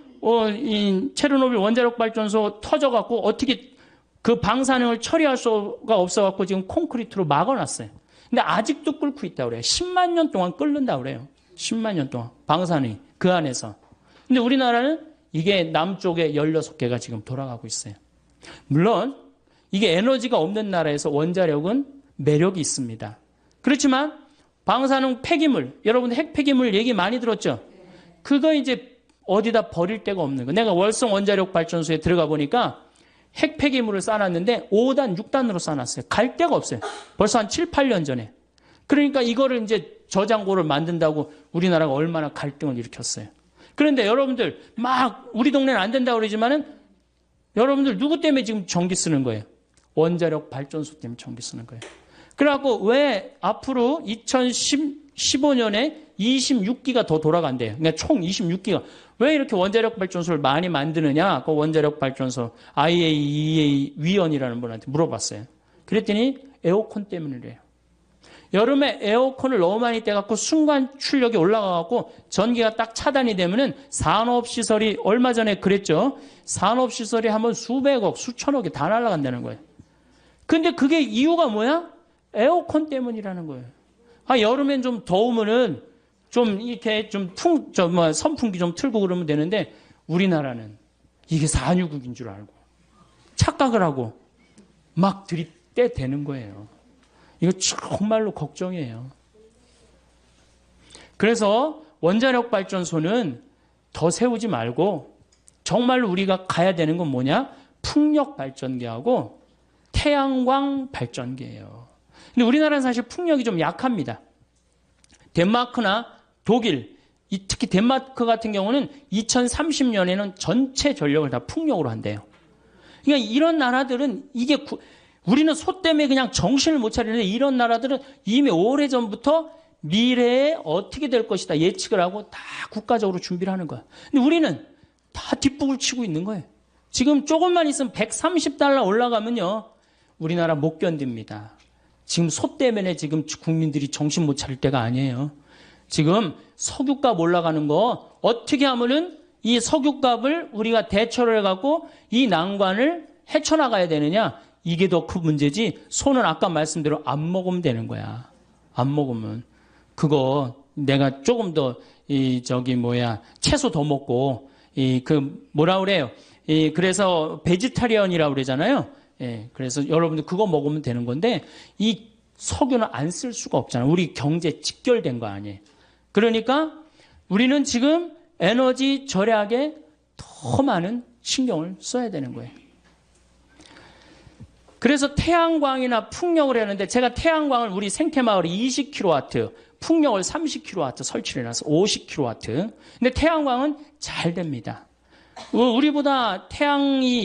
이 체르노빌 원자력 발전소 터져갖고 어떻게 그 방사능을 처리할 수가 없어갖고 지금 콘크리트로 막아놨어요. 근데 아직도 끓고 있다고 그래요. 10만 년 동안 끓는다고 그래요. 10만 년 동안. 방사능이 그 안에서. 근데 우리나라는 이게 남쪽에 16개가 지금 돌아가고 있어요. 물론 이게 에너지가 없는 나라에서 원자력은 매력이 있습니다. 그렇지만 방사능 폐기물, 여러분 핵 폐기물 얘기 많이 들었죠? 그거 이제 어디다 버릴 데가 없는 거. 내가 월성 원자력 발전소에 들어가 보니까 핵 폐기물을 쌓아놨는데 5단, 6단으로 쌓아놨어요. 갈 데가 없어요. 벌써 한 7, 8년 전에. 그러니까 이거를 이제 저장고를 만든다고 우리나라가 얼마나 갈등을 일으켰어요. 그런데 여러분들 막 우리 동네는 안 된다고 그러지만은 여러분들 누구 때문에 지금 전기 쓰는 거예요? 원자력 발전소 때문에 전기 쓰는 거예요. 그래갖고 왜 앞으로 2015년에 26기가 더 돌아간대요. 그러니까 총 26기가. 왜 이렇게 원자력 발전소를 많이 만드느냐? 그 원자력 발전소 IAEA 위원이라는 분한테 물어봤어요. 그랬더니 에어컨 때문이래요. 여름에 에어컨을 너무 많이 떼갖고 순간 출력이 올라가갖고 전기가 딱 차단이 되면은 산업시설이 얼마 전에 그랬죠. 산업시설이 한번 수백억, 수천억이 다 날아간다는 거예요. 근데 그게 이유가 뭐야? 에어컨 때문이라는 거예요. 여름엔 좀 더우면은 좀 이렇게 선풍기 좀 틀고 그러면 되는데 우리나라는 이게 산유국인 줄 알고 착각을 하고 막 들이대 대는 거예요. 이거 정말로 걱정이에요. 그래서 원자력 발전소는 더 세우지 말고 정말로 우리가 가야 되는 건 뭐냐? 풍력 발전기하고 태양광 발전기예요. 근데 우리나라는 사실 풍력이 좀 약합니다. 덴마크나 독일, 특히 덴마크 같은 경우는 2030년에는 전체 전력을 다 풍력으로 한대요. 그러니까 이런 나라들은 우리는 소 때문에 그냥 정신을 못 차리는데 이런 나라들은 이미 오래전부터 미래에 어떻게 될 것이다 예측을 하고 다 국가적으로 준비를 하는 거야. 근데 우리는 다 뒷북을 치고 있는 거예요. 지금 조금만 있으면 $130 올라가면요. 우리나라 못 견딥니다. 지금 소 때문에 지금 국민들이 정신 못 차릴 때가 아니에요. 지금 석유값 올라가는 거 어떻게 하면은 이 석유값을 우리가 대처를 해갖고 이 난관을 헤쳐나가야 되느냐. 이게 더 큰 문제지. 소는 아까 말씀대로 안 먹으면 되는 거야. 안 먹으면. 그거 내가 조금 더 채소 더 먹고 뭐라 그래요? 그래서 베지타리언이라고 그러잖아요. 그래서 여러분들 그거 먹으면 되는 건데 이 석유는 안 쓸 수가 없잖아요. 우리 경제 직결된 거 아니에요. 그러니까 우리는 지금 에너지 절약에 더 많은 신경을 써야 되는 거예요. 그래서 태양광이나 풍력을 하는데 제가 태양광을 우리 생태마을에 20kW, 풍력을 30kW 설치를 해놔서 50kW. 근데 태양광은 잘 됩니다. 우리보다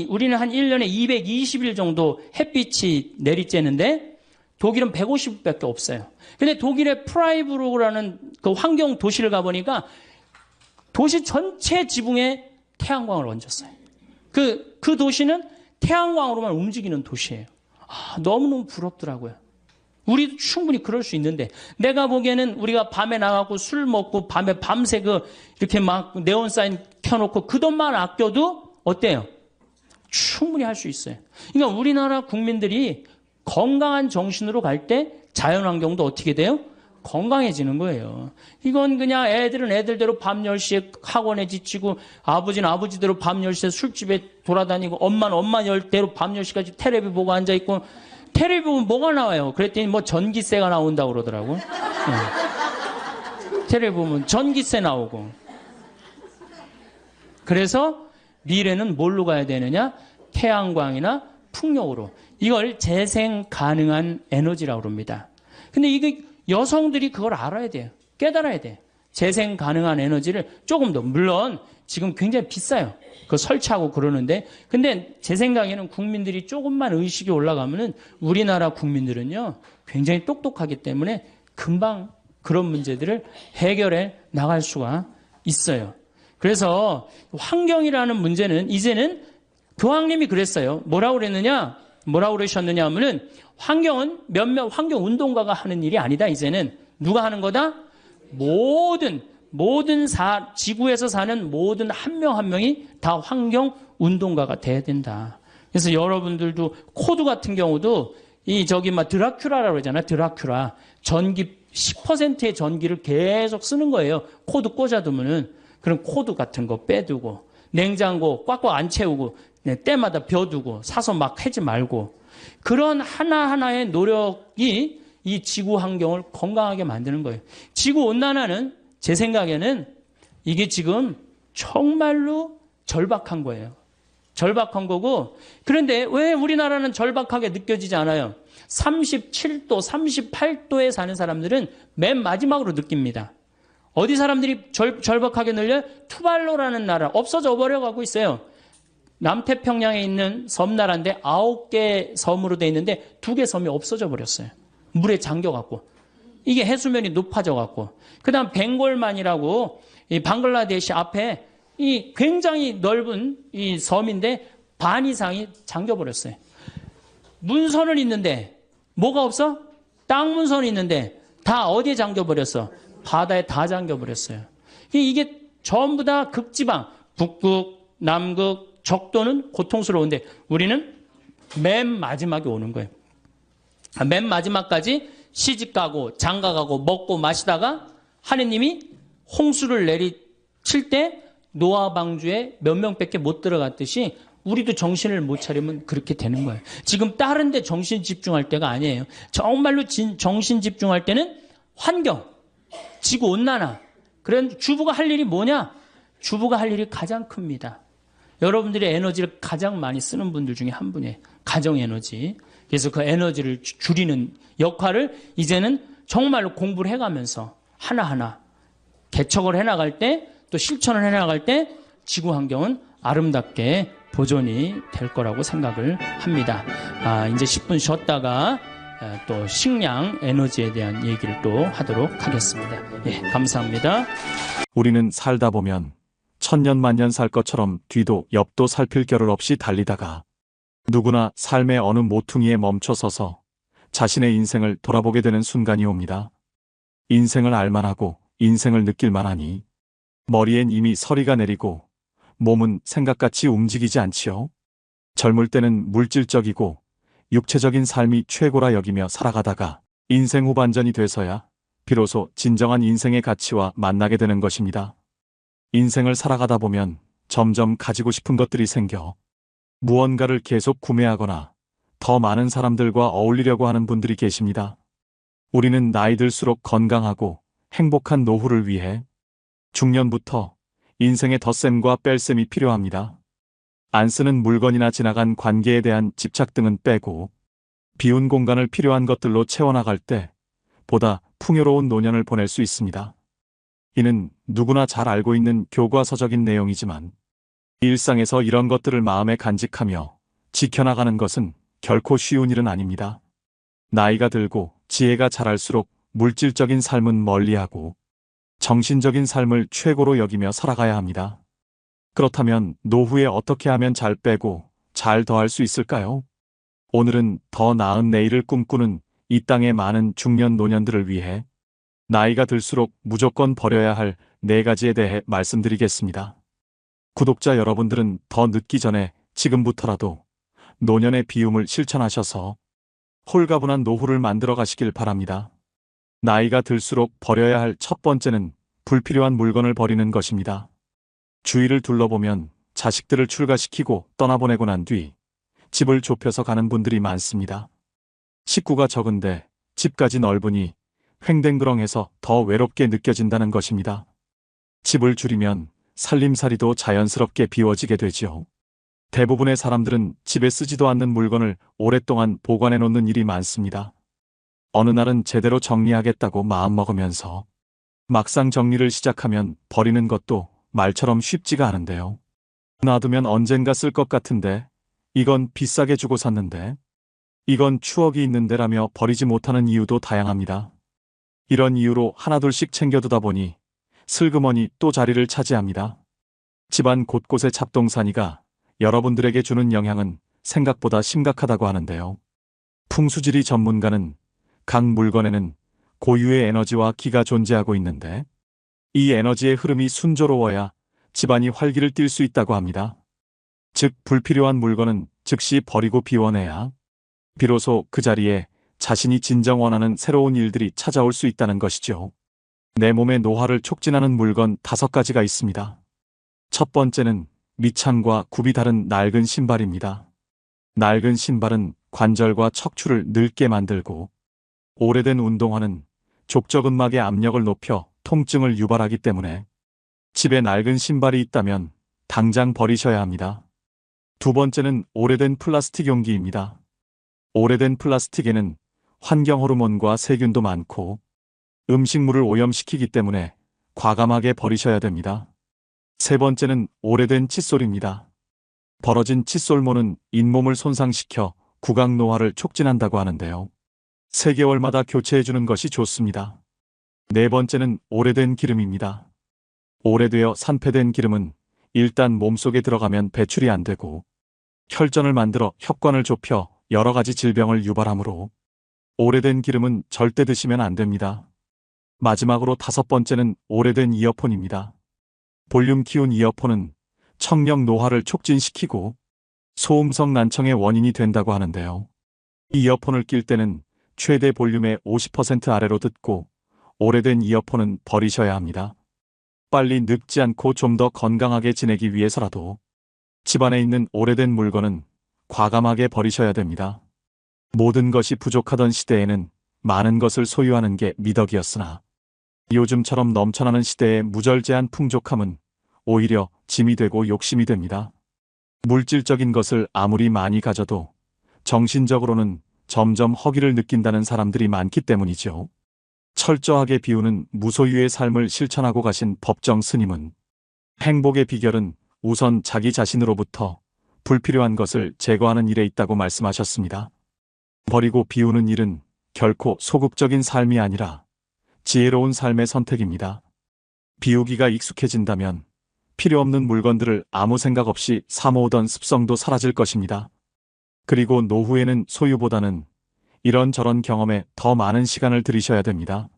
우리는 한 1년에 220일 정도 햇빛이 내리쬐는데 독일은 150일밖에 없어요. 근데 독일의 프라이부르크라는 그 환경 도시를 가보니까 도시 전체 지붕에 태양광을 얹었어요. 그 도시는 태양광으로만 움직이는 도시예요. 너무너무 부럽더라고요. 우리도 충분히 그럴 수 있는데 내가 보기에는 우리가 밤에 나가고 술 먹고 밤에 밤새 이렇게 막 네온사인 켜놓고 그 돈만 아껴도 어때요? 충분히 할 수 있어요. 그러니까 우리나라 국민들이 건강한 정신으로 갈 때 자연환경도 어떻게 돼요? 건강해지는 거예요. 이건 그냥 애들은 애들대로 밤 10시에 학원에 지치고 아버지는 아버지대로 밤 10시에 술집에 돌아다니고 엄마는 엄마대로 밤 10시까지 텔레비 보고 앉아있고 텔레비 보면 뭐가 나와요? 그랬더니 전기세가 나온다고 그러더라고. 텔레비 보면 전기세 나오고. 그래서 미래는 뭘로 가야 되느냐? 태양광이나 풍력으로. 이걸 재생 가능한 에너지라고 합니다. 근데 이게 여성들이 그걸 알아야 돼요. 깨달아야 돼요. 재생 가능한 에너지를 조금 더, 물론 지금 굉장히 비싸요. 그거 설치하고 그러는데, 근데 제 생각에는 국민들이 조금만 의식이 올라가면은 우리나라 국민들은요, 굉장히 똑똑하기 때문에 금방 그런 문제들을 해결해 나갈 수가 있어요. 그래서 환경이라는 문제는 이제는 교황님이 그랬어요. 뭐라고 그러셨느냐 하면은 환경은 몇몇 환경 운동가가 하는 일이 아니다. 이제는 누가 하는 거다? 지구에서 사는 모든 한 명 한 명이 다 환경 운동가가 돼야 된다. 그래서 여러분들도 코드 같은 경우도 드라큘라라고 그러잖아요. 드라큘라. 전기 10%의 전기를 계속 쓰는 거예요. 코드 꽂아두면은 그런 코드 같은 거 빼두고 냉장고 꽉꽉 안 채우고 때마다 벼두고 사서 막 하지 말고 그런 하나하나의 노력이 이 지구 환경을 건강하게 만드는 거예요. 지구 온난화는 제 생각에는 이게 지금 정말로 절박한 거예요. 절박한 거고, 그런데 왜 우리나라는 절박하게 느껴지지 않아요? 37도, 38도에 사는 사람들은 맨 마지막으로 느낍니다. 어디 사람들이 절박하게 늘려요? 투발루라는 나라, 없어져 버려가고 있어요. 남태평양에 있는 섬나라인데 9개 섬으로 돼 있는데 2개 섬이 없어져 버렸어요. 물에 잠겨갖고. 이게 해수면이 높아져갖고. 그 다음 벵골만이라고 이 방글라데시 앞에 이 굉장히 넓은 이 섬인데 반 이상이 잠겨버렸어요. 문선은 있는데 뭐가 없어? 땅 문선이 있는데 다 어디에 잠겨버렸어? 바다에 다 잠겨버렸어요. 이게 전부 다 극지방, 북극, 남극, 적도는 고통스러운데 우리는 맨 마지막에 오는 거예요. 맨 마지막까지 시집가고 장가가고 먹고 마시다가 하느님이 홍수를 내리칠 때 노아 방주에 몇 명밖에 못 들어갔듯이 우리도 정신을 못 차리면 그렇게 되는 거예요. 지금 다른 데 정신 집중할 때가 아니에요. 정말로 정신 집중할 때는 환경, 지구온난화. 그런 주부가 할 일이 뭐냐? 주부가 할 일이 가장 큽니다. 여러분들의 에너지를 가장 많이 쓰는 분들 중에 한 분이에요. 가정에너지. 그래서 그 에너지를 줄이는 역할을 이제는 정말로 공부를 해가면서 하나하나 개척을 해나갈 때 또 실천을 해나갈 때 지구 환경은 아름답게 보존이 될 거라고 생각을 합니다. 이제 10분 쉬었다가 또 식량 에너지에 대한 얘기를 또 하도록 하겠습니다. 예, 감사합니다. 우리는 살다 보면 천년만년 살 것처럼 뒤도 옆도 살필 겨를 없이 달리다가 누구나 삶의 어느 모퉁이에 멈춰서서 자신의 인생을 돌아보게 되는 순간이 옵니다. 인생을 알만하고 인생을 느낄만하니 머리엔 이미 서리가 내리고 몸은 생각같이 움직이지 않지요. 젊을 때는 물질적이고 육체적인 삶이 최고라 여기며 살아가다가 인생 후반전이 돼서야 비로소 진정한 인생의 가치와 만나게 되는 것입니다. 인생을 살아가다 보면 점점 가지고 싶은 것들이 생겨 무언가를 계속 구매하거나 더 많은 사람들과 어울리려고 하는 분들이 계십니다. 우리는 나이 들수록 건강하고 행복한 노후를 위해 중년부터 인생의 덧셈과 뺄셈이 필요합니다. 안 쓰는 물건이나 지나간 관계에 대한 집착 등은 빼고 비운 공간을 필요한 것들로 채워나갈 때 보다 풍요로운 노년을 보낼 수 있습니다. 이는 누구나 잘 알고 있는 교과서적인 내용이지만 일상에서 이런 것들을 마음에 간직하며 지켜나가는 것은 결코 쉬운 일은 아닙니다. 나이가 들고 지혜가 자랄수록 물질적인 삶은 멀리하고 정신적인 삶을 최고로 여기며 살아가야 합니다. 그렇다면 노후에 어떻게 하면 잘 빼고 잘 더할 수 있을까요? 오늘은 더 나은 내일을 꿈꾸는 이 땅의 많은 중년 노년들을 위해 나이가 들수록 무조건 버려야 할 4가지에 대해 말씀드리겠습니다. 구독자 여러분들은 더 늦기 전에 지금부터라도 노년의 비움을 실천하셔서 홀가분한 노후를 만들어 가시길 바랍니다. 나이가 들수록 버려야 할 첫 번째는 불필요한 물건을 버리는 것입니다. 주위를 둘러보면 자식들을 출가시키고 떠나보내고 난 뒤 집을 좁혀서 가는 분들이 많습니다. 식구가 적은데 집까지 넓으니 횡댕그렁해서 더 외롭게 느껴진다는 것입니다. 집을 줄이면 살림살이도 자연스럽게 비워지게 되지요. 대부분의 사람들은 집에 쓰지도 않는 물건을 오랫동안 보관해 놓는 일이 많습니다. 어느 날은 제대로 정리하겠다고 마음먹으면서 막상 정리를 시작하면 버리는 것도 말처럼 쉽지가 않은데요. 놔두면 언젠가 쓸 것 같은데, 이건 비싸게 주고 샀는데, 이건 추억이 있는데라며 버리지 못하는 이유도 다양합니다. 이런 이유로 하나둘씩 챙겨두다 보니 슬그머니 또 자리를 차지합니다. 집안 곳곳의 잡동사니가 여러분들에게 주는 영향은 생각보다 심각하다고 하는데요. 풍수지리 전문가는 각 물건에는 고유의 에너지와 기가 존재하고 있는데 이 에너지의 흐름이 순조로워야 집안이 활기를 띨 수 있다고 합니다. 즉 불필요한 물건은 즉시 버리고 비워내야 비로소 그 자리에 자신이 진정 원하는 새로운 일들이 찾아올 수 있다는 것이죠. 내 몸의 노화를 촉진하는 물건 5가지가 있습니다. 첫 번째는 밑창과 굽이 다른 낡은 신발입니다. 낡은 신발은 관절과 척추를 늙게 만들고 오래된 운동화는 족저근막의 압력을 높여 통증을 유발하기 때문에 집에 낡은 신발이 있다면 당장 버리셔야 합니다. 두 번째는 오래된 플라스틱 용기입니다. 오래된 플라스틱에는 환경 호르몬과 세균도 많고 음식물을 오염시키기 때문에 과감하게 버리셔야 됩니다. 세 번째는 오래된 칫솔입니다. 벌어진 칫솔모는 잇몸을 손상시켜 구강 노화를 촉진한다고 하는데요. 3개월마다 교체해주는 것이 좋습니다. 네 번째는 오래된 기름입니다. 오래되어 산패된 기름은 일단 몸속에 들어가면 배출이 안 되고 혈전을 만들어 혈관을 좁혀 여러 가지 질병을 유발하므로 오래된 기름은 절대 드시면 안 됩니다. 마지막으로 5번째는 오래된 이어폰입니다. 볼륨 키운 이어폰은 청력 노화를 촉진시키고 소음성 난청의 원인이 된다고 하는데요. 이어폰을 낄 때는 최대 볼륨의 50% 아래로 듣고 오래된 이어폰은 버리셔야 합니다. 빨리 늙지 않고 좀 더 건강하게 지내기 위해서라도 집안에 있는 오래된 물건은 과감하게 버리셔야 됩니다. 모든 것이 부족하던 시대에는 많은 것을 소유하는 게 미덕이었으나 요즘처럼 넘쳐나는 시대의 무절제한 풍족함은 오히려 짐이 되고 욕심이 됩니다. 물질적인 것을 아무리 많이 가져도 정신적으로는 점점 허기를 느낀다는 사람들이 많기 때문이죠. 철저하게 비우는 무소유의 삶을 실천하고 가신 법정 스님은 행복의 비결은 우선 자기 자신으로부터 불필요한 것을 제거하는 일에 있다고 말씀하셨습니다. 버리고 비우는 일은 결코 소극적인 삶이 아니라 지혜로운 삶의 선택입니다. 비우기가 익숙해진다면 필요 없는 물건들을 아무 생각 없이 사모으던 습성도 사라질 것입니다. 그리고 노후에는 소유보다는 이런저런 경험에 더 많은 시간을 들이셔야 됩니다.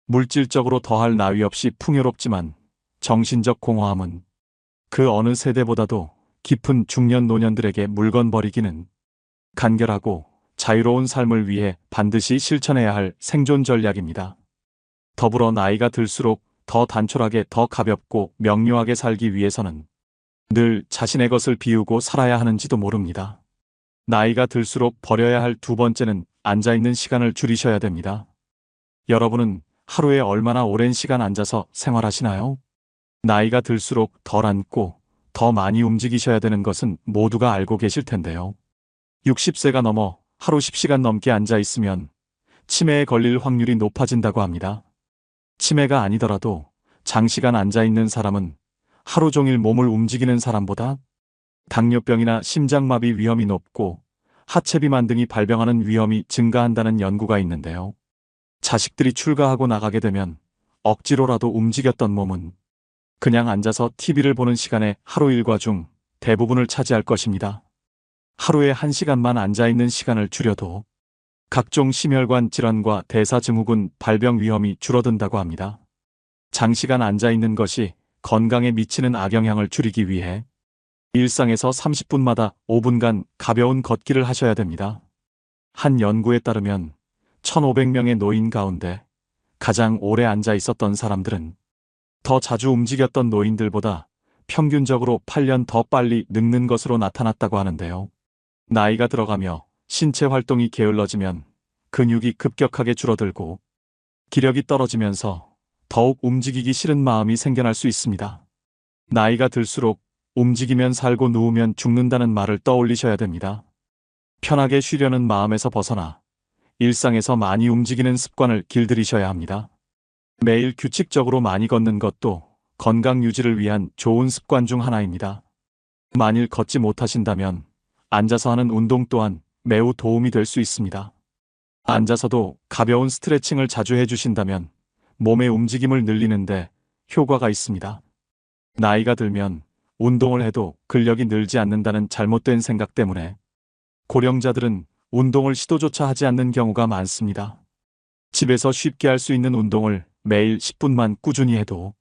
물질적으로 더할 나위 없이 풍요롭지만 정신적 공허함은 그 어느 세대보다도 깊은 중년 노년들에게 물건 버리기는 간결하고 자유로운 삶을 위해 반드시 실천해야 할 생존 전략입니다. 더불어 나이가 들수록 더 단촐하게 더 가볍고 명료하게 살기 위해서는 늘 자신의 것을 비우고 살아야 하는지도 모릅니다. 나이가 들수록 버려야 할 두 번째는 앉아있는 시간을 줄이셔야 됩니다. 여러분은 하루에 얼마나 오랜 시간 앉아서 생활하시나요? 나이가 들수록 덜 앉고 더 많이 움직이셔야 되는 것은 모두가 알고 계실 텐데요. 60세가 넘어 하루 10시간 넘게 앉아 있으면 치매에 걸릴 확률이 높아진다고 합니다. 치매가 아니더라도 장시간 앉아 있는 사람은 하루 종일 몸을 움직이는 사람보다 당뇨병이나 심장마비 위험이 높고 하체비만 등이 발병하는 위험이 증가한다는 연구가 있는데요. 자식들이 출가하고 나가게 되면 억지로라도 움직였던 몸은 그냥 앉아서 TV를 보는 시간의 하루 일과 중 대부분을 차지할 것입니다. 하루에 1시간만 앉아있는 시간을 줄여도 각종 심혈관 질환과 대사증후군 발병 위험이 줄어든다고 합니다. 장시간 앉아있는 것이 건강에 미치는 악영향을 줄이기 위해 일상에서 30분마다 5분간 가벼운 걷기를 하셔야 됩니다. 한 연구에 따르면 1,500명의 노인 가운데 가장 오래 앉아 있었던 사람들은 더 자주 움직였던 노인들보다 평균적으로 8년 더 빨리 늙는 것으로 나타났다고 하는데요. 나이가 들어가며 신체 활동이 게을러지면 근육이 급격하게 줄어들고 기력이 떨어지면서 더욱 움직이기 싫은 마음이 생겨날 수 있습니다. 나이가 들수록 움직이면 살고 누우면 죽는다는 말을 떠올리셔야 됩니다. 편하게 쉬려는 마음에서 벗어나 일상에서 많이 움직이는 습관을 길들이셔야 합니다. 매일 규칙적으로 많이 걷는 것도 건강 유지를 위한 좋은 습관 중 하나입니다. 만일 걷지 못하신다면 앉아서 하는 운동 또한 매우 도움이 될 수 있습니다. 앉아서도 가벼운 스트레칭을 자주 해주신다면 몸의 움직임을 늘리는데 효과가 있습니다. 나이가 들면 운동을 해도 근력이 늘지 않는다는 잘못된 생각 때문에 고령자들은 운동을 시도조차 하지 않는 경우가 많습니다. 집에서 쉽게 할 수 있는 운동을 매일 10분만 꾸준히 해도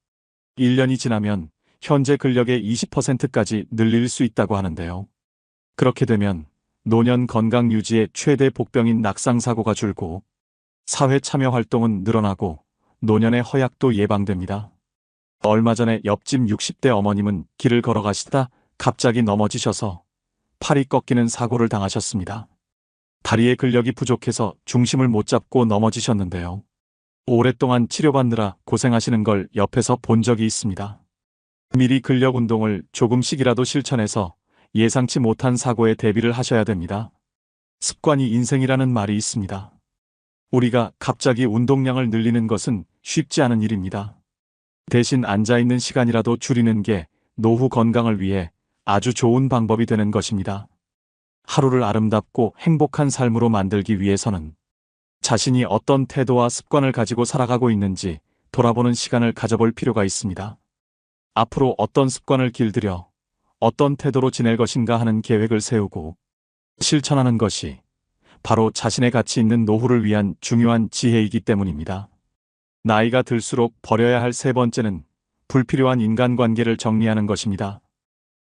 1년이 지나면 현재 근력의 20%까지 늘릴 수 있다고 하는데요. 그렇게 되면 노년 건강 유지의 최대 복병인 낙상사고가 줄고 사회 참여 활동은 늘어나고 노년의 허약도 예방됩니다. 얼마 전에 옆집 60대 어머님은 길을 걸어가시다 갑자기 넘어지셔서 팔이 꺾이는 사고를 당하셨습니다. 다리의 근력이 부족해서 중심을 못 잡고 넘어지셨는데요. 오랫동안 치료받느라 고생하시는 걸 옆에서 본 적이 있습니다. 미리 근력 운동을 조금씩이라도 실천해서 예상치 못한 사고에 대비를 하셔야 됩니다. 습관이 인생이라는 말이 있습니다. 우리가 갑자기 운동량을 늘리는 것은 쉽지 않은 일입니다. 대신 앉아있는 시간이라도 줄이는 게 노후 건강을 위해 아주 좋은 방법이 되는 것입니다. 하루를 아름답고 행복한 삶으로 만들기 위해서는 자신이 어떤 태도와 습관을 가지고 살아가고 있는지 돌아보는 시간을 가져볼 필요가 있습니다. 앞으로 어떤 습관을 길들여 어떤 태도로 지낼 것인가 하는 계획을 세우고 실천하는 것이 바로 자신의 가치 있는 노후를 위한 중요한 지혜이기 때문입니다. 나이가 들수록 버려야 할 세 번째는 불필요한 인간관계를 정리하는 것입니다.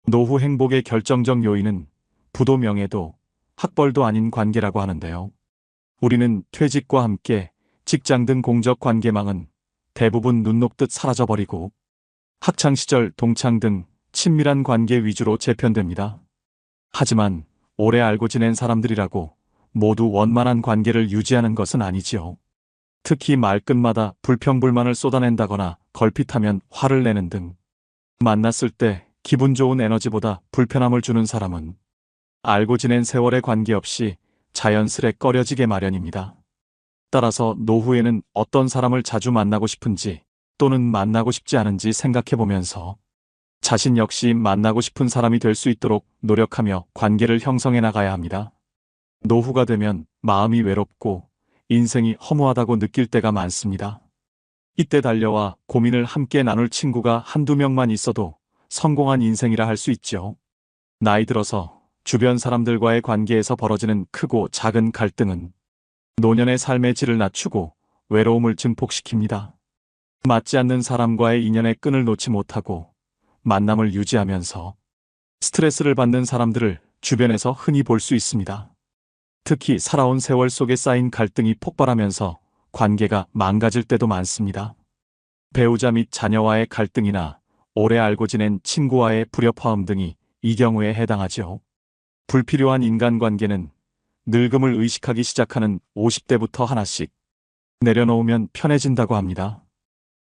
노후 행복의 결정적 요인은 부도 명예도 학벌도 아닌 관계라고 하는데요. 우리는 퇴직과 함께 직장 등 공적 관계망은 대부분 눈 녹듯 사라져버리고 학창시절 동창 등 친밀한 관계 위주로 재편됩니다. 하지만 오래 알고 지낸 사람들이라고 모두 원만한 관계를 유지하는 것은 아니지요. 특히 말끝마다 불평불만을 쏟아낸다거나 걸핏하면 화를 내는 등 만났을 때 기분 좋은 에너지보다 불편함을 주는 사람은 알고 지낸 세월에 관계없이 자연스레 꺼려지게 마련입니다. 따라서 노후에는 어떤 사람을 자주 만나고 싶은지 또는 만나고 싶지 않은지 생각해보면서 자신 역시 만나고 싶은 사람이 될 수 있도록 노력하며 관계를 형성해 나가야 합니다. 노후가 되면 마음이 외롭고 인생이 허무하다고 느낄 때가 많습니다. 이때 달려와 고민을 함께 나눌 친구가 한두 명만 있어도 성공한 인생이라 할 수 있죠. 나이 들어서 주변 사람들과의 관계에서 벌어지는 크고 작은 갈등은 노년의 삶의 질을 낮추고 외로움을 증폭시킵니다. 맞지 않는 사람과의 인연의 끈을 놓지 못하고 만남을 유지하면서 스트레스를 받는 사람들을 주변에서 흔히 볼 수 있습니다. 특히 살아온 세월 속에 쌓인 갈등이 폭발하면서 관계가 망가질 때도 많습니다. 배우자 및 자녀와의 갈등이나 오래 알고 지낸 친구와의 불협화음 등이 이 경우에 해당하죠. 불필요한 인간관계는 늙음을 의식하기 시작하는 50대부터 하나씩 내려놓으면 편해진다고 합니다.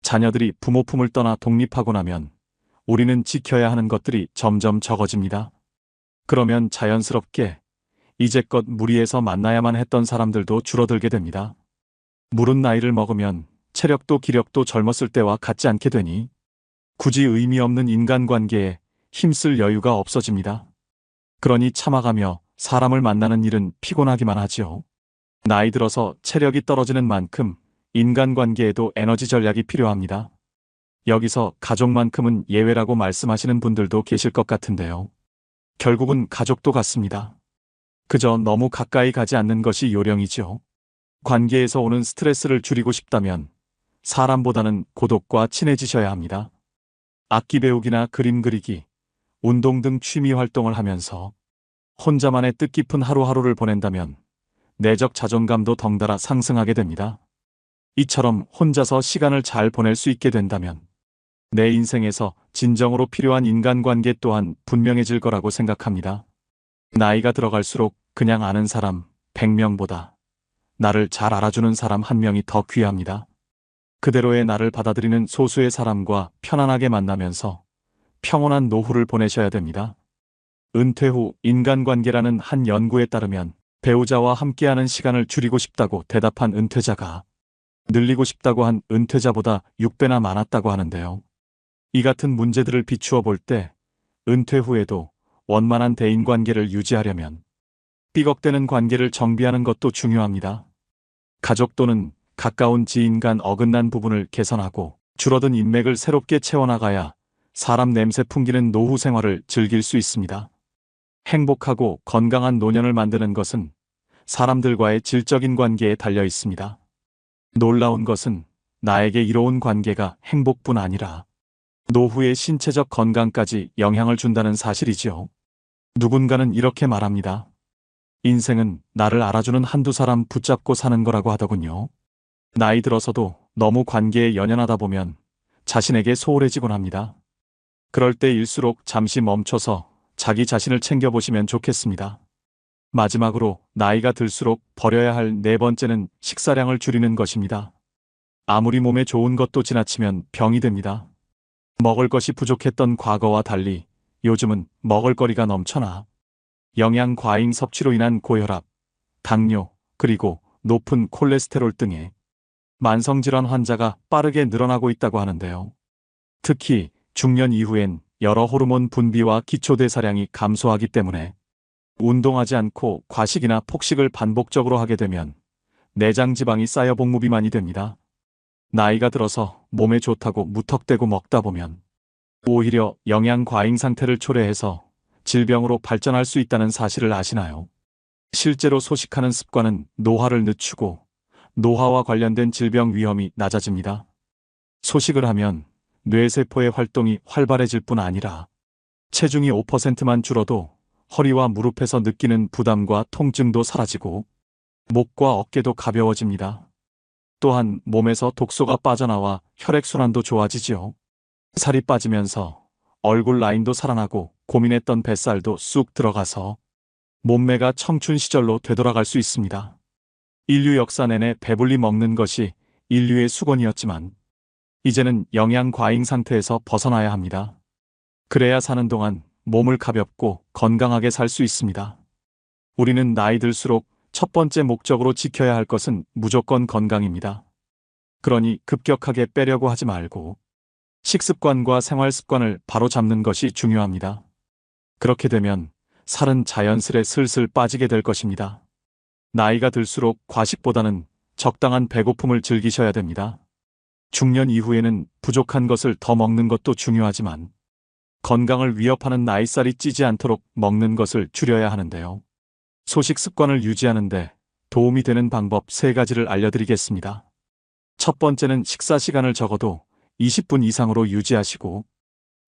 자녀들이 부모 품을 떠나 독립하고 나면 우리는 지켜야 하는 것들이 점점 적어집니다. 그러면 자연스럽게 이제껏 무리해서 만나야만 했던 사람들도 줄어들게 됩니다. 무른 나이를 먹으면 체력도 기력도 젊었을 때와 같지 않게 되니 굳이 의미 없는 인간관계에 힘쓸 여유가 없어집니다. 그러니 참아가며 사람을 만나는 일은 피곤하기만 하지요. 나이 들어서 체력이 떨어지는 만큼 인간관계에도 에너지 전략이 필요합니다. 여기서 가족만큼은 예외라고 말씀하시는 분들도 계실 것 같은데요. 결국은 가족도 같습니다. 그저 너무 가까이 가지 않는 것이 요령이죠. 관계에서 오는 스트레스를 줄이고 싶다면 사람보다는 고독과 친해지셔야 합니다. 악기 배우기나 그림 그리기, 운동 등 취미 활동을 하면서 혼자만의 뜻깊은 하루하루를 보낸다면 내적 자존감도 덩달아 상승하게 됩니다. 이처럼 혼자서 시간을 잘 보낼 수 있게 된다면 내 인생에서 진정으로 필요한 인간관계 또한 분명해질 거라고 생각합니다. 나이가 들어갈수록 그냥 아는 사람 100명보다 나를 잘 알아주는 사람 1명이 더 귀합니다. 그대로의 나를 받아들이는 소수의 사람과 편안하게 만나면서 평온한 노후를 보내셔야 됩니다. 은퇴 후 인간관계라는 한 연구에 따르면 배우자와 함께하는 시간을 줄이고 싶다고 대답한 은퇴자가 늘리고 싶다고 한 은퇴자보다 6배나 많았다고 하는데요. 이 같은 문제들을 비추어 볼 때 은퇴 후에도 원만한 대인관계를 유지하려면 삐걱대는 관계를 정비하는 것도 중요합니다. 가족 또는 가까운 지인 간 어긋난 부분을 개선하고 줄어든 인맥을 새롭게 채워나가야 사람 냄새 풍기는 노후 생활을 즐길 수 있습니다. 행복하고 건강한 노년을 만드는 것은 사람들과의 질적인 관계에 달려 있습니다. 놀라운 것은 나에게 이로운 관계가 행복뿐 아니라 노후의 신체적 건강까지 영향을 준다는 사실이지요. 누군가는 이렇게 말합니다. 인생은 나를 알아주는 한두 사람 붙잡고 사는 거라고 하더군요. 나이 들어서도 너무 관계에 연연하다 보면 자신에게 소홀해지곤 합니다. 그럴 때일수록 잠시 멈춰서 자기 자신을 챙겨보시면 좋겠습니다. 마지막으로 나이가 들수록 버려야 할 네 번째는 식사량을 줄이는 것입니다. 아무리 몸에 좋은 것도 지나치면 병이 됩니다. 먹을 것이 부족했던 과거와 달리 요즘은 먹을거리가 넘쳐나 영양 과잉 섭취로 인한 고혈압, 당뇨, 그리고 높은 콜레스테롤 등의 만성질환 환자가 빠르게 늘어나고 있다고 하는데요. 특히 중년 이후엔 여러 호르몬 분비와 기초대사량이 감소하기 때문에 운동하지 않고 과식이나 폭식을 반복적으로 하게 되면 내장 지방이 쌓여 복무비만이 됩니다. 나이가 들어서 몸에 좋다고 무턱대고 먹다 보면 오히려 영양 과잉 상태를 초래해서 질병으로 발전할 수 있다는 사실을 아시나요? 실제로 소식하는 습관은 노화를 늦추고 노화와 관련된 질병 위험이 낮아집니다. 소식을 하면 뇌세포의 활동이 활발해질 뿐 아니라 체중이 5%만 줄어도 허리와 무릎에서 느끼는 부담과 통증도 사라지고 목과 어깨도 가벼워집니다. 또한 몸에서 독소가 빠져나와 혈액순환도 좋아지지요. 살이 빠지면서 얼굴 라인도 살아나고 고민했던 뱃살도 쑥 들어가서 몸매가 청춘 시절로 되돌아갈 수 있습니다. 인류 역사 내내 배불리 먹는 것이 인류의 수건이었지만 이제는 영양 과잉 상태에서 벗어나야 합니다. 그래야 사는 동안 몸을 가볍고 건강하게 살 수 있습니다. 우리는 나이 들수록 첫 번째 목적으로 지켜야 할 것은 무조건 건강입니다. 그러니 급격하게 빼려고 하지 말고 식습관과 생활 습관을 바로 잡는 것이 중요합니다. 그렇게 되면 살은 자연스레 슬슬 빠지게 될 것입니다. 나이가 들수록 과식보다는 적당한 배고픔을 즐기셔야 됩니다. 중년 이후에는 부족한 것을 더 먹는 것도 중요하지만 건강을 위협하는 나이살이 찌지 않도록 먹는 것을 줄여야 하는데요. 소식 습관을 유지하는데 도움이 되는 방법 3가지를 알려드리겠습니다. 첫 번째는 식사 시간을 적어도 20분 이상으로 유지하시고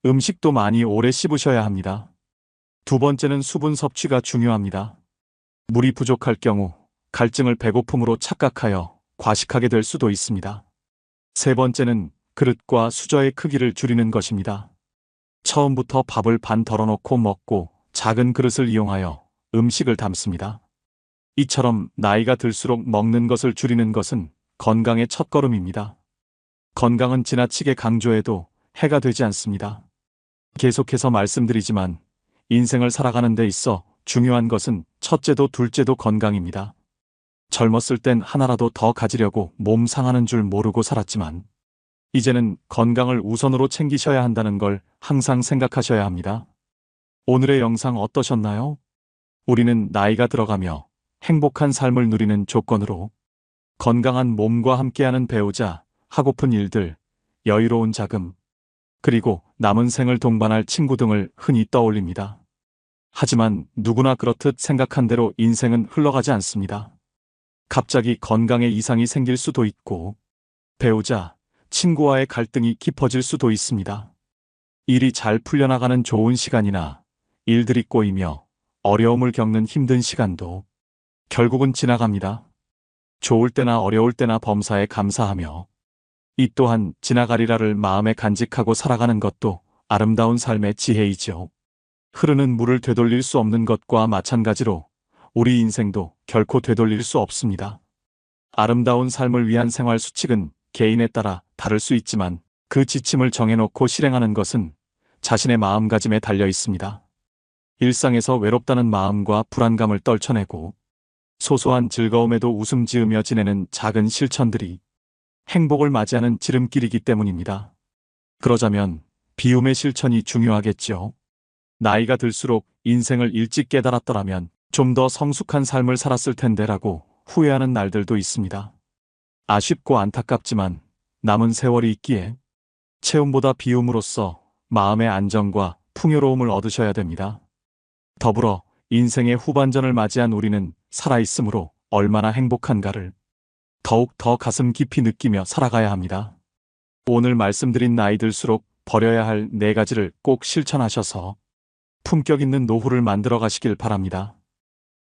음식도 많이 오래 씹으셔야 합니다. 두 번째는 수분 섭취가 중요합니다. 물이 부족할 경우 갈증을 배고픔으로 착각하여 과식하게 될 수도 있습니다. 세 번째는 그릇과 수저의 크기를 줄이는 것입니다. 처음부터 밥을 반 덜어놓고 먹고 작은 그릇을 이용하여 음식을 담습니다. 이처럼 나이가 들수록 먹는 것을 줄이는 것은 건강의 첫걸음입니다. 건강은 지나치게 강조해도 해가 되지 않습니다. 계속해서 말씀드리지만 인생을 살아가는 데 있어 중요한 것은 첫째도 둘째도 건강입니다. 젊었을 땐 하나라도 더 가지려고 몸 상하는 줄 모르고 살았지만 이제는 건강을 우선으로 챙기셔야 한다는 걸 항상 생각하셔야 합니다. 오늘의 영상 어떠셨나요? 우리는 나이가 들어가며 행복한 삶을 누리는 조건으로 건강한 몸과 함께하는 배우자, 하고픈 일들, 여유로운 자금, 그리고 남은 생을 동반할 친구 등을 흔히 떠올립니다. 하지만 누구나 그렇듯 생각한 대로 인생은 흘러가지 않습니다. 갑자기 건강에 이상이 생길 수도 있고 배우자, 친구와의 갈등이 깊어질 수도 있습니다. 일이 잘 풀려나가는 좋은 시간이나 일들이 꼬이며 어려움을 겪는 힘든 시간도 결국은 지나갑니다. 좋을 때나 어려울 때나 범사에 감사하며 이 또한 지나가리라를 마음에 간직하고 살아가는 것도 아름다운 삶의 지혜이죠. 흐르는 물을 되돌릴 수 없는 것과 마찬가지로 우리 인생도 결코 되돌릴 수 없습니다. 아름다운 삶을 위한 생활 수칙은 개인에 따라 다를 수 있지만 그 지침을 정해놓고 실행하는 것은 자신의 마음가짐에 달려 있습니다. 일상에서 외롭다는 마음과 불안감을 떨쳐내고 소소한 즐거움에도 웃음 지으며 지내는 작은 실천들이 행복을 맞이하는 지름길이기 때문입니다. 그러자면 비움의 실천이 중요하겠죠. 나이가 들수록 인생을 일찍 깨달았더라면 좀 더 성숙한 삶을 살았을 텐데라고 후회하는 날들도 있습니다. 아쉽고 안타깝지만 남은 세월이 있기에 체험보다 비움으로써 마음의 안정과 풍요로움을 얻으셔야 됩니다. 더불어 인생의 후반전을 맞이한 우리는 살아있으므로 얼마나 행복한가를 더욱 더 가슴 깊이 느끼며 살아가야 합니다. 오늘 말씀드린 나이 들수록 버려야 할 4가지를 꼭 실천하셔서 품격 있는 노후를 만들어 가시길 바랍니다.